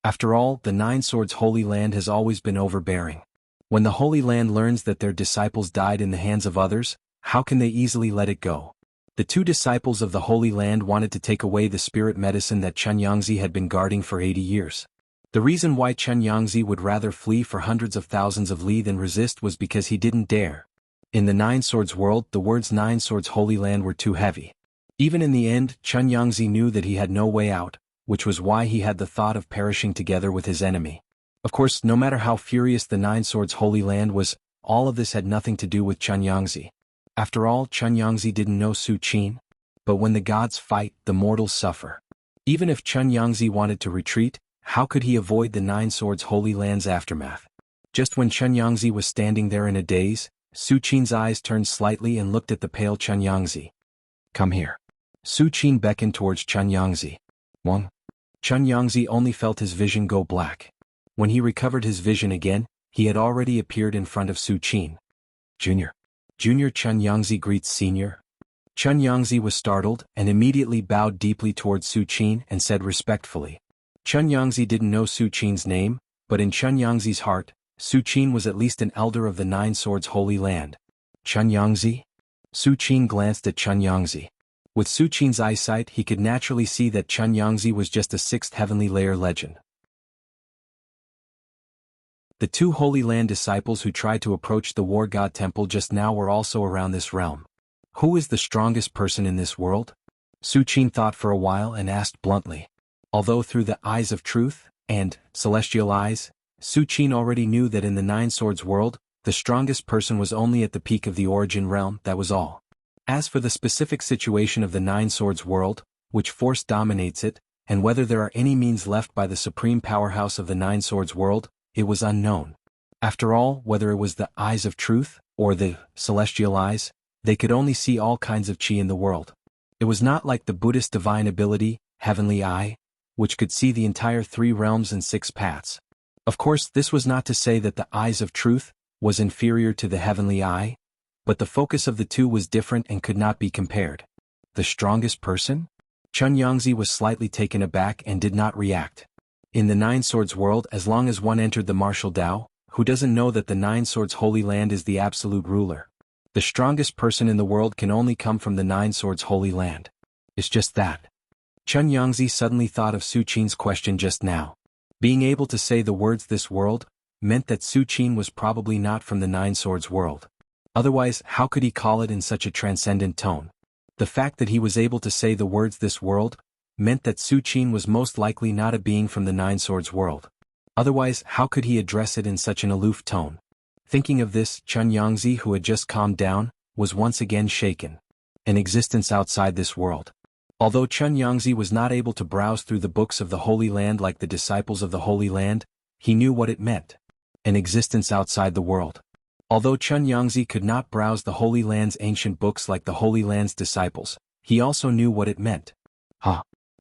After all, the Nine Swords Holy Land has always been overbearing. When the Holy Land learns that their disciples died in the hands of others, how can they easily let it go? The two disciples of the Holy Land wanted to take away the spirit medicine that Chen Yangzi had been guarding for 80 years. The reason why Chen Yangzi would rather flee for hundreds of thousands of li than resist was because he didn't dare. In the Nine Swords world, the words Nine Swords Holy Land were too heavy. Even in the end, Chen Yangzi knew that he had no way out, which was why he had the thought of perishing together with his enemy. Of course, no matter how furious the Nine Swords Holy Land was, all of this had nothing to do with Chen Yangzi. After all, Chen Yangzi didn't know Su Qin. But when the gods fight, the mortals suffer. Even if Chen Yangzi wanted to retreat, how could he avoid the Nine Swords Holy Land's aftermath? Just when Chen Yangzi was standing there in a daze, Su Qin's eyes turned slightly and looked at the pale Chen Yangzi. Come here. Su Qin beckoned towards Chen Yangzi. Wang. Chen Yangzi only felt his vision go black. When he recovered his vision again, he had already appeared in front of Su Qin. Junior. Junior Chen Yangzi greets Senior. Chen Yangzi was startled and immediately bowed deeply towards Su Qin and said respectfully. Chen Yangzi didn't know Su Qin's name, but in Chen Yangzi's heart, Su Qin was at least an elder of the Nine Swords Holy Land. Chen Yangzi? Su Qin glanced at Chen Yangzi. With Su Qin's eyesight, he could naturally see that Chen Yangzi was just a sixth heavenly layer legend. The two Holy Land disciples who tried to approach the War God Temple just now were also around this realm. Who is the strongest person in this world? Su Qin thought for a while and asked bluntly. Although through the eyes of truth, and celestial eyes, Su Qin already knew that in the Nine Swords world, the strongest person was only at the peak of the origin realm, that was all. As for the specific situation of the Nine Swords world, which force dominates it, and whether there are any means left by the supreme powerhouse of the Nine Swords world, it was unknown. After all, whether it was the eyes of truth, or the celestial eyes, they could only see all kinds of chi in the world. It was not like the Buddhist divine ability, heavenly eye, which could see the entire 3 realms and 6 paths. Of course, this was not to say that the eyes of truth was inferior to the heavenly eye, but the focus of the two was different and could not be compared. The strongest person? Chen Yangzi was slightly taken aback and did not react. In the Nine Swords world, as long as one entered the martial Tao, who doesn't know that the Nine Swords Holy Land is the absolute ruler? The strongest person in the world can only come from the Nine Swords Holy Land. It's just that. Chen Yangzi suddenly thought of Su Qin's question just now. Being able to say the words "this world" meant that Su Qin was probably not from the Nine Swords world. Otherwise, how could he call it in such a transcendent tone? The fact that he was able to say the words "this world" meant that Su Qin was most likely not a being from the Nine Swords world. Otherwise, how could he address it in such an aloof tone? Thinking of this, Chun Yangzi, who had just calmed down, was once again shaken. An existence outside this world. Although Chun Yangzi was not able to browse through the books of the Holy Land like the disciples of the Holy Land, he knew what it meant. An existence outside the world. Although Chun Yangzi could not browse the Holy Land's ancient books like the Holy Land's disciples, he also knew what it meant.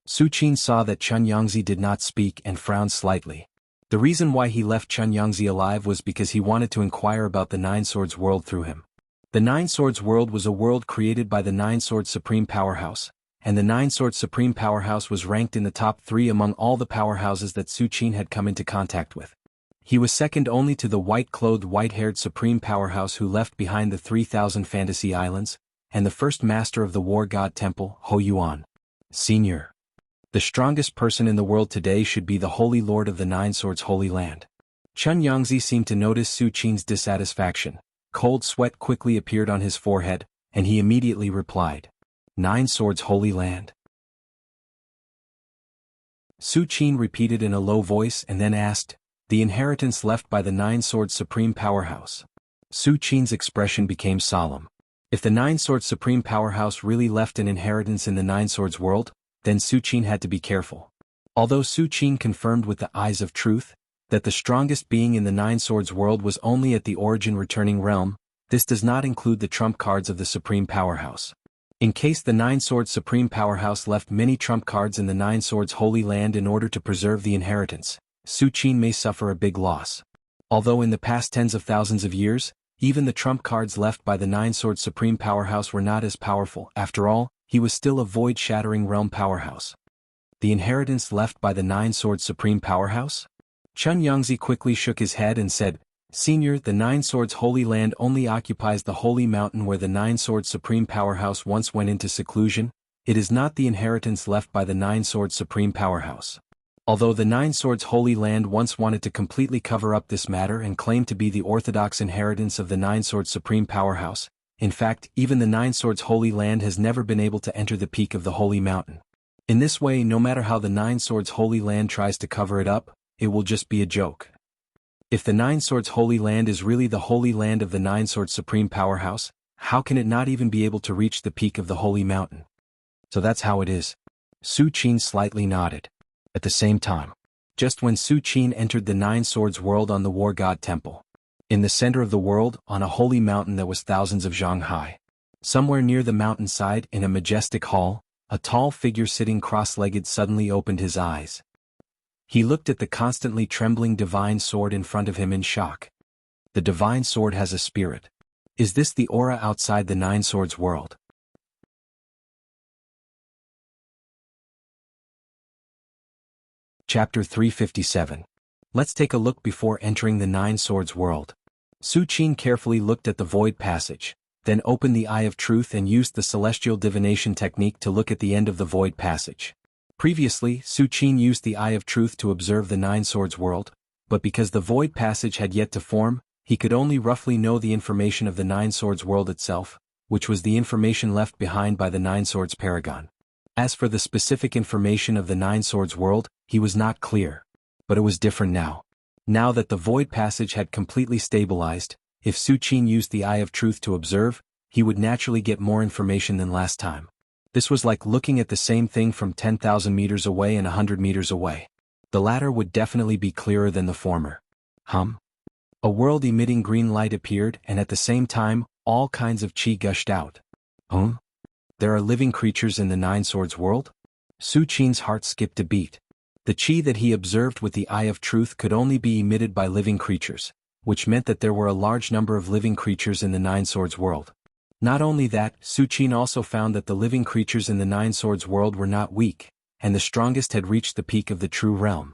Su Qin saw that Chun Yangzi did not speak and frowned slightly. The reason why he left Chun Yangzi alive was because he wanted to inquire about the Nine Swords world through him. The Nine Swords world was a world created by the Nine Swords Supreme Powerhouse, and the Nine Swords Supreme Powerhouse was ranked in the top 3 among all the powerhouses that Su Qin had come into contact with. He was second only to the white-clothed, white-haired Supreme Powerhouse who left behind the 3,000 Fantasy Islands, and the first master of the War God Temple, Ho Yuan. Senior. The strongest person in the world today should be the Holy Lord of the Nine Swords Holy Land. Chun Yangzi seemed to notice Su Qin's dissatisfaction. Cold sweat quickly appeared on his forehead, and he immediately replied. Nine Swords Holy Land. Su Qin repeated in a low voice and then asked, the inheritance left by the Nine Swords Supreme Powerhouse. Su Qin's expression became solemn. If the Nine Swords Supreme Powerhouse really left an inheritance in the Nine Swords world, then Su Qin had to be careful. Although Su Qin confirmed with the eyes of truth that the strongest being in the Nine Swords world was only at the origin returning realm, this does not include the trump cards of the Supreme Powerhouse. In case the Nine Swords Supreme Powerhouse left many trump cards in the Nine Swords Holy Land in order to preserve the inheritance, Su Qin may suffer a big loss. Although in the past tens of thousands of years, even the trump cards left by the Nine Swords Supreme Powerhouse were not as powerful. After all, he was still a void-shattering realm powerhouse. The inheritance left by the Nine Swords Supreme Powerhouse? Chun Yangzi quickly shook his head and said, Senior, the Nine Swords Holy Land only occupies the holy mountain where the Nine Swords Supreme Powerhouse once went into seclusion. It is not the inheritance left by the Nine Swords Supreme Powerhouse. Although the Nine Swords Holy Land once wanted to completely cover up this matter and claimed to be the orthodox inheritance of the Nine Swords Supreme Powerhouse, in fact, even the Nine Swords Holy Land has never been able to enter the peak of the Holy Mountain. In this way, no matter how the Nine Swords Holy Land tries to cover it up, it will just be a joke. If the Nine Swords Holy Land is really the Holy Land of the Nine Swords Supreme Powerhouse, how can it not even be able to reach the peak of the Holy Mountain? So that's how it is. Su Qin slightly nodded. At the same time, just when Su Qin entered the Nine Swords world on the War God Temple, in the center of the world, on a holy mountain that was thousands of zhang high, somewhere near the mountainside in a majestic hall, a tall figure sitting cross-legged suddenly opened his eyes. He looked at the constantly trembling divine sword in front of him in shock. The divine sword has a spirit. Is this the aura outside the Nine Swords world? Chapter 357. Let's take a look before entering the Nine Swords world. Su Qin carefully looked at the void passage, then opened the Eye of Truth and used the celestial divination technique to look at the end of the void passage. Previously, Su Qin used the Eye of Truth to observe the Nine Swords world, but because the void passage had yet to form, he could only roughly know the information of the Nine Swords world itself, which was the information left behind by the Nine Swords Paragon. As for the specific information of the Nine Swords world, he was not clear. But it was different now. Now that the void passage had completely stabilized, if Su Qin used the Eye of Truth to observe, he would naturally get more information than last time. This was like looking at the same thing from 10,000 meters away and 100 meters away. The latter would definitely be clearer than the former. A world emitting green light appeared, and at the same time, all kinds of qi gushed out. There are living creatures in the Nine Swords world? Su Qin's heart skipped a beat. The qi that he observed with the Eye of Truth could only be emitted by living creatures, which meant that there were a large number of living creatures in the Nine Swords world. Not only that, Su Qin also found that the living creatures in the Nine Swords world were not weak, and the strongest had reached the peak of the true realm.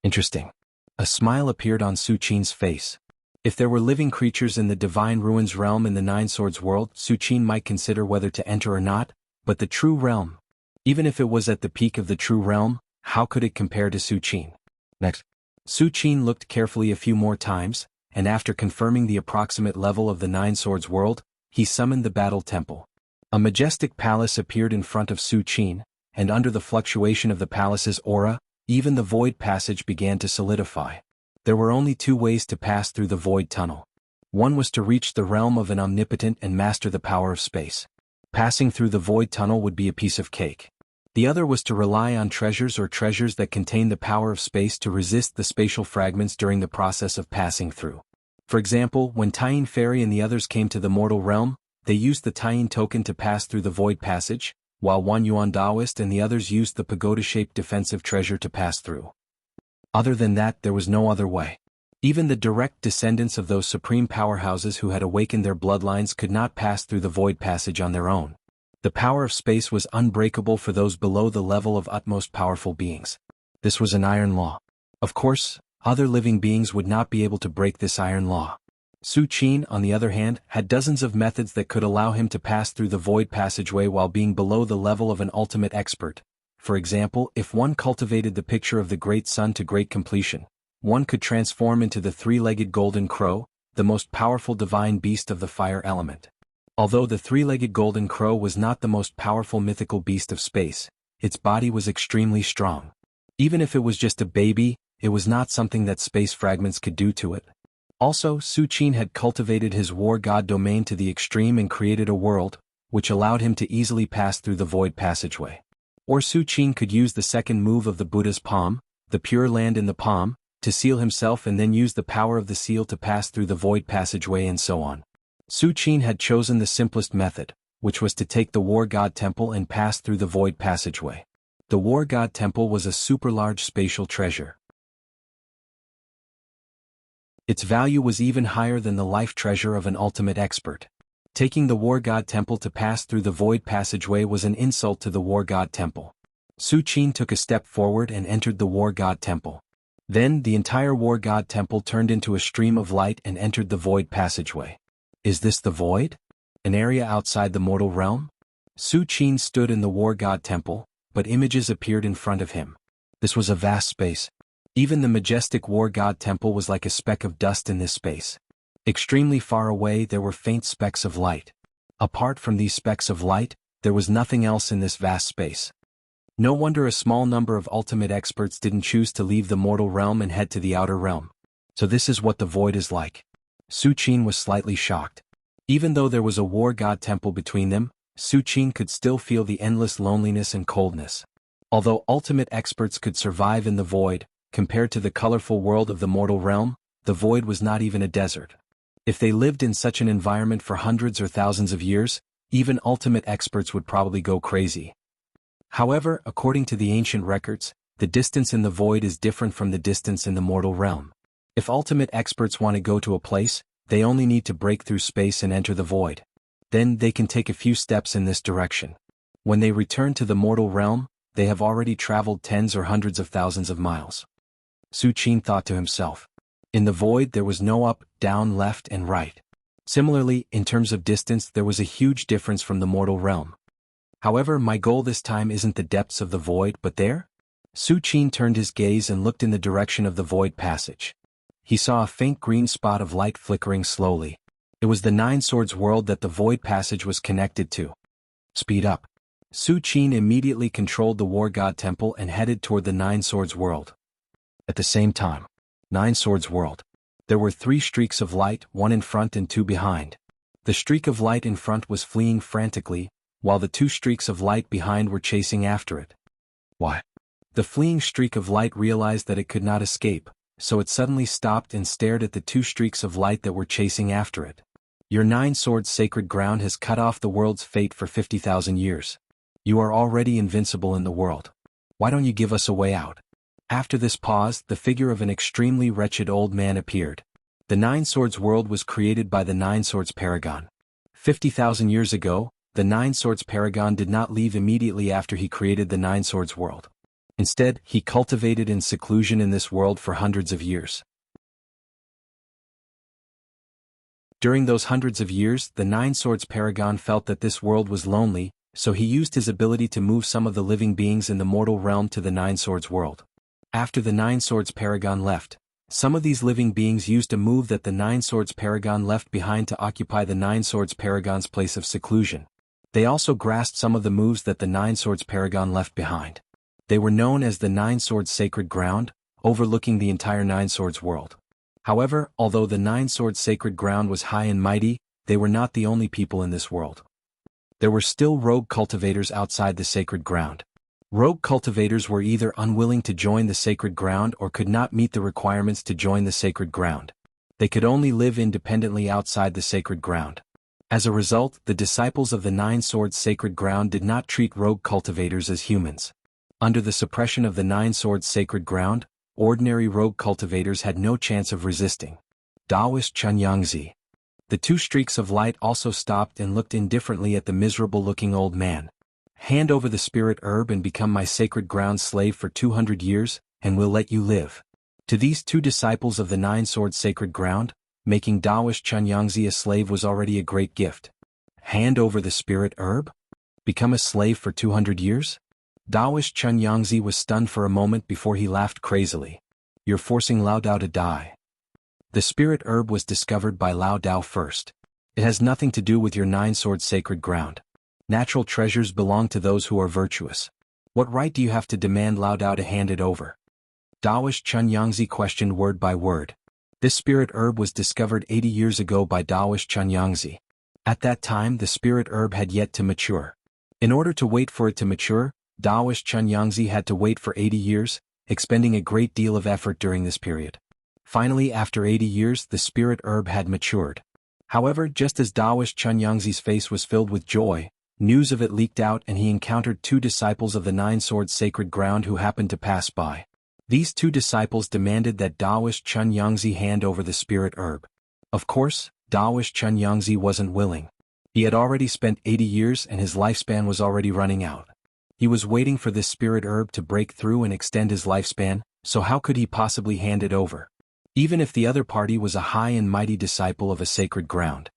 Interesting. A smile appeared on Su Qin's face. If there were living creatures in the Divine Ruins realm in the Nine Swords world, Su Qin might consider whether to enter or not, but the true realm, even if it was at the peak of the true realm, how could it compare to Su Qin? Next, Su Qin looked carefully a few more times, and after confirming the approximate level of the Nine Swords world, he summoned the Battle Temple. A majestic palace appeared in front of Su Qin, and under the fluctuation of the palace's aura, even the void passage began to solidify. There were only two ways to pass through the void tunnel. One was to reach the realm of an omnipotent and master the power of space. Passing through the void tunnel would be a piece of cake. The other was to rely on treasures that contain the power of space to resist the spatial fragments during the process of passing through. For example, when Tyene Fairy and the others came to the mortal realm, they used the Tyene token to pass through the void passage, while Wan Yuan Daoist and the others used the pagoda-shaped defensive treasure to pass through. Other than that, there was no other way. Even the direct descendants of those supreme powerhouses who had awakened their bloodlines could not pass through the void passage on their own. The power of space was unbreakable for those below the level of utmost powerful beings. This was an iron law. Of course, other living beings would not be able to break this iron law. Su Qin, on the other hand, had dozens of methods that could allow him to pass through the void passageway while being below the level of an ultimate expert. For example, if one cultivated the picture of the great sun to great completion, one could transform into the three-legged golden crow, the most powerful divine beast of the fire element. Although the three-legged golden crow was not the most powerful mythical beast of space, its body was extremely strong. Even if it was just a baby, it was not something that space fragments could do to it. Also, Su Qin had cultivated his war god domain to the extreme and created a world, which allowed him to easily pass through the void passageway. Or Su Qin could use the second move of the Buddha's palm, the pure land in the palm, to seal himself and then use the power of the seal to pass through the void passageway and so on. Su Qin had chosen the simplest method, which was to take the war god temple and pass through the void passageway. The war god temple was a super large spatial treasure. Its value was even higher than the life treasure of an ultimate expert. Taking the war god temple to pass through the void passageway was an insult to the war god temple. Su Qin took a step forward and entered the war god temple. Then the entire war god temple turned into a stream of light and entered the void passageway. Is this the void? An area outside the mortal realm? Su Qin stood in the war god temple, but images appeared in front of him. This was a vast space. Even the majestic war god temple was like a speck of dust in this space. Extremely far away there were faint specks of light. Apart from these specks of light, there was nothing else in this vast space. No wonder a small number of ultimate experts didn't choose to leave the mortal realm and head to the outer realm. So this is what the void is like. Su Qin was slightly shocked. Even though there was a war god temple between them, Su Qin could still feel the endless loneliness and coldness. Although ultimate experts could survive in the void, compared to the colorful world of the mortal realm, the void was not even a desert. If they lived in such an environment for hundreds or thousands of years, even ultimate experts would probably go crazy. However, according to the ancient records, the distance in the void is different from the distance in the mortal realm. If ultimate experts want to go to a place, they only need to break through space and enter the void. Then they can take a few steps in this direction. When they return to the mortal realm, they have already traveled tens or hundreds of thousands of miles. Su Qin thought to himself. In the void there was no up, down, left and right. Similarly, in terms of distance there was a huge difference from the mortal realm. However, my goal this time isn't the depths of the void but there? Su Qin turned his gaze and looked in the direction of the void passage. He saw a faint green spot of light flickering slowly. It was the Nine Swords world that the void passage was connected to. Speed up. Su Qin immediately controlled the war god temple and headed toward the Nine Swords world. At the same time, Nine Swords world. There were 3 streaks of light, 1 in front and 2 behind. The streak of light in front was fleeing frantically, while the 2 streaks of light behind were chasing after it. Why? The fleeing streak of light realized that it could not escape, so it suddenly stopped and stared at the 2 streaks of light that were chasing after it. Your 9 Swords sacred ground has cut off the world's fate for 50,000 years. You are already invincible in the world. Why don't you give us a way out? After this pause, the figure of an extremely wretched old man appeared. The Nine Swords world was created by the Nine Swords Paragon. 50,000 years ago, the Nine Swords Paragon did not leave immediately after he created the Nine Swords world. Instead, he cultivated in seclusion in this world for hundreds of years. During those hundreds of years, the Nine Swords Paragon felt that this world was lonely, so he used his ability to move some of the living beings in the mortal realm to the Nine Swords world. After the Nine Swords Paragon left, some of these living beings used a move that the Nine Swords Paragon left behind to occupy the Nine Swords Paragon's place of seclusion. They also grasped some of the moves that the Nine Swords Paragon left behind. They were known as the Nine Swords Sacred Ground, overlooking the entire Nine Swords world. However, although the Nine Swords sacred ground was high and mighty, they were not the only people in this world. There were still rogue cultivators outside the sacred ground. Rogue cultivators were either unwilling to join the sacred ground or could not meet the requirements to join the sacred ground. They could only live independently outside the sacred ground. As a result, the disciples of the Nine Swords sacred ground did not treat rogue cultivators as humans. Under the suppression of the Nine Swords sacred ground, ordinary rogue cultivators had no chance of resisting. Taoist Chunyangzi. The two streaks of light also stopped and looked indifferently at the miserable-looking old man. Hand over the spirit herb and become my sacred ground slave for 200 years, and we'll let you live. To these two disciples of the Nine Swords sacred ground, making Taoist Chunyangzi a slave was already a great gift. Hand over the spirit herb? Become a slave for 200 years? Taoist Chunyangzi was stunned for a moment before he laughed crazily. You're forcing Lao Dao to die. The spirit herb was discovered by Lao Dao first. It has nothing to do with your Nine Swords sacred ground. Natural treasures belong to those who are virtuous. What right do you have to demand Lao Dao to hand it over? Taoist Chunyangzi questioned word by word. This spirit herb was discovered 80 years ago by Taoist Chunyangzi. At that time the spirit herb had yet to mature. In order to wait for it to mature, Taoist Chunyangzi had to wait for 80 years, expending a great deal of effort during this period. Finally, after 80 years, the spirit herb had matured. However, just as Taoist Chunyangzi's face was filled with joy, news of it leaked out and he encountered two disciples of the Nine Swords sacred ground who happened to pass by. These two disciples demanded that Taoist Chunyangzi hand over the spirit herb. Of course, Taoist Chunyangzi wasn't willing. He had already spent 80 years and his lifespan was already running out. He was waiting for this spirit herb to break through and extend his lifespan, so how could he possibly hand it over? Even if the other party was a high and mighty disciple of a sacred ground.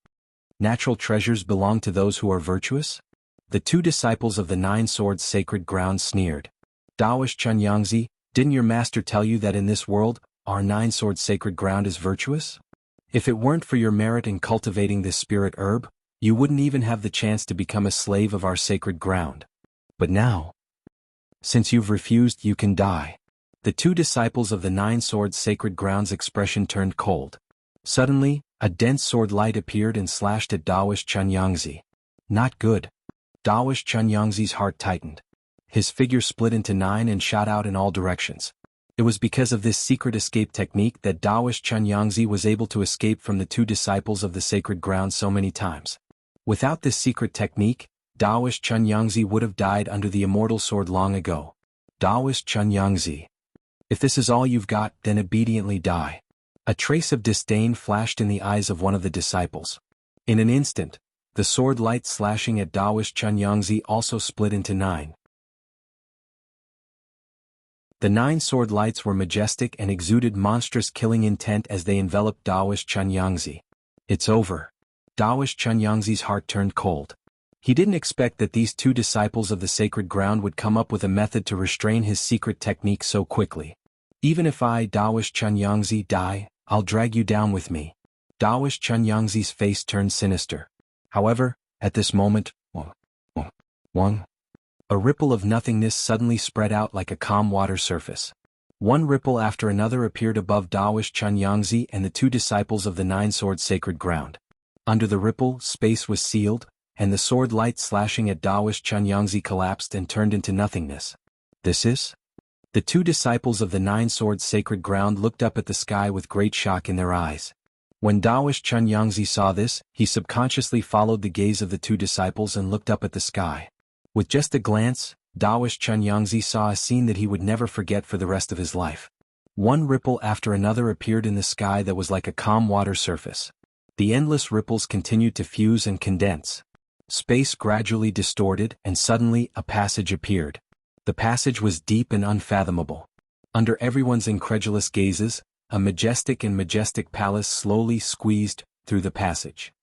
Natural treasures belong to those who are virtuous? The two disciples of the Nine Swords sacred ground sneered. Taoist Chunyangzi, didn't your master tell you that in this world, our Nine Swords sacred ground is virtuous? If it weren't for your merit in cultivating this spirit herb, you wouldn't even have the chance to become a slave of our sacred ground. But now, since you've refused, you can die. The two disciples of the Nine Swords sacred ground's expression turned cold. Suddenly, a dense sword light appeared and slashed at Taoist Chunyangzi. Not good. Taoist Chunyangzi's heart tightened. His figure split into 9 and shot out in all directions. It was because of this secret escape technique that Taoist Chunyangzi was able to escape from the two disciples of the sacred ground so many times. Without this secret technique, Taoist Chunyangzi would have died under the immortal sword long ago. Taoist Chunyangzi. If this is all you've got, then obediently die. A trace of disdain flashed in the eyes of one of the disciples. In an instant, the sword light slashing at Taoist Chunyangzi also split into 9. The 9 sword lights were majestic and exuded monstrous killing intent as they enveloped Taoist Chunyangzi. It's over. Taoist Chunyangzi's heart turned cold. He didn't expect that these two disciples of the sacred ground would come up with a method to restrain his secret technique so quickly. Even if I, Taoist Chunyangzi, die, I'll drag you down with me. Taoist Chunyangzi's face turned sinister. However, at this moment, a ripple of nothingness suddenly spread out like a calm water surface. One ripple after another appeared above Taoist Chunyangzi and the two disciples of the Nine Swords sacred ground. Under the ripple, space was sealed, and the sword light slashing at Taoist Chunyangzi collapsed and turned into nothingness. This is? The two disciples of the Nine Swords sacred ground looked up at the sky with great shock in their eyes. When Taoist Chunyangzi saw this, he subconsciously followed the gaze of the two disciples and looked up at the sky. With just a glance, Taoist Chunyangzi saw a scene that he would never forget for the rest of his life. One ripple after another appeared in the sky that was like a calm water surface. The endless ripples continued to fuse and condense. Space gradually distorted and suddenly a passage appeared. The passage was deep and unfathomable. Under everyone's incredulous gazes, a majestic palace slowly squeezed through the passage.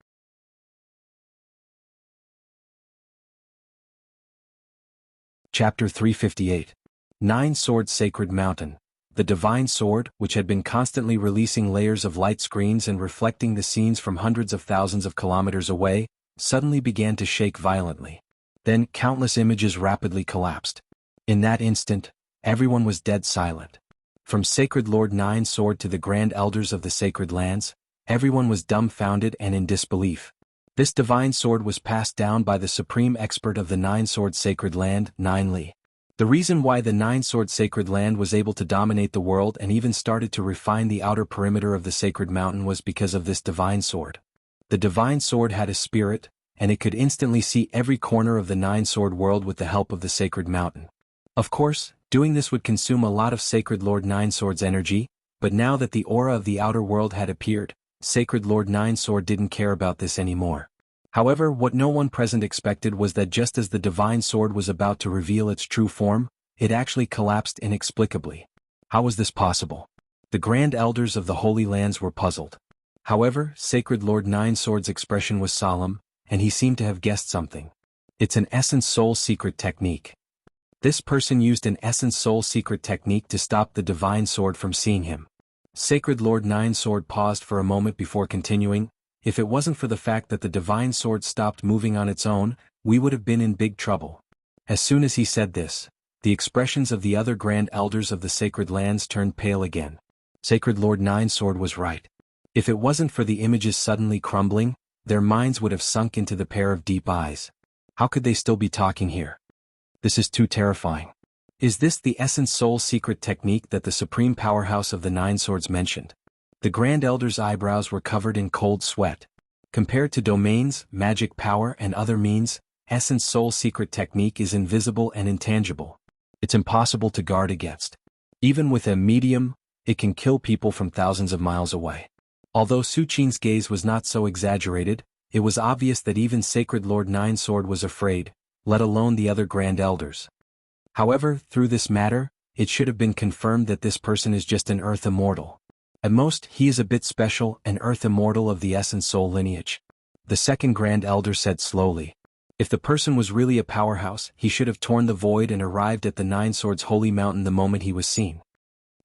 Chapter 358. Nine Swords Sacred Mountain. The divine sword, which had been constantly releasing layers of light screens and reflecting the scenes from hundreds of thousands of kilometers away, suddenly began to shake violently. Then countless images rapidly collapsed. In that instant, everyone was dead silent. From Sacred Lord Nine Sword to the Grand Elders of the Sacred Lands, everyone was dumbfounded and in disbelief. This divine sword was passed down by the supreme expert of the Nine-Sword Sacred Land, Nine Li. The reason why the Nine-Sword Sacred Land was able to dominate the world and even started to refine the outer perimeter of the sacred mountain was because of this divine sword. The divine sword had a spirit, and it could instantly see every corner of the Nine-Sword world with the help of the sacred mountain. Of course, doing this would consume a lot of Sacred Lord Nine Sword's energy, but now that the aura of the outer world had appeared, Sacred Lord Nine Sword didn't care about this anymore. However, what no one present expected was that just as the divine sword was about to reveal its true form, it actually collapsed inexplicably. How was this possible? The Grand Elders of the Holy Lands were puzzled. However, Sacred Lord Nine Sword's expression was solemn, and he seemed to have guessed something. It's an Essence Soul Secret technique. This person used an Essence Soul Secret technique to stop the divine sword from seeing him. Sacred Lord Nine Sword paused for a moment before continuing. If it wasn't for the fact that the divine sword stopped moving on its own, we would have been in big trouble. As soon as he said this, the expressions of the other Grand Elders of the Sacred Lands turned pale again. Sacred Lord Nine Sword was right. If it wasn't for the images suddenly crumbling, their minds would have sunk into the pair of deep eyes. How could they still be talking here? This is too terrifying. Is this the Essence Soul Secret technique that the Supreme Powerhouse of the Nine Swords mentioned? The Grand Elder's eyebrows were covered in cold sweat. Compared to domains, magic power and other means, Essence Soul Secret technique is invisible and intangible. It's impossible to guard against. Even with a medium, it can kill people from thousands of miles away. Although Su Qin's gaze was not so exaggerated, it was obvious that even Sacred Lord Nine Sword was afraid, let alone the other Grand Elders. However, through this matter, it should have been confirmed that this person is just an Earth Immortal. At most, he is a bit special, an Earth Immortal of the Essence Soul lineage. The second Grand Elder said slowly. If the person was really a powerhouse, he should have torn the void and arrived at the Nine Swords Holy Mountain the moment he was seen.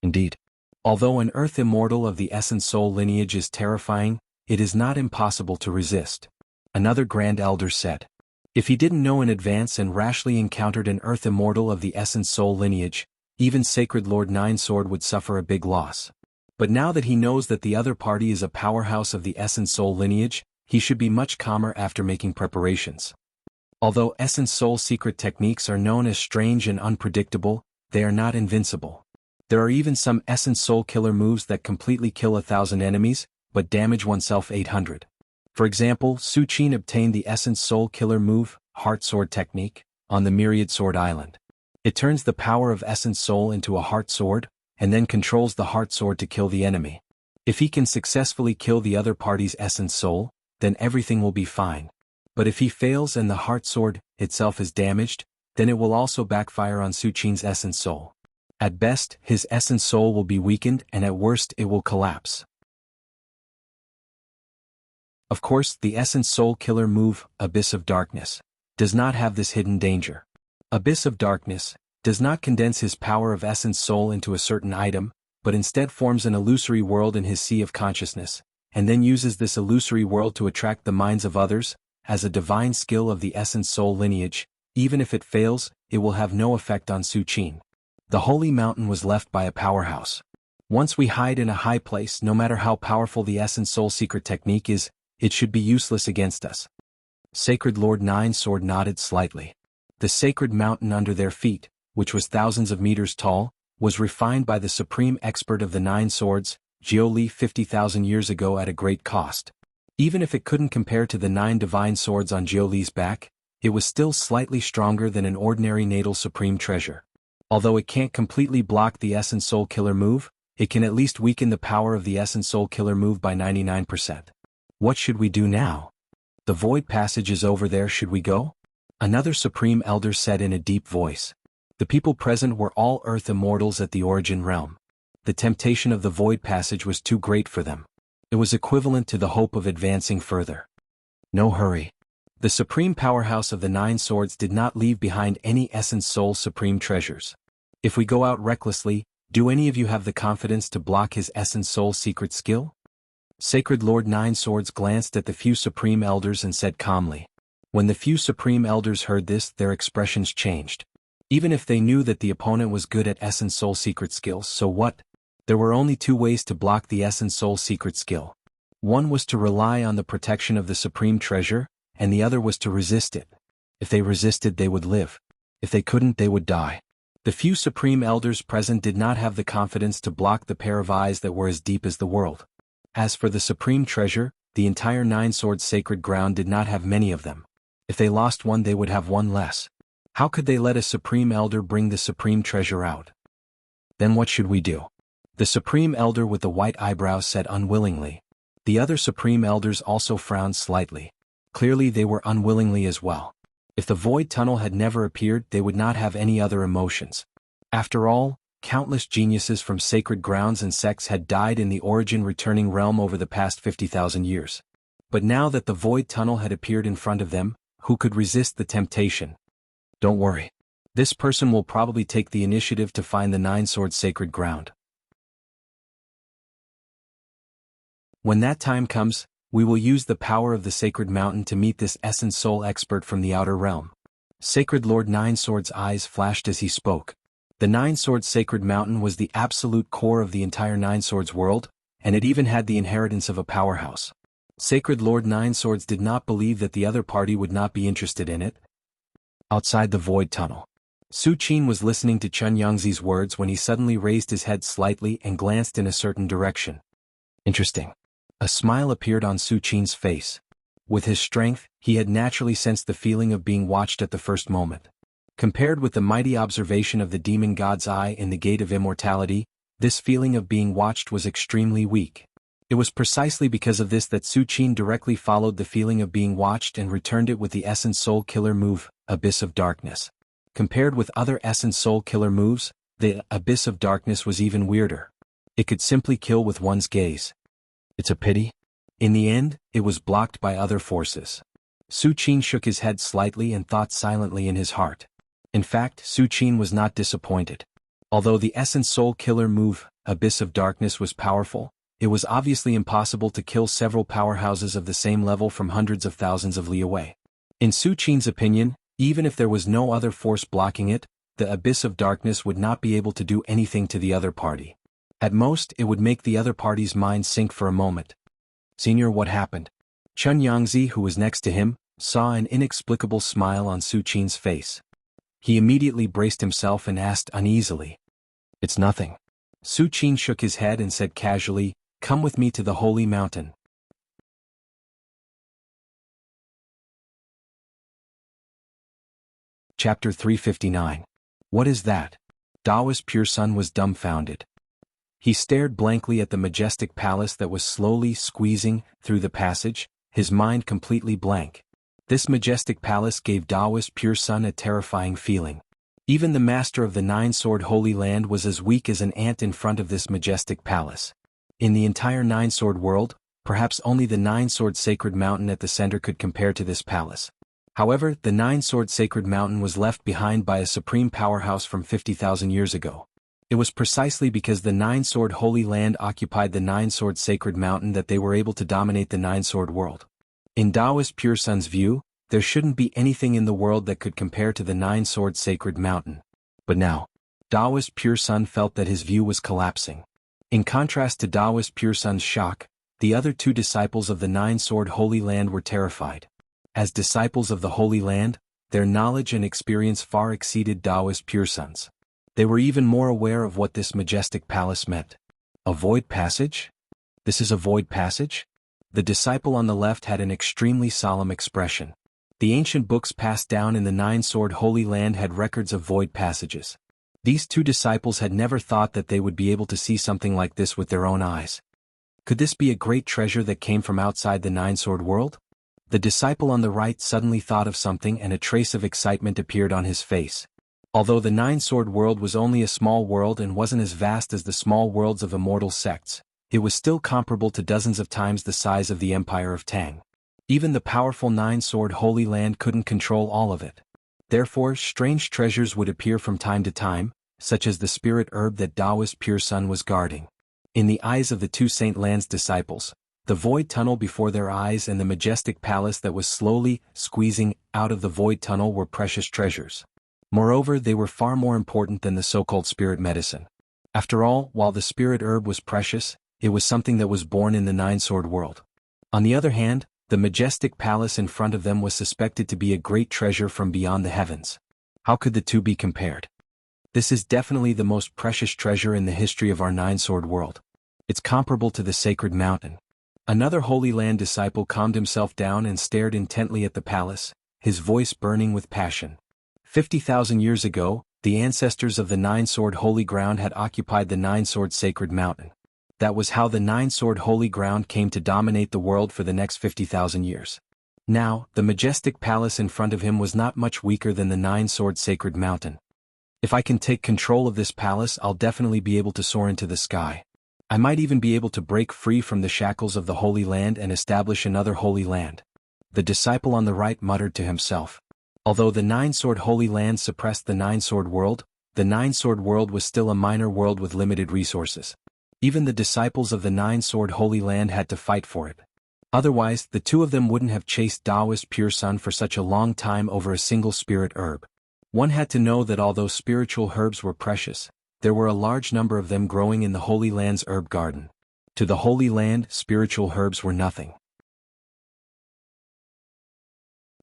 Indeed. Although an Earth Immortal of the Essence Soul lineage is terrifying, it is not impossible to resist. Another Grand Elder said. If he didn't know in advance and rashly encountered an Earth Immortal of the Essence Soul lineage, even Sacred Lord Nine Sword would suffer a big loss. But now that he knows that the other party is a powerhouse of the Essence Soul lineage, he should be much calmer after making preparations. Although Essence Soul Secret techniques are known as strange and unpredictable, they are not invincible. There are even some Essence Soul killer moves that completely kill 1,000 enemies, but damage oneself 800. For example, Su Qin obtained the Essence Soul killer move, Heart Sword technique, on the Myriad Sword Island. It turns the power of Essence Soul into a Heart Sword, and then controls the Heart Sword to kill the enemy. If he can successfully kill the other party's Essence Soul, then everything will be fine. But if he fails and the Heart Sword itself is damaged, then it will also backfire on Su Qin's Essence Soul. At best, his Essence Soul will be weakened and at worst it will collapse. Of course, the Essence Soul killer move, Abyss of Darkness, does not have this hidden danger. Abyss of Darkness does not condense his power of Essence Soul into a certain item, but instead forms an illusory world in his sea of consciousness, and then uses this illusory world to attract the minds of others. As a divine skill of the Essence Soul lineage, even if it fails, it will have no effect on Su Qin. The Holy Mountain was left by a powerhouse. Once we hide in a high place, no matter how powerful the Essence Soul Secret technique is, it should be useless against us. Sacred Lord Nine Sword nodded slightly. The sacred mountain under their feet, which was thousands of meters tall, was refined by the supreme expert of the Nine Swords, Jianghu Li 50,000 years ago at a great cost. Even if it couldn't compare to the 9 divine swords on Jianghu Li's back, it was still slightly stronger than an ordinary natal supreme treasure. Although it can't completely block the Essence Soul killer move, it can at least weaken the power of the Essence Soul killer move by 99%. What should we do now? The void passage is over there, should we go? Another supreme elder said in a deep voice. The people present were all Earth Immortals at the Origin Realm. The temptation of the void passage was too great for them. It was equivalent to the hope of advancing further. No hurry. The supreme powerhouse of the Nine Swords did not leave behind any Essence Soul supreme treasures. If we go out recklessly, do any of you have the confidence to block his Essence Soul secret skill? Sacred Lord Nine Swords glanced at the few supreme elders and said calmly. When the few supreme elders heard this, their expressions changed. Even if they knew that the opponent was good at Essence Soul secret skills, so what? There were only two ways to block the Essence Soul secret skill. One was to rely on the protection of the supreme treasure, and the other was to resist it. If they resisted, they would live. If they couldn't, they would die. The few supreme elders present did not have the confidence to block the pair of eyes that were as deep as the world. As for the supreme treasure, the entire Nine Swords sacred ground did not have many of them. If they lost one, they would have one less. How could they let a supreme elder bring the supreme treasure out? Then what should we do? The supreme elder with the white eyebrows said unwillingly. The other supreme elders also frowned slightly. Clearly they were unwillingly as well. If the void tunnel had never appeared, they would not have any other emotions. After all, countless geniuses from sacred grounds and sects had died in the origin-returning realm over the past 50,000 years. But now that the void tunnel had appeared in front of them, who could resist the temptation? Don't worry. This person will probably take the initiative to find the Nine Swords sacred ground. When that time comes, we will use the power of the sacred mountain to meet this Essence Soul expert from the outer realm. Sacred Lord Nine Swords' eyes flashed as he spoke. The Nine Swords sacred mountain was the absolute core of the entire Nine Swords world, and it even had the inheritance of a powerhouse. Sacred Lord Nine Swords did not believe that the other party would not be interested in it. Outside the void tunnel, Su Qin was listening to Chen Yangzi's words when he suddenly raised his head slightly and glanced in a certain direction. Interesting. A smile appeared on Su Qin's face. With his strength, he had naturally sensed the feeling of being watched at the first moment. Compared with the mighty observation of the demon god's eye in the gate of immortality, this feeling of being watched was extremely weak. It was precisely because of this that Su Qin directly followed the feeling of being watched and returned it with the Essence Soul Killer move, Abyss of Darkness. Compared with other Essence Soul Killer moves, the Abyss of Darkness was even weirder. It could simply kill with one's gaze. It's a pity. In the end, it was blocked by other forces. Su Qin shook his head slightly and thought silently in his heart. In fact, Su Qin was not disappointed. Although the Essence Soul Killer move, Abyss of Darkness, was powerful, it was obviously impossible to kill several powerhouses of the same level from hundreds of thousands of li away. In Su Qin's opinion, even if there was no other force blocking it, the Abyss of Darkness would not be able to do anything to the other party. At most, it would make the other party's mind sink for a moment. Senior, what happened? Chen Yangzi, who was next to him, saw an inexplicable smile on Su Qin's face. He immediately braced himself and asked uneasily. It's nothing. Su Qin shook his head and said casually, "Come with me to the holy mountain." Chapter 359. What is that? Dao's pure son was dumbfounded. He stared blankly at the majestic palace that was slowly squeezing through the passage, his mind completely blank. This majestic palace gave Dao's pure son a terrifying feeling. Even the master of the Nine-Sword Holy Land was as weak as an ant in front of this majestic palace. In the entire Nine-Sword world, perhaps only the Nine-Sword Sacred Mountain at the center could compare to this palace. However, the Nine-Sword Sacred Mountain was left behind by a supreme powerhouse from 50,000 years ago. It was precisely because the Nine-Sword Holy Land occupied the Nine-Sword Sacred Mountain that they were able to dominate the Nine-Sword world. In Dao's pure son's view, there shouldn't be anything in the world that could compare to the Nine-Sword Sacred Mountain. But now, Dao's pure son felt that his view was collapsing. In contrast to Dao's pure son's shock, the other two disciples of the Nine-Sword Holy Land were terrified. As disciples of the Holy Land, their knowledge and experience far exceeded Dao's pure son's. They were even more aware of what this majestic palace meant. A void passage? This is a void passage? The disciple on the left had an extremely solemn expression. The ancient books passed down in the Nine-Sword Holy Land had records of void passages. These two disciples had never thought that they would be able to see something like this with their own eyes. Could this be a great treasure that came from outside the Nine-Sword world? The disciple on the right suddenly thought of something and a trace of excitement appeared on his face. Although the Nine-Sword world was only a small world and wasn't as vast as the small worlds of immortal sects, it was still comparable to dozens of times the size of the Empire of Tang. Even the powerful Nine-Sword Holy Land couldn't control all of it. Therefore, strange treasures would appear from time to time, such as the spirit herb that Dao's pure son was guarding. In the eyes of the two Saint Land's disciples, the void tunnel before their eyes and the majestic palace that was slowly squeezing out of the void tunnel were precious treasures. Moreover, they were far more important than the so-called spirit medicine. After all, while the spirit herb was precious, it was something that was born in the nine-sword world. On the other hand, the majestic palace in front of them was suspected to be a great treasure from beyond the heavens. How could the two be compared? This is definitely the most precious treasure in the history of our nine-sword world. It's comparable to the sacred mountain. Another Holy Land disciple calmed himself down and stared intently at the palace, his voice burning with passion. 50,000 years ago, the ancestors of the nine-sword holy ground had occupied the nine-sword sacred mountain. That was how the nine-sword holy ground came to dominate the world for the next 50,000 years. Now, the majestic palace in front of him was not much weaker than the nine-sword sacred mountain. If I can take control of this palace, I'll definitely be able to soar into the sky. I might even be able to break free from the shackles of the Holy Land and establish another Holy Land. The disciple on the right muttered to himself. Although the nine-sword Holy Land suppressed the nine-sword world, the nine-sword world was still a minor world with limited resources. Even the disciples of the nine-sword Holy Land had to fight for it. Otherwise, the two of them wouldn't have chased Taoist pure sun for such a long time over a single spirit herb. One had to know that although spiritual herbs were precious, there were a large number of them growing in the Holy Land's herb garden. To the Holy Land, spiritual herbs were nothing.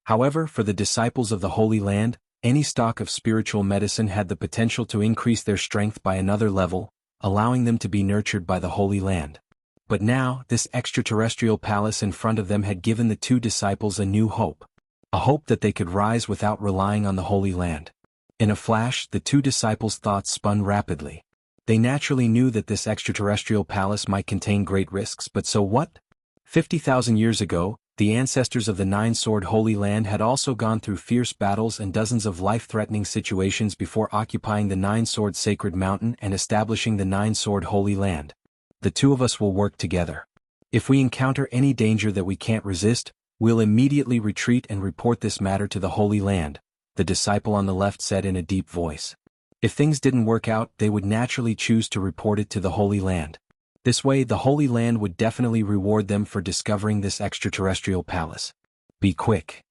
However, for the disciples of the Holy Land, any stock of spiritual medicine had the potential to increase their strength by another level, allowing them to be nurtured by the Holy Land. But now, this extraterrestrial palace in front of them had given the two disciples a new hope. A hope that they could rise without relying on the Holy Land. In a flash, the two disciples' thoughts spun rapidly. They naturally knew that this extraterrestrial palace might contain great risks, but so what? 50,000 years ago, the ancestors of the nine-sword Holy Land had also gone through fierce battles and dozens of life-threatening situations before occupying the nine-sword sacred mountain and establishing the nine-sword Holy Land. The two of us will work together. If we encounter any danger that we can't resist, we'll immediately retreat and report this matter to the Holy Land, the disciple on the left said in a deep voice. If things didn't work out, they would naturally choose to report it to the Holy Land. This way, the Holy Land would definitely reward them for discovering this extraterrestrial palace. Be quick.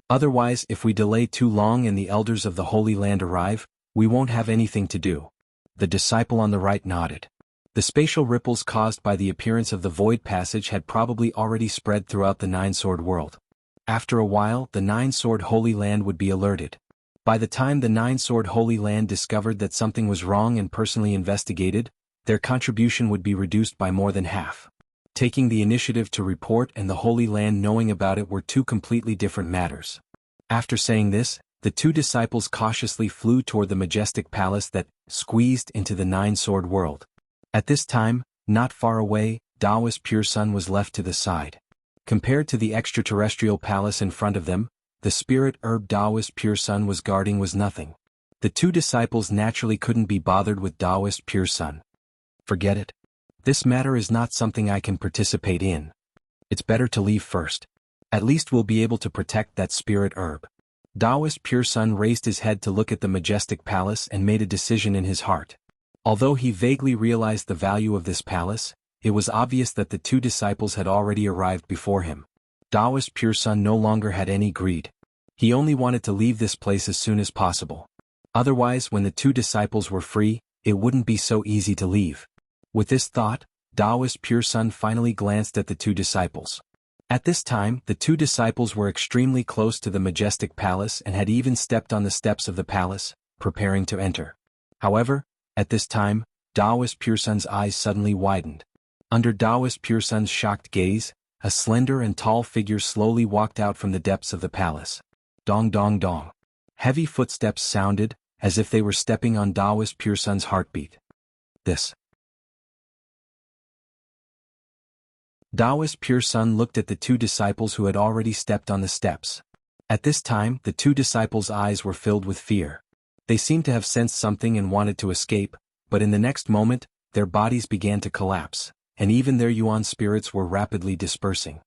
Otherwise, if we delay too long and the elders of the Holy Land arrive, we won't have anything to do. The disciple on the right nodded. The spatial ripples caused by the appearance of the void passage had probably already spread throughout the nine-sword world. After a while, the nine-sword Holy Land would be alerted. By the time the nine-sword Holy Land discovered that something was wrong and personally investigated, their contribution would be reduced by more than half. Taking the initiative to report and the Holy Land knowing about it were two completely different matters. After saying this, the two disciples cautiously flew toward the majestic palace that squeezed into the nine-sword world. At this time, not far away, Taoist pure sun was left to the side. Compared to the extraterrestrial palace in front of them, the spirit herb Taoist pure sun was guarding was nothing. The two disciples naturally couldn't be bothered with Taoist pure sun. Forget it. This matter is not something I can participate in. It's better to leave first. At least we'll be able to protect that spirit herb. Taoist pure sun raised his head to look at the majestic palace and made a decision in his heart. Although he vaguely realized the value of this palace, it was obvious that the two disciples had already arrived before him. Taoist pure sun no longer had any greed. He only wanted to leave this place as soon as possible. Otherwise, when the two disciples were free, it wouldn't be so easy to leave. With this thought, Taoist pure sun finally glanced at the two disciples. At this time, the two disciples were extremely close to the majestic palace and had even stepped on the steps of the palace, preparing to enter. However, at this time, Taoist pure sun's eyes suddenly widened. Under Taoist pure sun's shocked gaze, a slender and tall figure slowly walked out from the depths of the palace. Dong dong dong. Heavy footsteps sounded, as if they were stepping on Taoist pure sun's heartbeat. This. Taoist pure sun looked at the two disciples who had already stepped on the steps. At this time, the two disciples' eyes were filled with fear. They seemed to have sensed something and wanted to escape, but in the next moment, their bodies began to collapse, and even their yuan spirits were rapidly dispersing.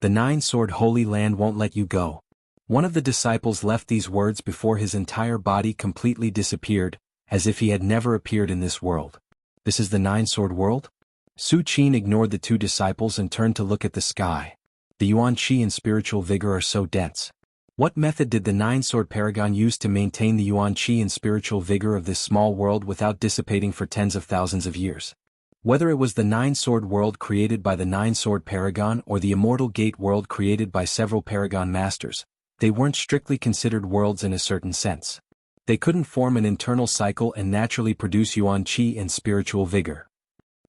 The nine-sword Holy Land won't let you go. One of the disciples left these words before his entire body completely disappeared, as if he had never appeared in this world. This is the nine-sword world? Su Qin ignored the two disciples and turned to look at the sky. The yuan qi and spiritual vigor are so dense. What method did the nine-sword paragon use to maintain the yuan qi and spiritual vigor of this small world without dissipating for tens of thousands of years? Whether it was the nine-sword world created by the nine-sword paragon or the immortal gate world created by several paragon masters, they weren't strictly considered worlds in a certain sense. They couldn't form an internal cycle and naturally produce yuan qi and spiritual vigor.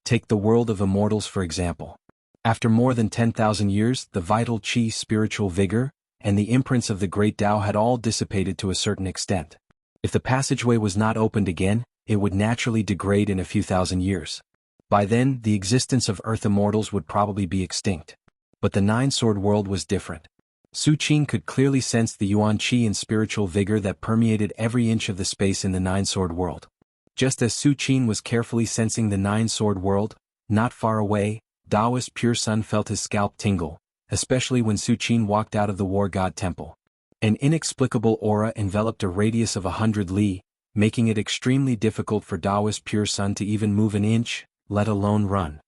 Take the world of immortals for example. After more than 10,000 years, the vital qi, spiritual vigor, and the imprints of the great Tao had all dissipated to a certain extent. If the passageway was not opened again, it would naturally degrade in a few thousand years. By then, the existence of Earth immortals would probably be extinct. But the nine-sword world was different. Su Qin could clearly sense the yuan qi and spiritual vigor that permeated every inch of the space in the nine-sword world. Just as Su Qin was carefully sensing the nine-sword world, not far away, Taoist Pure Sun felt his scalp tingle, especially when Su Qin walked out of the War God Temple. An inexplicable aura enveloped a radius of 100 li, making it extremely difficult for Taoist Pure Sun to even move an inch, let alone run.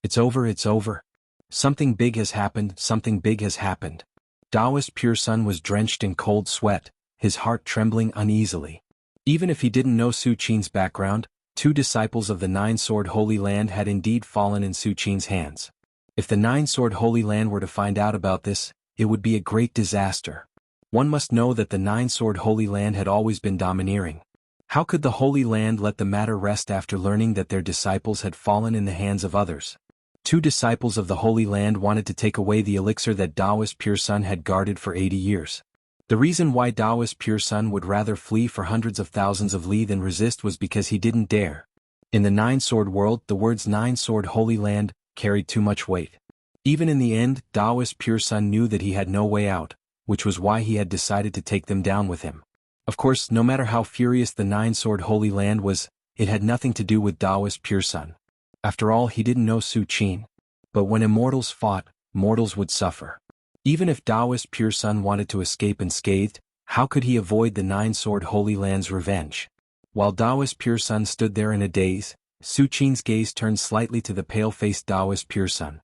It's over, it's over. Something big has happened, something big has happened. Taoist Pure Sun was drenched in cold sweat, his heart trembling uneasily. Even if he didn't know Su Qin's background, 2 disciples of the Nine-Sword Holy Land had indeed fallen in Su Qin's hands. If the Nine-Sword Holy Land were to find out about this, it would be a great disaster. One must know that the Nine-Sword Holy Land had always been domineering. How could the Holy Land let the matter rest after learning that their disciples had fallen in the hands of others? 2 disciples of the Holy Land wanted to take away the elixir that Taoist Pure Sun had guarded for 80 years. The reason why Taoist Pure Sun would rather flee for hundreds of thousands of li than resist was because he didn't dare. In the Nine-Sword world, the words Nine-Sword Holy Land carried too much weight. Even in the end, Taoist Pure Sun knew that he had no way out, which was why he had decided to take them down with him. Of course, no matter how furious the Nine-Sword Holy Land was, it had nothing to do with Taoist Pure Sun. After all, he didn't know Su Qin. But when immortals fought, mortals would suffer. Even if Taoist Pure Sun wanted to escape unscathed, how could he avoid the Nine-Sword Holy Land's revenge? While Taoist Pure Sun stood there in a daze, Su Qin's gaze turned slightly to the pale-faced Taoist Pure Sun.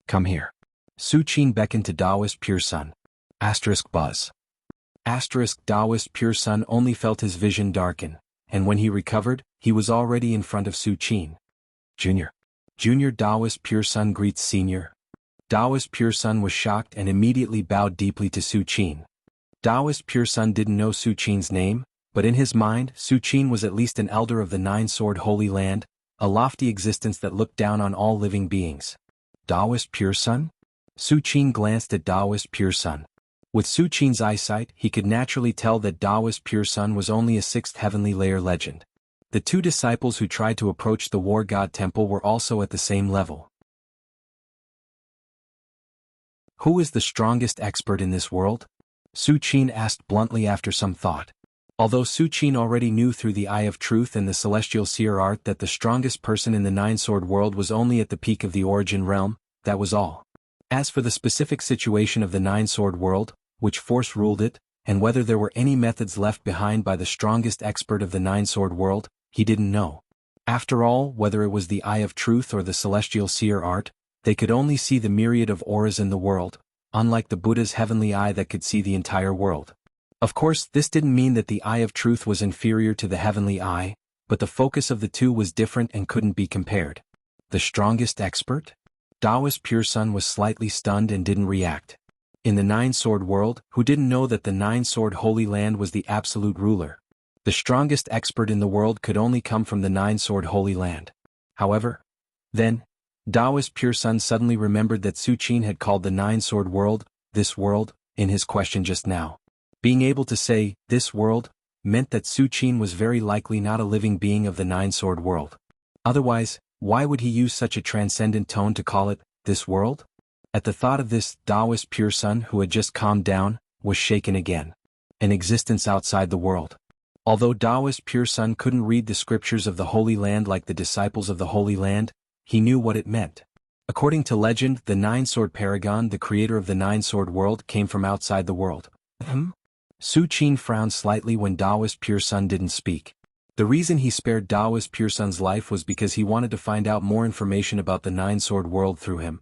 Come here. Su Qin beckoned to Taoist Pure Sun. Buzz. Taoist Pure Sun only felt his vision darken, and when he recovered, he was already in front of Su Qin. Junior Taoist Pure Sun greets Senior. Taoist Pure Sun was shocked and immediately bowed deeply to Su Qin. Taoist Pure Sun didn't know Su Qin's name, but in his mind, Su Qin was at least an elder of the Nine-Sword Holy Land, a lofty existence that looked down on all living beings. Taoist Pure Sun? Su Qin glanced at Taoist Pure Sun. With Su Qin's eyesight, he could naturally tell that Taoist Pure Sun was only a 6th heavenly layer legend. The 2 disciples who tried to approach the War God Temple were also at the same level. Who is the strongest expert in this world? Su Qin asked bluntly after some thought. Although Su Qin already knew through the Eye of Truth and the Celestial Seer art that the strongest person in the Nine-Sword world was only at the peak of the Origin realm, that was all. As for the specific situation of the Nine-Sword world, which force ruled it, and whether there were any methods left behind by the strongest expert of the Nine-Sword world, he didn't know. After all, whether it was the Eye of Truth or the Celestial Seer art, they could only see the myriad of auras in the world, unlike the Buddha's heavenly eye that could see the entire world. Of course, this didn't mean that the Eye of Truth was inferior to the heavenly eye, but the focus of the 2 was different and couldn't be compared. The strongest expert? Taoist Pure Sun was slightly stunned and didn't react. In the Nine-Sword world, who didn't know that the Nine-Sword Holy Land was the absolute ruler? The strongest expert in the world could only come from the Nine-Sword Holy Land. However, then, Taoist Pure Sun suddenly remembered that Su Qin had called the Nine-Sword world, this world, in his question just now. Being able to say, this world, meant that Su Qin was very likely not a living being of the Nine-Sword world. Otherwise, why would he use such a transcendent tone to call it, this world? At the thought of this, Taoist Pure Sun, who had just calmed down, was shaken again. An existence outside the world. Although Taoist Pure Sun couldn't read the scriptures of the Holy Land like the disciples of the Holy Land, he knew what it meant. According to legend, the Nine-Sword Paragon, the creator of the Nine-Sword world, came from outside the world. Su Qin frowned slightly when Taoist Pure Sun didn't speak. The reason he spared Taoist Pure Sun's life was because he wanted to find out more information about the Nine-Sword world through him.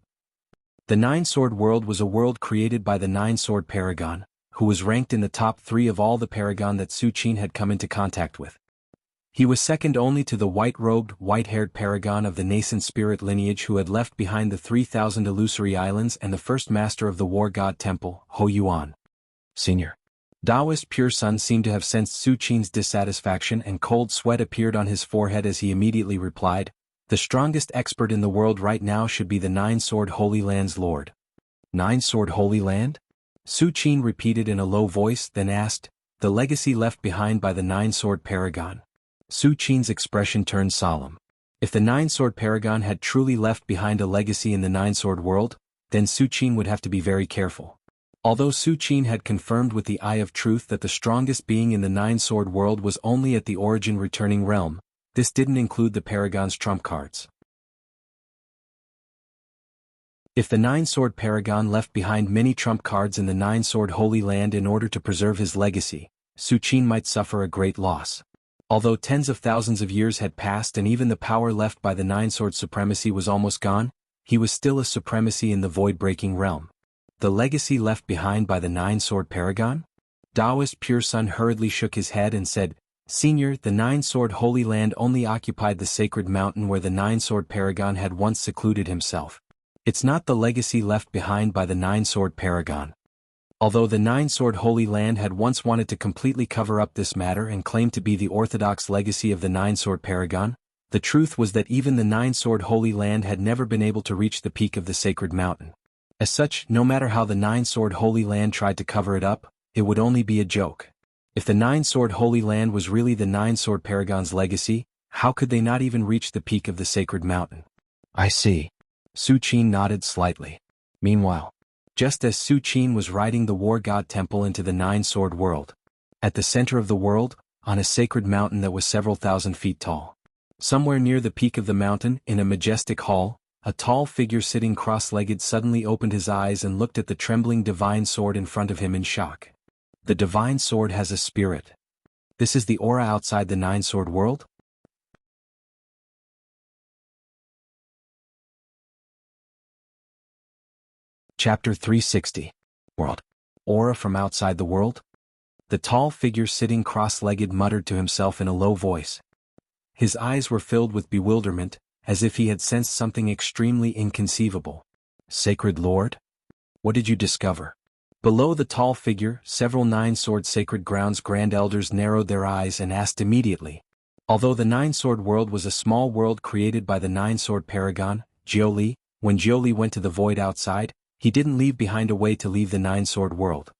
The Nine-Sword world was a world created by the Nine-Sword Paragon, who was ranked in the top 3 of all the paragon that Su Qin had come into contact with. He was second only to the white-robed, white-haired paragon of the nascent spirit lineage who had left behind the 3,000 illusory islands and the first master of the war god temple, Ho Yuan. Senior. Taoist Pure Sun seemed to have sensed Su Qin's dissatisfaction, and cold sweat appeared on his forehead as he immediately replied, "The strongest expert in the world right now should be the Nine-Sword Holy Land's lord." Nine-Sword Holy Land? Su Qin repeated in a low voice, then asked, "The legacy left behind by the Nine-Sword Paragon?" Su Qin's expression turned solemn. If the Nine-Sword Paragon had truly left behind a legacy in the Nine-Sword world, then Su Qin would have to be very careful. Although Su Qin had confirmed with the Eye of Truth that the strongest being in the Nine-Sword world was only at the origin returning realm, this didn't include the Paragon's trump cards. If the Nine-Sword Paragon left behind many trump cards in the Nine-Sword Holy Land in order to preserve his legacy, Su Qin might suffer a great loss. Although tens of thousands of years had passed and even the power left by the Nine-Sword supremacy was almost gone, he was still a supremacy in the void-breaking realm. The legacy left behind by the Nine-Sword Paragon? Taoist Pure Sun hurriedly shook his head and said, "Senior, the Nine-Sword Holy Land only occupied the sacred mountain where the Nine-Sword Paragon had once secluded himself. It's not the legacy left behind by the Nine-Sword Paragon." Although the Nine-Sword Holy Land had once wanted to completely cover up this matter and claimed to be the orthodox legacy of the Nine-Sword Paragon, the truth was that even the Nine-Sword Holy Land had never been able to reach the peak of the sacred mountain. As such, no matter how the Nine-Sword Holy Land tried to cover it up, it would only be a joke. If the Nine-Sword Holy Land was really the Nine-Sword Paragon's legacy, how could they not even reach the peak of the sacred mountain? "I see." Su Qin nodded slightly. Meanwhile, just as Su Qin was riding the war god temple into the Nine-Sword world, at the center of the world, on a sacred mountain that was several thousand feet tall. Somewhere near the peak of the mountain, in a majestic hall, a tall figure sitting cross-legged suddenly opened his eyes and looked at the trembling divine sword in front of him in shock. The divine sword has a spirit. This is the aura outside the Nine-Sword world? Chapter 360. World. Aura from outside the world? The tall figure sitting cross-legged muttered to himself in a low voice. His eyes were filled with bewilderment, as if he had sensed something extremely inconceivable. "Sacred Lord? What did you discover?" Below the tall figure, several Nine-Sword Sacred Grounds Grand Elders narrowed their eyes and asked immediately. Although the Nine-Sword world was a small world created by the Nine-Sword Paragon, Jianghu, when Jianghu went to the void outside, he didn't leave behind a way to leave the Nine-Sword world.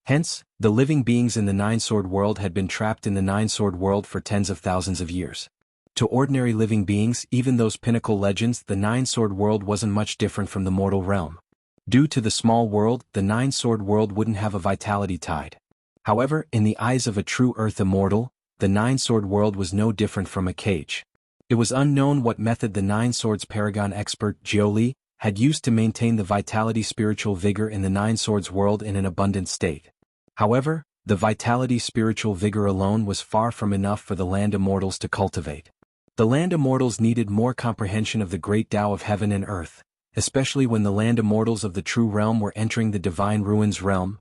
Hence, the living beings in the Nine-Sword world had been trapped in the Nine-Sword world for tens of thousands of years. To ordinary living beings, even those pinnacle legends, the Nine-Sword world wasn't much different from the mortal realm. Due to the small world, the Nine-Sword world wouldn't have a vitality tide. However, in the eyes of a true Earth immortal, the Nine-Sword world was no different from a cage. It was unknown what method the Nine-Swords Paragon expert Jianghu had used to maintain the vitality spiritual vigor in the Nine-Swords world in an abundant state. However, the vitality spiritual vigor alone was far from enough for the land immortals to cultivate. The land immortals needed more comprehension of the great Tao of heaven and earth, especially when the land immortals of the true realm were entering the divine ruins realm.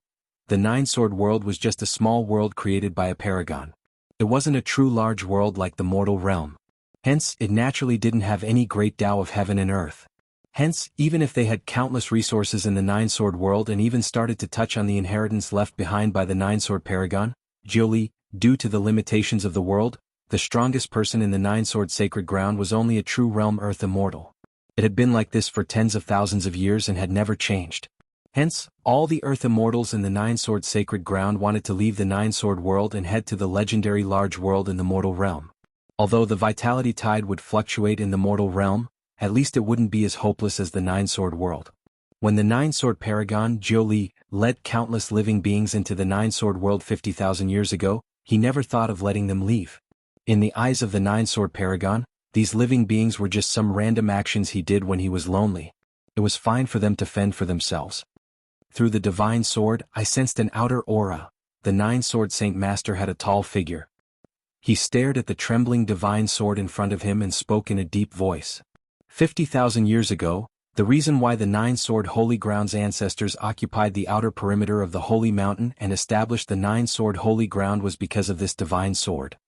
The Nine-Sword world was just a small world created by a paragon. It wasn't a true large world like the mortal realm. Hence, it naturally didn't have any great Tao of heaven and earth. Hence, even if they had countless resources in the Nine-Sword world and even started to touch on the inheritance left behind by the Nine-Sword Paragon, Jianghu, due to the limitations of the world, the strongest person in the Nine-Sword Sacred Ground was only a true realm Earth immortal. It had been like this for tens of thousands of years and had never changed. Hence, all the Earth immortals in the Nine-Sword Sacred Ground wanted to leave the Nine-Sword world and head to the legendary large world in the mortal realm. Although the vitality tide would fluctuate in the mortal realm, at least it wouldn't be as hopeless as the Nine-Sword world. When the Nine-Sword Paragon, Jianghu, led countless living beings into the Nine-Sword world 50,000 years ago, he never thought of letting them leave. In the eyes of the Nine-Sword Paragon, these living beings were just some random actions he did when he was lonely. It was fine for them to fend for themselves. Through the divine sword, I sensed an outer aura. The Nine-Sword Saint Master had a tall figure. He stared at the trembling divine sword in front of him and spoke in a deep voice. 50,000 years ago, The reason why the Nine-Sword Holy Ground's ancestors occupied the outer perimeter of the Holy Mountain and established the Nine-Sword Holy Ground was because of this divine sword.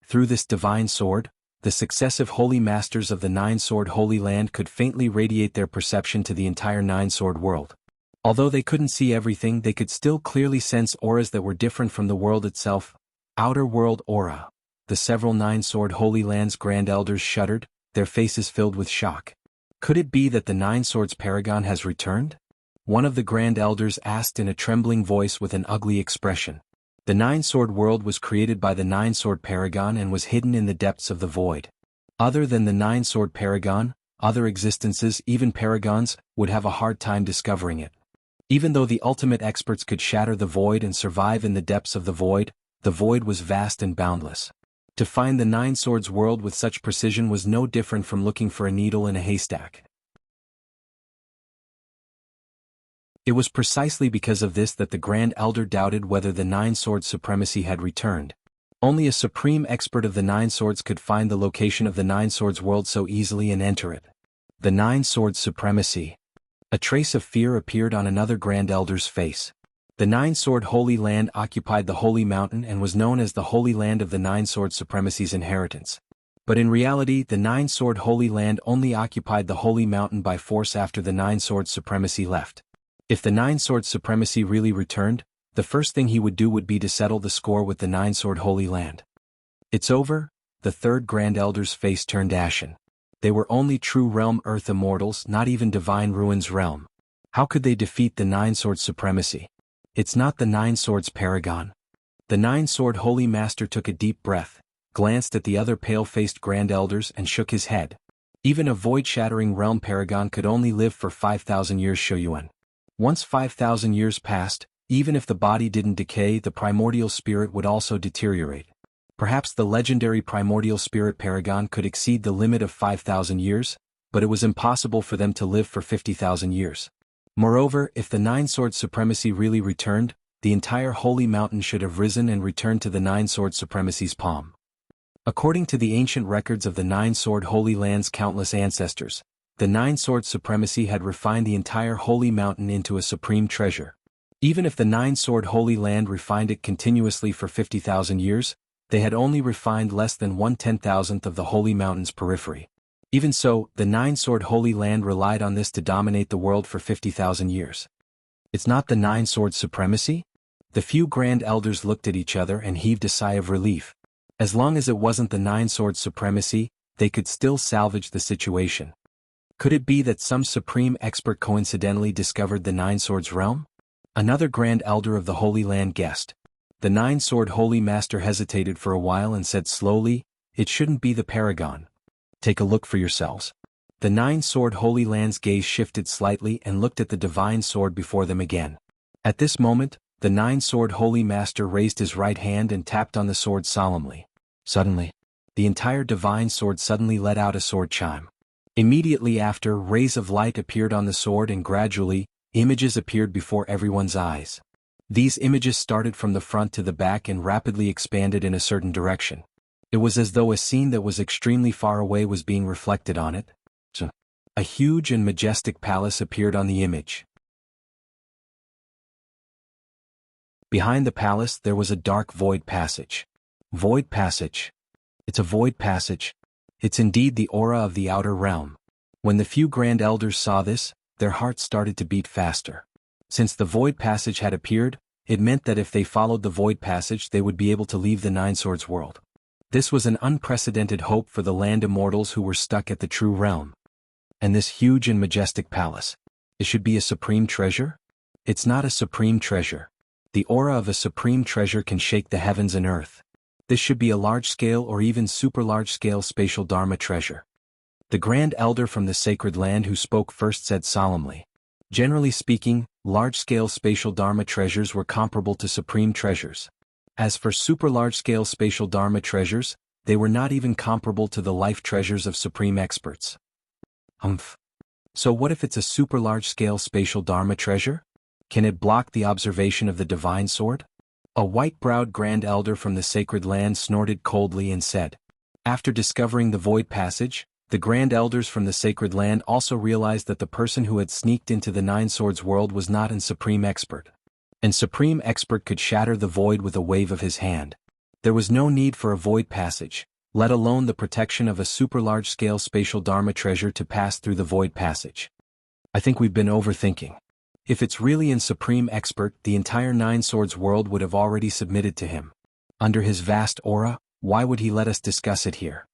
Through this divine sword, the successive Holy Masters of the Nine-Sword Holy Land could faintly radiate their perception to the entire Nine-Sword world. Although they couldn't see everything, they could still clearly sense auras that were different from the world itself. Outer world aura. The several Nine-Sword Holy Lands Grand Elders shuddered, their faces filled with shock. Could it be that the Nine Swords Paragon has returned? One of the Grand Elders asked in a trembling voice with an ugly expression. The Nine-Sword world was created by the Nine-Sword Paragon and was hidden in the depths of the void. Other than the Nine-Sword Paragon, other existences, even paragons, would have a hard time discovering it. Even though the ultimate experts could shatter the void and survive in the depths of the void was vast and boundless. To find the Nine Swords world with such precision was no different from looking for a needle in a haystack. It was precisely because of this that the Grand Elder doubted whether the Nine Swords supremacy had returned. Only a supreme expert of the Nine Swords could find the location of the Nine Swords world so easily and enter it. The Nine Swords supremacy. A trace of fear appeared on another Grand Elder's face. The Nine-Sword Holy Land occupied the Holy Mountain and was known as the Holy Land of the Nine-Sword Supremacy's inheritance. But in reality, the Nine-Sword Holy Land only occupied the Holy Mountain by force after the Nine-Sword Supremacy left. If the Nine-Sword Supremacy really returned, the first thing he would do would be to settle the score with the Nine-Sword Holy Land. It's over? The third Grand Elder's face turned ashen. They were only true realm Earth immortals, not even Divine Ruins realm. How could they defeat the Nine-Sword Supremacy? It's not the Nine Swords Paragon. The Nine-Sword Holy Master took a deep breath, glanced at the other pale-faced Grand Elders and shook his head. Even a void-shattering realm paragon could only live for 5,000 years, Shoyuan. Once 5,000 years passed, even if the body didn't decay, the primordial spirit would also deteriorate. Perhaps the legendary primordial spirit paragon could exceed the limit of 5,000 years, but it was impossible for them to live for 50,000 years. Moreover, if the Nine-Sword Supremacy really returned, the entire Holy Mountain should have risen and returned to the Nine-Sword Supremacy's palm. According to the ancient records of the Nine-Sword Holy Land's countless ancestors, the Nine-Sword Supremacy had refined the entire Holy Mountain into a supreme treasure. Even if the Nine-Sword Holy Land refined it continuously for 50,000 years, they had only refined less than 1/10,000th of the Holy Mountain's periphery. Even so, the Nine-Sword Holy Land relied on this to dominate the world for 50,000 years. It's not the Nine-Sword Supremacy? The few Grand Elders looked at each other and heaved a sigh of relief. As long as it wasn't the Nine-Sword Supremacy, they could still salvage the situation. Could it be that some supreme expert coincidentally discovered the Nine Swords realm? Another Grand Elder of the Holy Land guessed. The Nine-Sword Holy Master hesitated for a while and said slowly, "It shouldn't be the Paragon. Take a look for yourselves." The Nine-Sword Holy Land's gaze shifted slightly and looked at the divine sword before them again. At this moment, the Nine-Sword Holy Master raised his right hand and tapped on the sword solemnly. Suddenly, the entire divine sword suddenly let out a sword chime. Immediately after, rays of light appeared on the sword and gradually, images appeared before everyone's eyes. These images started from the front to the back and rapidly expanded in a certain direction. It was as though a scene that was extremely far away was being reflected on it. A huge and majestic palace appeared on the image. Behind the palace there was a dark void passage. Void passage. It's a void passage. It's indeed the aura of the outer realm. When the few Grand Elders saw this, their hearts started to beat faster. Since the void passage had appeared, it meant that if they followed the void passage they would be able to leave the Nine Swords world. This was an unprecedented hope for the land immortals who were stuck at the true realm. And this huge and majestic palace. It should be a supreme treasure? It's not a supreme treasure. The aura of a supreme treasure can shake the heavens and earth. This should be a large-scale or even super-large-scale spatial Dharma treasure. The Grand Elder from the sacred land who spoke first said solemnly. Generally speaking, large-scale spatial Dharma treasures were comparable to supreme treasures. As for super-large-scale spatial Dharma treasures, they were not even comparable to the life treasures of supreme experts. So what if it's a super-large-scale spatial Dharma treasure? Can it block the observation of the divine sword? A white-browed Grand Elder from the sacred land snorted coldly and said, "After discovering the void passage, The Grand Elders from the Sacred Land also realized that the person who had sneaked into the Nine Swords world was not an Supreme Expert. And Supreme Expert could shatter the void with a wave of his hand. There was no need for a void passage, let alone the protection of a super large-scale spatial Dharma treasure to pass through the void passage. I think we've been overthinking. If it's really in Supreme Expert, the entire Nine Swords world would have already submitted to him. Under his vast aura, why would he let us discuss it here?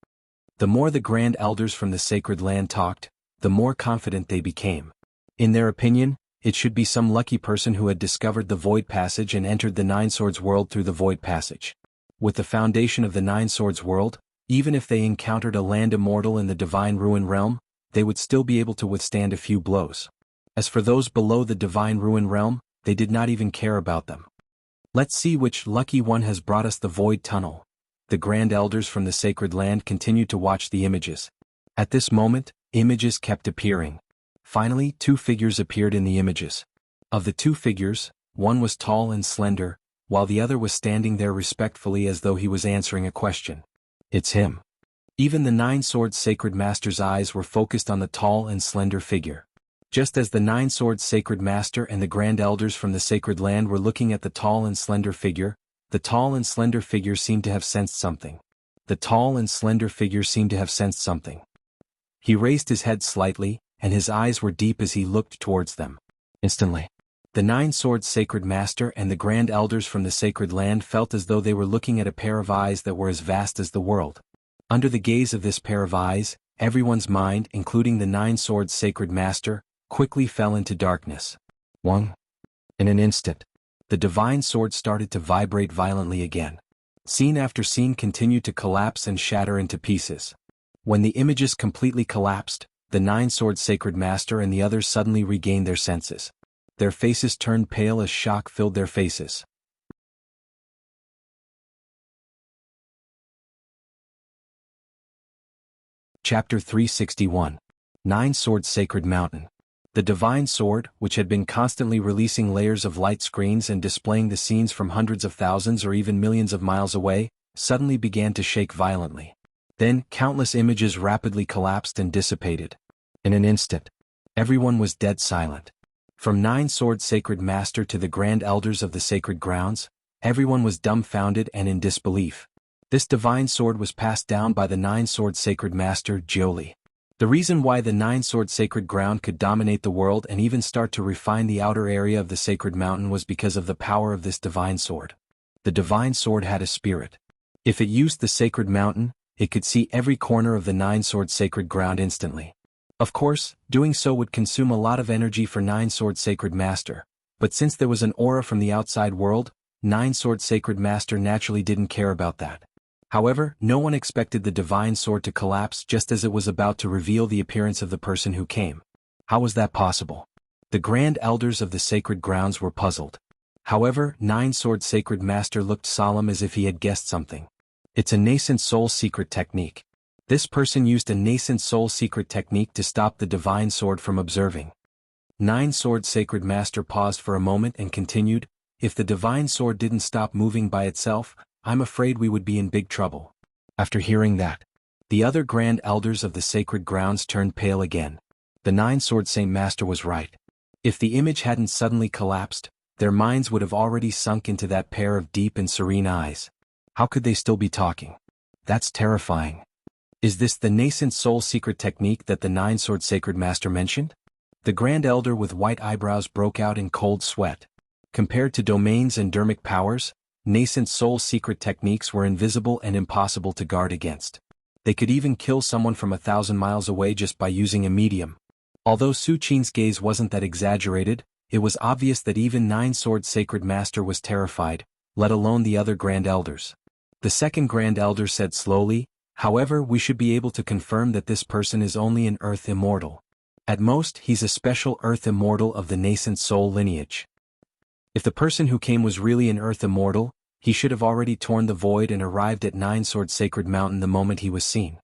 The more the Grand Elders from the Sacred Land talked, the more confident they became. In their opinion, it should be some lucky person who had discovered the Void Passage and entered the Nine Swords world through the Void Passage. With the foundation of the Nine Swords world, even if they encountered a land immortal in the Divine Ruin realm, they would still be able to withstand a few blows. As for those below the Divine Ruin realm, they did not even care about them. Let's see which lucky one has brought us the Void Tunnel. The Grand Elders from the Sacred Land continued to watch the images. At this moment, images kept appearing. Finally, two figures appeared in the images. Of the two figures, one was tall and slender, while the other was standing there respectfully as though he was answering a question. It's him. Even the Nine Swords Sacred Master's eyes were focused on the tall and slender figure. Just as the Nine Swords Sacred Master and the Grand Elders from the Sacred Land were looking at the tall and slender figure, the tall and slender figure seemed to have sensed something. The tall and slender figure seemed to have sensed something. He raised his head slightly, and his eyes were deep as he looked towards them. Instantly, the Nine Swords Sacred Master and the Grand Elders from the Sacred Land felt as though they were looking at a pair of eyes that were as vast as the world. Under the gaze of this pair of eyes, everyone's mind, including the Nine Swords Sacred Master, quickly fell into darkness. In an instant, the divine sword started to vibrate violently again. Scene after scene continued to collapse and shatter into pieces. When the images completely collapsed, the Nine Swords Sacred Master and the others suddenly regained their senses. Their faces turned pale as shock filled their faces. Chapter 361. Nine Swords Sacred Mountain. The Divine Sword, which had been constantly releasing layers of light screens and displaying the scenes from hundreds of thousands or even millions of miles away, suddenly began to shake violently. Then, countless images rapidly collapsed and dissipated. In an instant, everyone was dead silent. From Nine Swords Sacred Master to the Grand Elders of the Sacred Grounds, everyone was dumbfounded and in disbelief. This divine sword was passed down by the Nine Swords Sacred Master, Jianghu. The reason why the Nine Swords Sacred Ground could dominate the world and even start to refine the outer area of the Sacred Mountain was because of the power of this divine sword. The divine sword had a spirit. If it used the Sacred Mountain, it could see every corner of the Nine Swords Sacred Ground instantly. Of course, doing so would consume a lot of energy for Nine Swords Sacred Master, but since there was an aura from the outside world, Nine Swords Sacred Master naturally didn't care about that. However, no one expected the divine sword to collapse just as it was about to reveal the appearance of the person who came. How was that possible? The Grand Elders of the Sacred Grounds were puzzled. However, Nine Swords Sacred Master looked solemn as if he had guessed something. It's a nascent soul secret technique. This person used a nascent soul secret technique to stop the divine sword from observing. Nine Swords Sacred Master paused for a moment and continued, if the divine sword didn't stop moving by itself, I'm afraid we would be in big trouble. After hearing that, the other Grand Elders of the Sacred Grounds turned pale again. The Nine Swords Saint Master was right. If the image hadn't suddenly collapsed, their minds would have already sunk into that pair of deep and serene eyes. How could they still be talking? That's terrifying. Is this the nascent soul secret technique that the Nine Swords Sacred Master mentioned? The Grand Elder with white eyebrows broke out in cold sweat. Compared to domains and dermic powers, nascent soul secret techniques were invisible and impossible to guard against. They could even kill someone from 1,000 miles away just by using a medium. Although Su Qin's gaze wasn't that exaggerated, it was obvious that even Nine Swords Sacred Master was terrified, let alone the other Grand Elders. The second Grand Elder said slowly, however, we should be able to confirm that this person is only an Earth Immortal. At most, he's a special Earth Immortal of the nascent soul lineage. If the person who came was really an Earth Immortal, he should have already torn the void and arrived at Nine Swords Sacred Mountain the moment he was seen.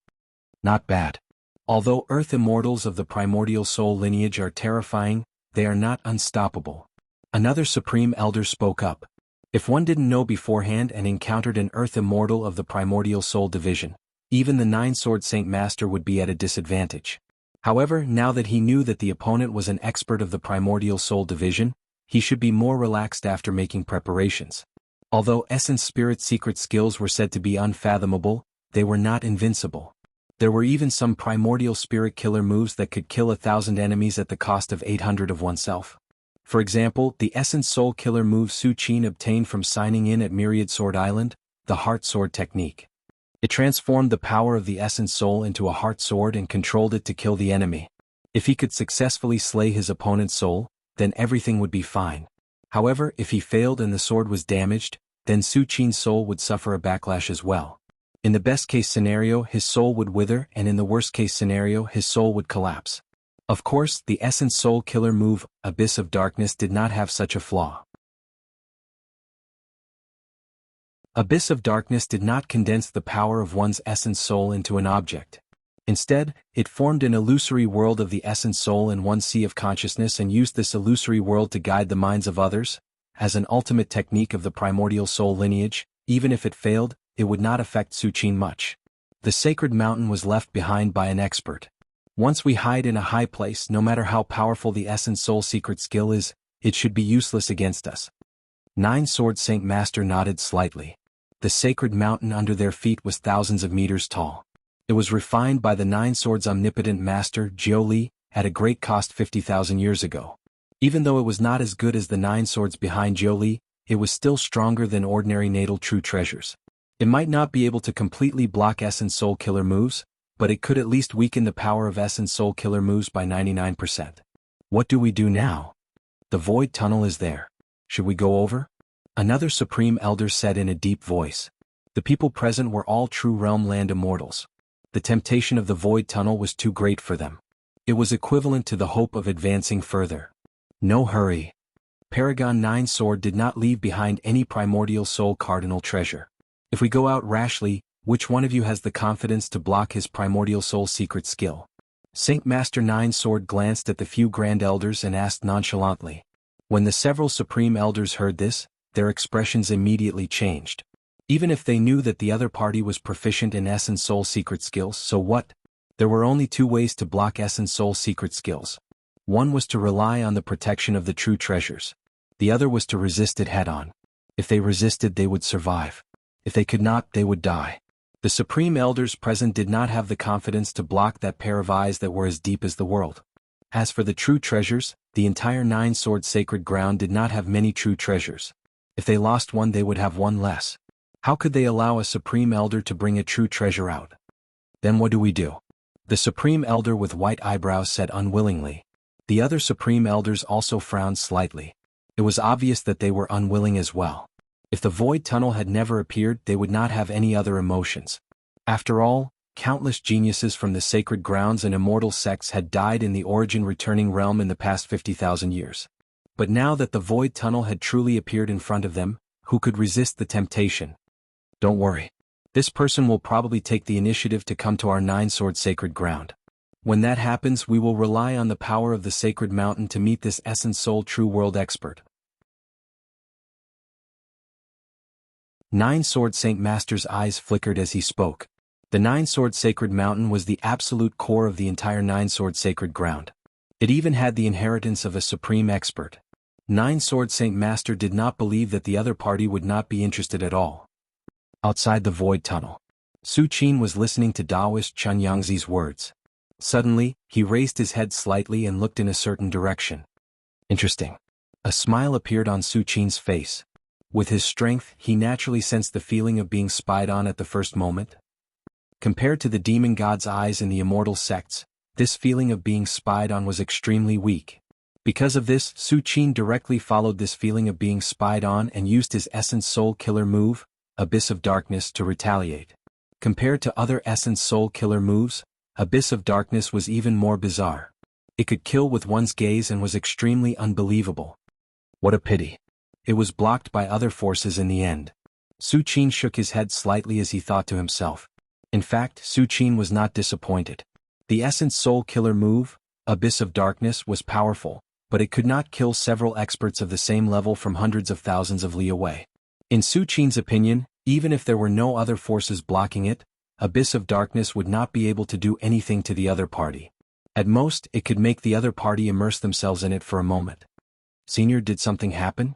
Not bad. Although Earth Immortals of the primordial soul lineage are terrifying, they are not unstoppable. Another Supreme Elder spoke up. If one didn't know beforehand and encountered an Earth Immortal of the primordial soul division, even the nine-sword Saint Master would be at a disadvantage. However, now that he knew that the opponent was an expert of the primordial soul division, he should be more relaxed after making preparations. Although Essence Spirit's secret skills were said to be unfathomable, they were not invincible. There were even some primordial spirit killer moves that could kill 1,000 enemies at the cost of 800 of oneself. For example, the Essence Soul killer move Su Qin obtained from signing in at Myriad Sword Island, the Heart Sword technique. It transformed the power of the Essence Soul into a Heart Sword and controlled it to kill the enemy. If he could successfully slay his opponent's soul, then everything would be fine. However, if he failed and the sword was damaged, then Su Qin's soul would suffer a backlash as well. In the best-case scenario, his soul would wither, and in the worst-case scenario, his soul would collapse. Of course, the Essence Soul killer move, Abyss of Darkness, did not have such a flaw. Abyss of Darkness did not condense the power of one's Essence Soul into an object. Instead, it formed an illusory world of the Essence Soul in one sea of consciousness and used this illusory world to guide the minds of others. As an ultimate technique of the primordial soul lineage, even if it failed, it would not affect Su Qin much. The sacred mountain was left behind by an expert. Once we hide in a high place, no matter how powerful the Essence Soul secret skill is, it should be useless against us. Nine-sword Saint Master nodded slightly. The sacred mountain under their feet was thousands of meters tall. It was refined by the Nine Swords' omnipotent master, Jiu Li, at a great cost 50,000 years ago. Even though it was not as good as the Nine Swords behind Jiu Li, it was still stronger than ordinary natal true treasures. It might not be able to completely block Essence Soul killer moves, but it could at least weaken the power of Essence Soul killer moves by 99%. What do we do now? The Void Tunnel is there. Should we go over? Another Supreme Elder said in a deep voice. The people present were all true Realm Land immortals. The temptation of the Void Tunnel was too great for them. It was equivalent to the hope of advancing further. No hurry. Paragon Nine Sword did not leave behind any primordial soul cardinal treasure. If we go out rashly, which one of you has the confidence to block his primordial soul secret skill? Saint Master Nine Sword glanced at the few Grand Elders and asked nonchalantly. When the several Supreme Elders heard this, their expressions immediately changed. Even if they knew that the other party was proficient in Essence Soul secret skills, so what? There were only two ways to block Essence Soul secret skills. One was to rely on the protection of the true treasures. The other was to resist it head-on. If they resisted, they would survive. If they could not, they would die. The Supreme Elders present did not have the confidence to block that pair of eyes that were as deep as the world. As for the true treasures, the entire Nine-Sword sacred ground did not have many true treasures. If they lost one, they would have one less. How could they allow a Supreme Elder to bring a true treasure out? Then what do we do? The Supreme Elder with white eyebrows said unwillingly. The other Supreme Elders also frowned slightly. It was obvious that they were unwilling as well. If the Void Tunnel had never appeared, they would not have any other emotions. After all, countless geniuses from the sacred grounds and immortal sects had died in the origin-returning realm in the past 50,000 years. But now that the Void Tunnel had truly appeared in front of them, who could resist the temptation? Don't worry. This person will probably take the initiative to come to our Nine-Sword sacred ground. When that happens, we will rely on the power of the sacred mountain to meet this Essence Soul True World expert. Nine-Sword Saint Master's eyes flickered as he spoke. The Nine-Sword sacred mountain was the absolute core of the entire Nine-Sword sacred ground. It even had the inheritance of a supreme expert. Nine-Sword Saint Master did not believe that the other party would not be interested at all. Outside the Void Tunnel, Su Qin was listening to Taoist Chun Yangzi's words. Suddenly, he raised his head slightly and looked in a certain direction. Interesting. A smile appeared on Su Qin's face. With his strength, he naturally sensed the feeling of being spied on at the first moment. Compared to the demon god's eyes in the immortal sects, this feeling of being spied on was extremely weak. Because of this, Su Qin directly followed this feeling of being spied on and used his Essence Soul killer move, Abyss of Darkness, to retaliate. Compared to other Essence Soul killer moves, Abyss of Darkness was even more bizarre. It could kill with one's gaze and was extremely unbelievable. What a pity. It was blocked by other forces in the end. Su Qin shook his head slightly as he thought to himself. In fact, Su Qin was not disappointed. The Essence Soul killer move, Abyss of Darkness, was powerful, but it could not kill several experts of the same level from hundreds of thousands of li away. In Su Qin's opinion, even if there were no other forces blocking it, abyss of darkness would not be able to do anything to the other party. At most, it could make the other party immerse themselves in it for a moment. Senior, did something happen?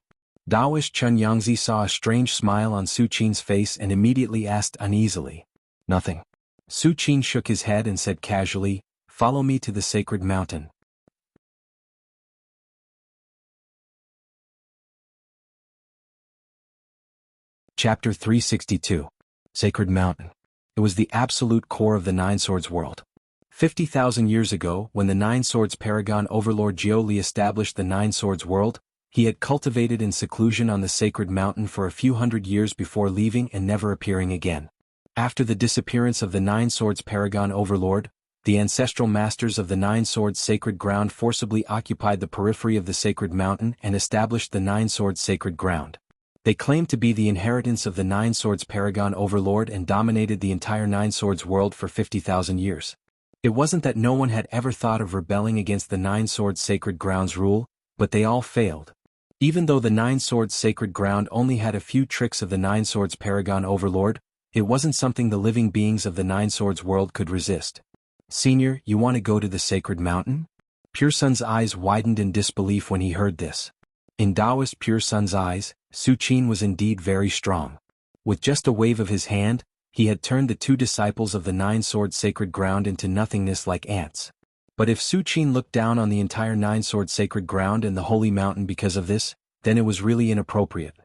Daoist Chun Yangzi saw a strange smile on Su Qin's face and immediately asked uneasily. Nothing. Su Qin shook his head and said casually, follow me to the sacred mountain. Chapter 362. Sacred Mountain. It was the absolute core of the Nine Swords world. 50,000 years ago, when the Nine Swords Paragon Overlord Jiao Li established the Nine Swords world, he had cultivated in seclusion on the sacred mountain for a few hundred years before leaving and never appearing again. After the disappearance of the Nine Swords Paragon Overlord, the ancestral masters of the Nine Swords Sacred Ground forcibly occupied the periphery of the sacred mountain and established the Nine Swords Sacred Ground. They claimed to be the inheritance of the Nine Swords Paragon Overlord and dominated the entire Nine Swords world for 50,000 years. It wasn't that no one had ever thought of rebelling against the Nine Swords Sacred Ground's rule, but they all failed. Even though the Nine Swords Sacred Ground only had a few tricks of the Nine Swords Paragon Overlord, it wasn't something the living beings of the Nine Swords world could resist. Senior, you want to go to the sacred mountain? Pure Sun's eyes widened in disbelief when he heard this. In Taoist Pure Sun's eyes, Su Qin was indeed very strong. With just a wave of his hand, he had turned the two disciples of the Nine Swords Sacred Ground into nothingness like ants. But if Su Qin looked down on the entire Nine Swords Sacred Ground and the Holy Mountain because of this, then it was really inappropriate.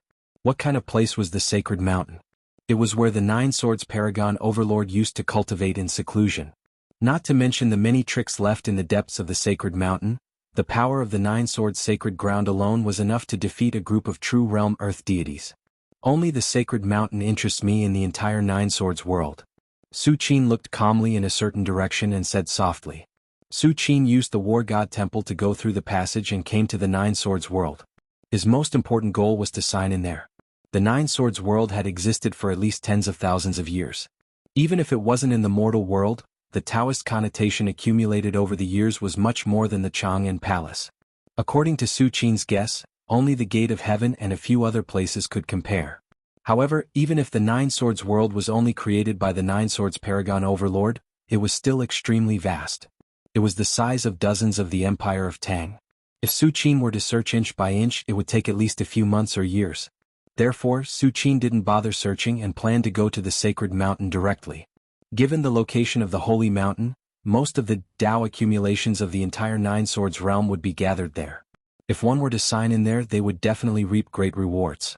What kind of place was the Sacred Mountain? It was where the Nine Swords Paragon Overlord used to cultivate in seclusion. Not to mention the many tricks left in the depths of the Sacred Mountain, the power of the Nine Swords Sacred Ground alone was enough to defeat a group of true realm earth deities. Only the Sacred Mountain interests me in the entire Nine Swords world. Su Qin looked calmly in a certain direction and said softly. Su Qin used the War God Temple to go through the passage and came to the Nine Swords world. His most important goal was to sign in there. The Nine Swords world had existed for at least tens of thousands of years. Even if it wasn't in the mortal world, the Taoist connotation accumulated over the years was much more than the Chang'an Palace. According to Su Qin's guess, only the Gate of Heaven and a few other places could compare. However, even if the Nine Swords world was only created by the Nine Swords Paragon Overlord, it was still extremely vast. It was the size of dozens of the Empire of Tang. If Su Qin were to search inch by inch, it would take at least a few months or years. Therefore, Su Qin didn't bother searching and planned to go to the sacred mountain directly. Given the location of the Holy Mountain, most of the Dao accumulations of the entire Nine Swords realm would be gathered there. If one were to sign in there, they would definitely reap great rewards.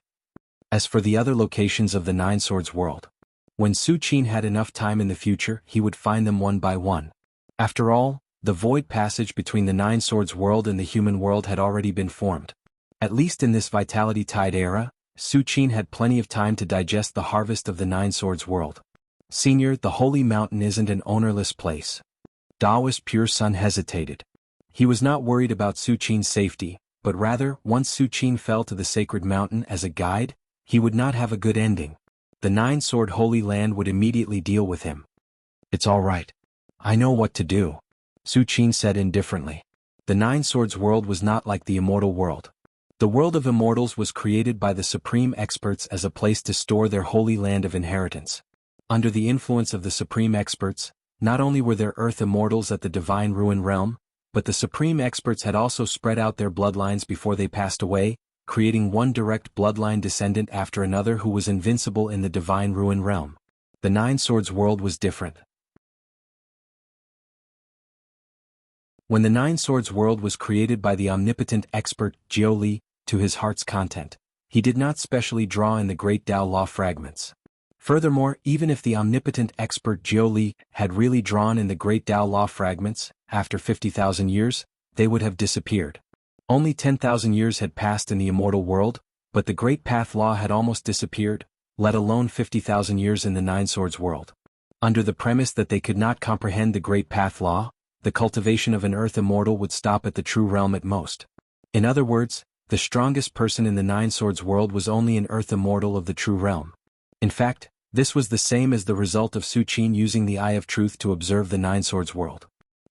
As for the other locations of the Nine Swords world, when Su Qin had enough time in the future, he would find them one by one. After all, the void passage between the Nine Swords world and the human world had already been formed. At least in this Vitality Tide era, Su Qin had plenty of time to digest the harvest of the Nine Swords world. Senior, the Holy Mountain isn't an ownerless place. Taoist Pure Sun hesitated. He was not worried about Su Qin's safety, but rather, once Su Qin fell to the sacred mountain as a guide, he would not have a good ending. The Nine Sword Holy Land would immediately deal with him. It's all right. I know what to do, Su Qin said indifferently. The Nine Swords world was not like the immortal world. The world of immortals was created by the supreme experts as a place to store their holy land of inheritance. Under the influence of the supreme experts, not only were there earth immortals at the divine ruin realm, but the supreme experts had also spread out their bloodlines before they passed away, creating one direct bloodline descendant after another who was invincible in the divine ruin realm. The Nine Swords world was different. When the Nine Swords world was created by the omnipotent expert Jiao Li, to his heart's content, he did not specially draw in the great Tao law fragments. Furthermore, even if the omnipotent expert Jiao Li had really drawn in the great Tao law fragments, after 50,000 years, they would have disappeared. Only 10,000 years had passed in the immortal world, but the great path law had almost disappeared, let alone 50,000 years in the Nine Swords world. Under the premise that they could not comprehend the great path law, the cultivation of an earth immortal would stop at the true realm at most. In other words, the strongest person in the Nine Swords world was only an earth immortal of the true realm. In fact, this was the same as the result of Su Qin using the Eye of Truth to observe the Nine Swords world.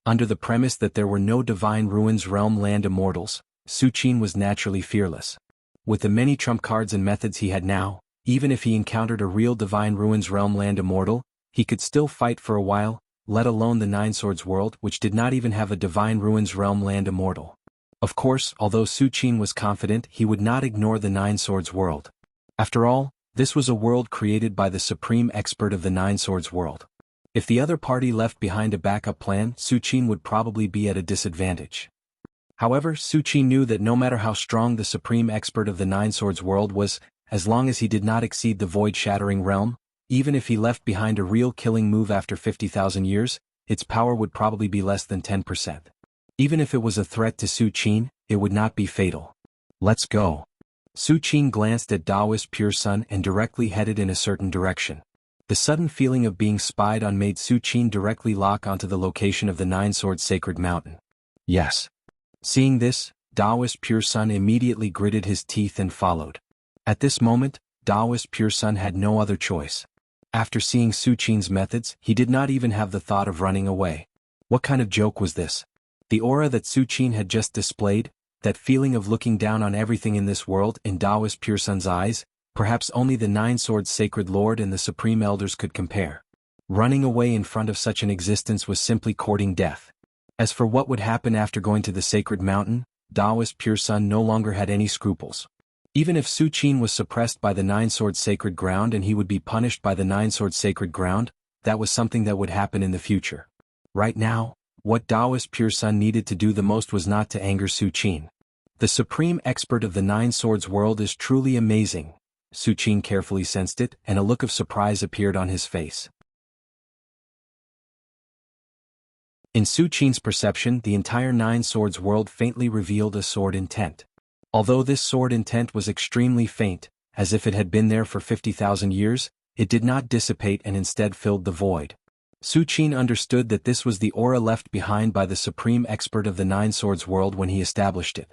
Under the premise that there were no divine ruins realm land immortals, Su Qin was naturally fearless. With the many trump cards and methods he had now, even if he encountered a real divine ruins realm land immortal, he could still fight for a while, let alone the Nine Swords world, which did not even have a divine ruins realm land immortal. Of course, although Su Qin was confident, he would not ignore the Nine Swords world. After all, this was a world created by the supreme expert of the Nine Swords world. If the other party left behind a backup plan, Su Qin would probably be at a disadvantage. However, Su Qin knew that no matter how strong the supreme expert of the Nine Swords world was, as long as he did not exceed the void-shattering realm, even if he left behind a real killing move after 50,000 years, its power would probably be less than 10%. Even if it was a threat to Su Qin, it would not be fatal. Let's go. Su Qin glanced at Daoist Pure Sun and directly headed in a certain direction. The sudden feeling of being spied on made Su Qin directly lock onto the location of the Nine Swords Sacred Mountain. Yes. Seeing this, Daoist Pure Sun immediately gritted his teeth and followed. At this moment, Daoist Pure Sun had no other choice. After seeing Su Qin's methods, he did not even have the thought of running away. What kind of joke was this? The aura that Su Qin had just displayed, that feeling of looking down on everything in this world in Daoist Pure Sun's eyes, perhaps only the Nine Swords Sacred Lord and the Supreme Elders could compare. Running away in front of such an existence was simply courting death. As for what would happen after going to the Sacred Mountain, Daoist Pure Sun no longer had any scruples. Even if Su Qin was suppressed by the Nine Swords Sacred Ground and he would be punished by the Nine Swords Sacred Ground, that was something that would happen in the future. Right now, what Daoist Pure Sun needed to do the most was not to anger Su Qin. The supreme expert of the Nine Swords world is truly amazing. Su Qin carefully sensed it, and a look of surprise appeared on his face. In Su Qin's perception, the entire Nine Swords world faintly revealed a sword intent. Although this sword intent was extremely faint, as if it had been there for 50,000 years, it did not dissipate and instead filled the void. Su Qin understood that this was the aura left behind by the supreme expert of the Nine Swords world when he established it.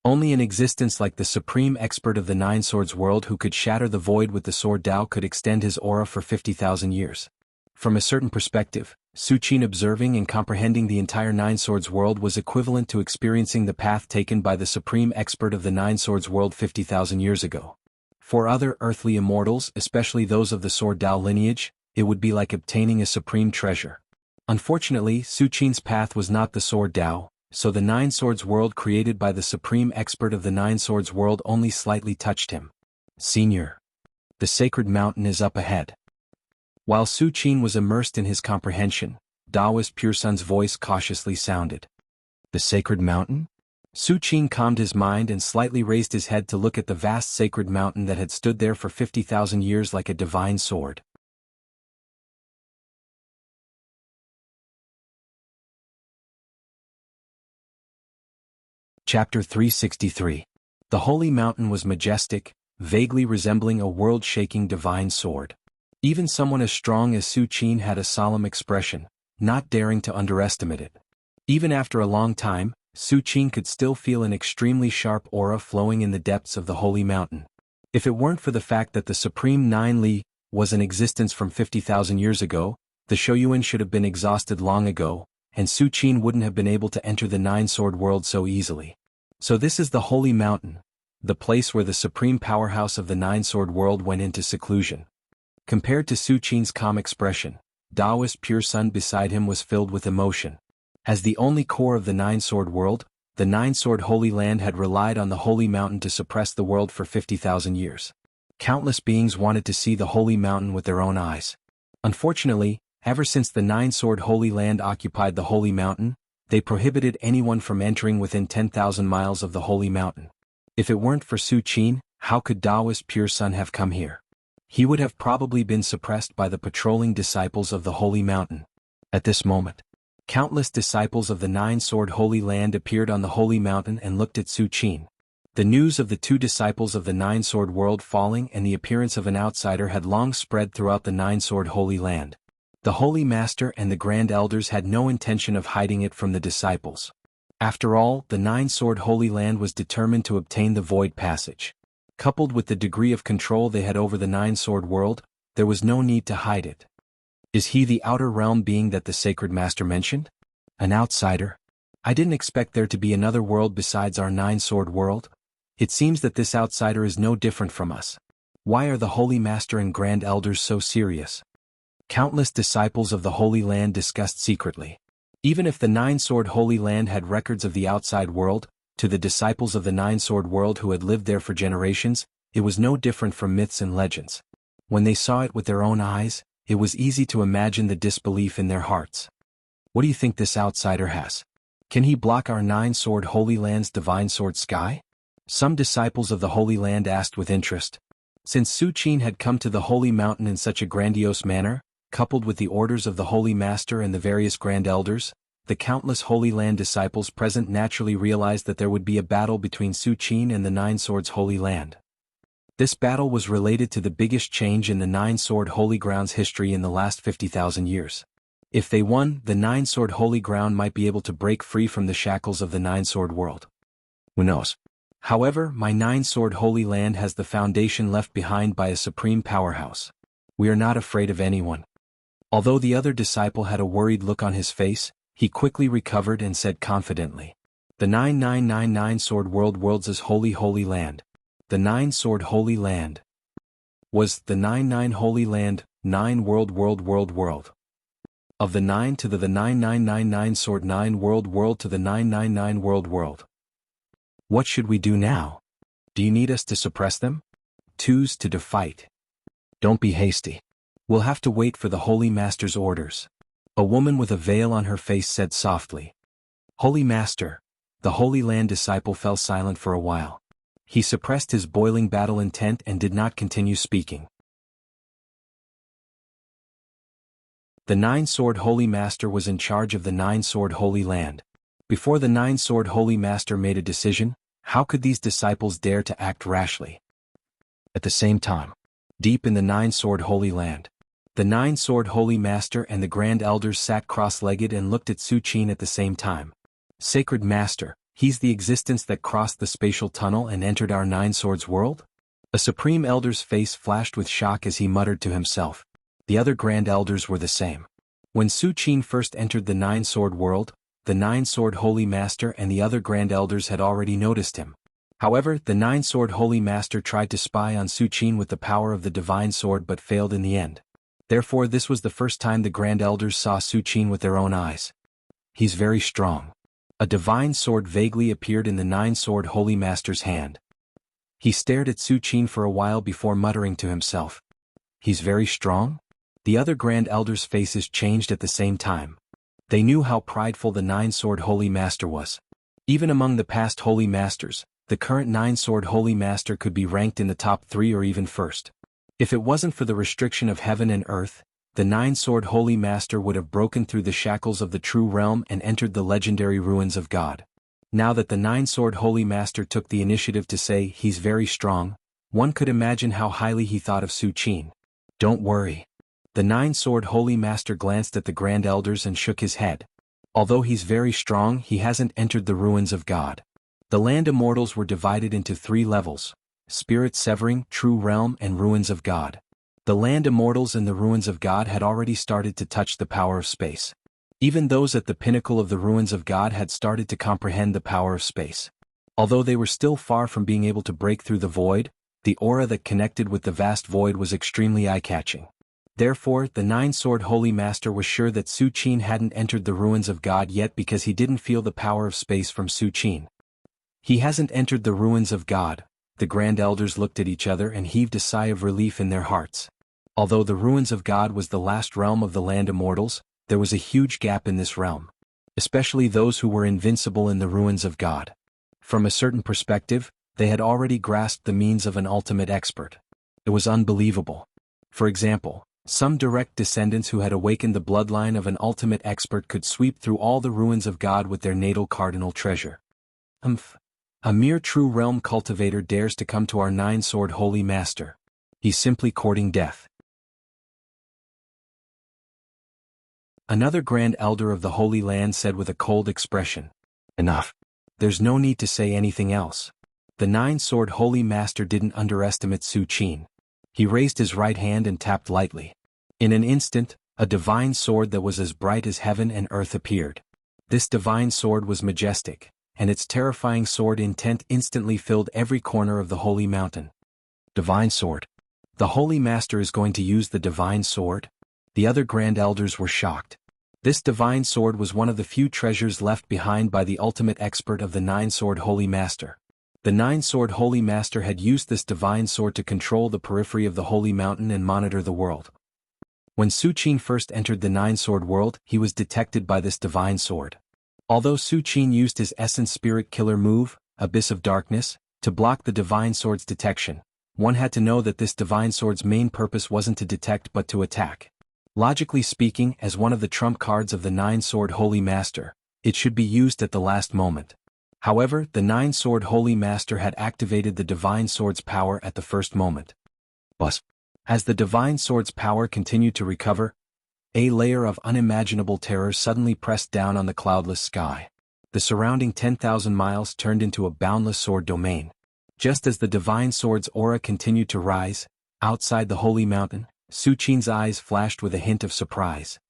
Only an existence like the supreme expert of the Nine Swords world who could shatter the void with the sword Dao could extend his aura for 50,000 years. From a certain perspective, Su Qin observing and comprehending the entire Nine Swords world was equivalent to experiencing the path taken by the supreme expert of the Nine Swords world 50,000 years ago. For other earthly immortals, especially those of the Sword Dao lineage, it would be like obtaining a supreme treasure. Unfortunately, Su Qin's path was not the Sword Dao, so the Nine Swords world created by the supreme expert of the Nine Swords world only slightly touched him. Senior. The Sacred Mountain is up ahead. While Su Qin was immersed in his comprehension, Daoist Pure Sun's voice cautiously sounded. The Sacred Mountain? Su Qin calmed his mind and slightly raised his head to look at the vast sacred mountain that had stood there for 50,000 years like a divine sword. Chapter 363. The Holy Mountain was majestic, vaguely resembling a world-shaking divine sword. Even someone as strong as Su Qin had a solemn expression, not daring to underestimate it. Even after a long time, Su Qin could still feel an extremely sharp aura flowing in the depths of the Holy Mountain. If it weren't for the fact that the Supreme Nine Li was in existence from 50,000 years ago, the Shouyuan should have been exhausted long ago, and Su Qin wouldn't have been able to enter the Nine-Sword world so easily. So this is the Holy Mountain, the place where the supreme powerhouse of the Nine-Sword world went into seclusion. Compared to Su Qin's calm expression, Daoist Pure Sun beside him was filled with emotion. As the only core of the Nine-Sword world, the Nine-Sword Holy Land had relied on the Holy Mountain to suppress the world for 50,000 years. Countless beings wanted to see the Holy Mountain with their own eyes. Unfortunately, ever since the Nine-Sword Holy Land occupied the Holy Mountain, they prohibited anyone from entering within 10,000 miles of the Holy Mountain. If it weren't for Su Qin, how could Daoist Pure Sun have come here? He would have probably been suppressed by the patrolling disciples of the Holy Mountain. At this moment, countless disciples of the Nine-Sword Holy Land appeared on the Holy Mountain and looked at Su Qin. The news of the two disciples of the Nine-Sword world falling and the appearance of an outsider had long spread throughout the Nine-Sword Holy Land. The Holy Master and the Grand Elders had no intention of hiding it from the disciples. After all, the Nine-Sword Holy Land was determined to obtain the Void Passage. Coupled with the degree of control they had over the Nine-Sword world, there was no need to hide it. Is he the outer realm being that the Sacred Master mentioned? An outsider? I didn't expect there to be another world besides our Nine-Sword world. It seems that this outsider is no different from us. Why are the Holy Master and Grand Elders so serious? Countless disciples of the Holy Land discussed secretly. Even if the Nine-Sword Holy Land had records of the outside world, to the disciples of the Nine-Sword world who had lived there for generations, it was no different from myths and legends. When they saw it with their own eyes, it was easy to imagine the disbelief in their hearts. What do you think this outsider has? Can he block our Nine-Sword Holy Land's divine sword sky? Some disciples of the Holy Land asked with interest. Since Su Qin had come to the Holy Mountain in such a grandiose manner, coupled with the orders of the Holy Master and the various Grand Elders, the countless Holy Land disciples present naturally realized that there would be a battle between Su Qin and the Nine Swords Holy Land. This battle was related to the biggest change in the Nine Sword Holy Ground's history in the last 50,000 years. If they won, the Nine Sword Holy Ground might be able to break free from the shackles of the Nine Sword world. Who knows? However, my Nine Sword Holy Land has the foundation left behind by a supreme powerhouse. We are not afraid of anyone. Although the other disciple had a worried look on his face, he quickly recovered and said confidently, "The 9999 Sword World's Holy Land. The Nine Sword Holy Land. Was the 99 Holy Land, 9 World. Of the 9 to the 9999 Sword 9 World to the 999 World. What should we do now? Do you need us to suppress them? Choose to fight. Don't be hasty. We'll have to wait for the Holy Master's orders." A woman with a veil on her face said softly. "Holy Master." The Holy Land disciple fell silent for a while. He suppressed his boiling battle intent and did not continue speaking. The Nine-Sword Holy Master was in charge of the Nine-Sword Holy Land. Before the Nine-Sword Holy Master made a decision, how could these disciples dare to act rashly? At the same time, deep in the Nine-Sword Holy Land, the Nine-Sword Holy Master and the Grand Elders sat cross-legged and looked at Su Qin at the same time. "Sacred Master, he's the existence that crossed the spatial tunnel and entered our Nine Swords world?" A Supreme Elder's face flashed with shock as he muttered to himself. The other Grand Elders were the same. When Su Qin first entered the Nine Sword world, the Nine Sword Holy Master and the other Grand Elders had already noticed him. However, the Nine Sword Holy Master tried to spy on Su Qin with the power of the Divine Sword but failed in the end. Therefore this was the first time the Grand Elders saw Su Qin with their own eyes. "He's very strong." A divine sword vaguely appeared in the Nine Sword Holy Master's hand. He stared at Su Qin for a while before muttering to himself. "He's very strong?" The other Grand Elders' faces changed at the same time. They knew how prideful the Nine Sword Holy Master was. Even among the past Holy Masters, the current Nine Sword Holy Master could be ranked in the top 3 or even first. If it wasn't for the restriction of heaven and earth, the Nine Sword Holy Master would have broken through the shackles of the true realm and entered the legendary ruins of God. Now that the Nine Sword Holy Master took the initiative to say he's very strong, one could imagine how highly he thought of Su Qin. "Don't worry." The Nine Sword Holy Master glanced at the Grand Elders and shook his head. "Although he's very strong, he hasn't entered the ruins of God." The land immortals were divided into 3 levels: Spirit Severing, True Realm and Ruins of God. The land immortals in the ruins of God had already started to touch the power of space. Even those at the pinnacle of the ruins of God had started to comprehend the power of space. Although they were still far from being able to break through the void, the aura that connected with the vast void was extremely eye-catching. Therefore, the Nine Sword Holy Master was sure that Su Qin hadn't entered the ruins of God yet because he didn't feel the power of space from Su Qin. "He hasn't entered the ruins of God." The Grand Elders looked at each other and heaved a sigh of relief in their hearts. Although the ruins of God was the last realm of the land immortals, there was a huge gap in this realm. Especially those who were invincible in the ruins of God. From a certain perspective, they had already grasped the means of an ultimate expert. It was unbelievable. For example, some direct descendants who had awakened the bloodline of an ultimate expert could sweep through all the ruins of God with their natal cardinal treasure. A mere true realm cultivator dares to come to our Nine Sword Holy Master. He's simply courting death. Another Grand Elder of the Holy Land said with a cold expression. "Enough. There's no need to say anything else." The Nine Sword Holy Master didn't underestimate Su Qin. He raised his right hand and tapped lightly. In an instant, a divine sword that was as bright as heaven and earth appeared. This divine sword was majestic, and its terrifying sword intent instantly filled every corner of the holy mountain. Divine sword. The Holy Master is going to use the divine sword? The other Grand Elders were shocked. This divine sword was one of the few treasures left behind by the ultimate expert of the Nine-Sword Holy Master. The Nine-Sword Holy Master had used this divine sword to control the periphery of the Holy Mountain and monitor the world. When Su Qin first entered the Nine-Sword world, he was detected by this divine sword. Although Su Qin used his Essence Spirit Killer move, Abyss of Darkness, to block the divine sword's detection, one had to know that this divine sword's main purpose wasn't to detect but to attack. Logically speaking, as one of the trump cards of the Nine-Sword Holy Master, it should be used at the last moment. However, the Nine-Sword Holy Master had activated the divine sword's power at the first moment. But as the divine sword's power continued to recover, a layer of unimaginable terror suddenly pressed down on the cloudless sky. The surrounding 10,000 miles turned into a boundless sword domain. Just as the divine sword's aura continued to rise, outside the holy mountain, Su Qin's eyes flashed with a hint of surprise.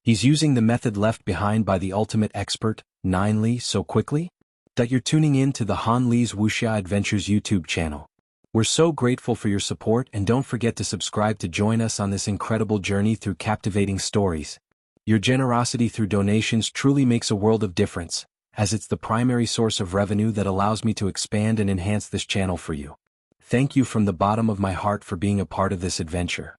He's using the method left behind by the ultimate expert, Nine Li, so quickly? That you're tuning in to the Han Li's Wuxia Adventures YouTube channel. We're so grateful for your support, and don't forget to subscribe to join us on this incredible journey through captivating stories. Your generosity through donations truly makes a world of difference, as it's the primary source of revenue that allows me to expand and enhance this channel for you. Thank you from the bottom of my heart for being a part of this adventure.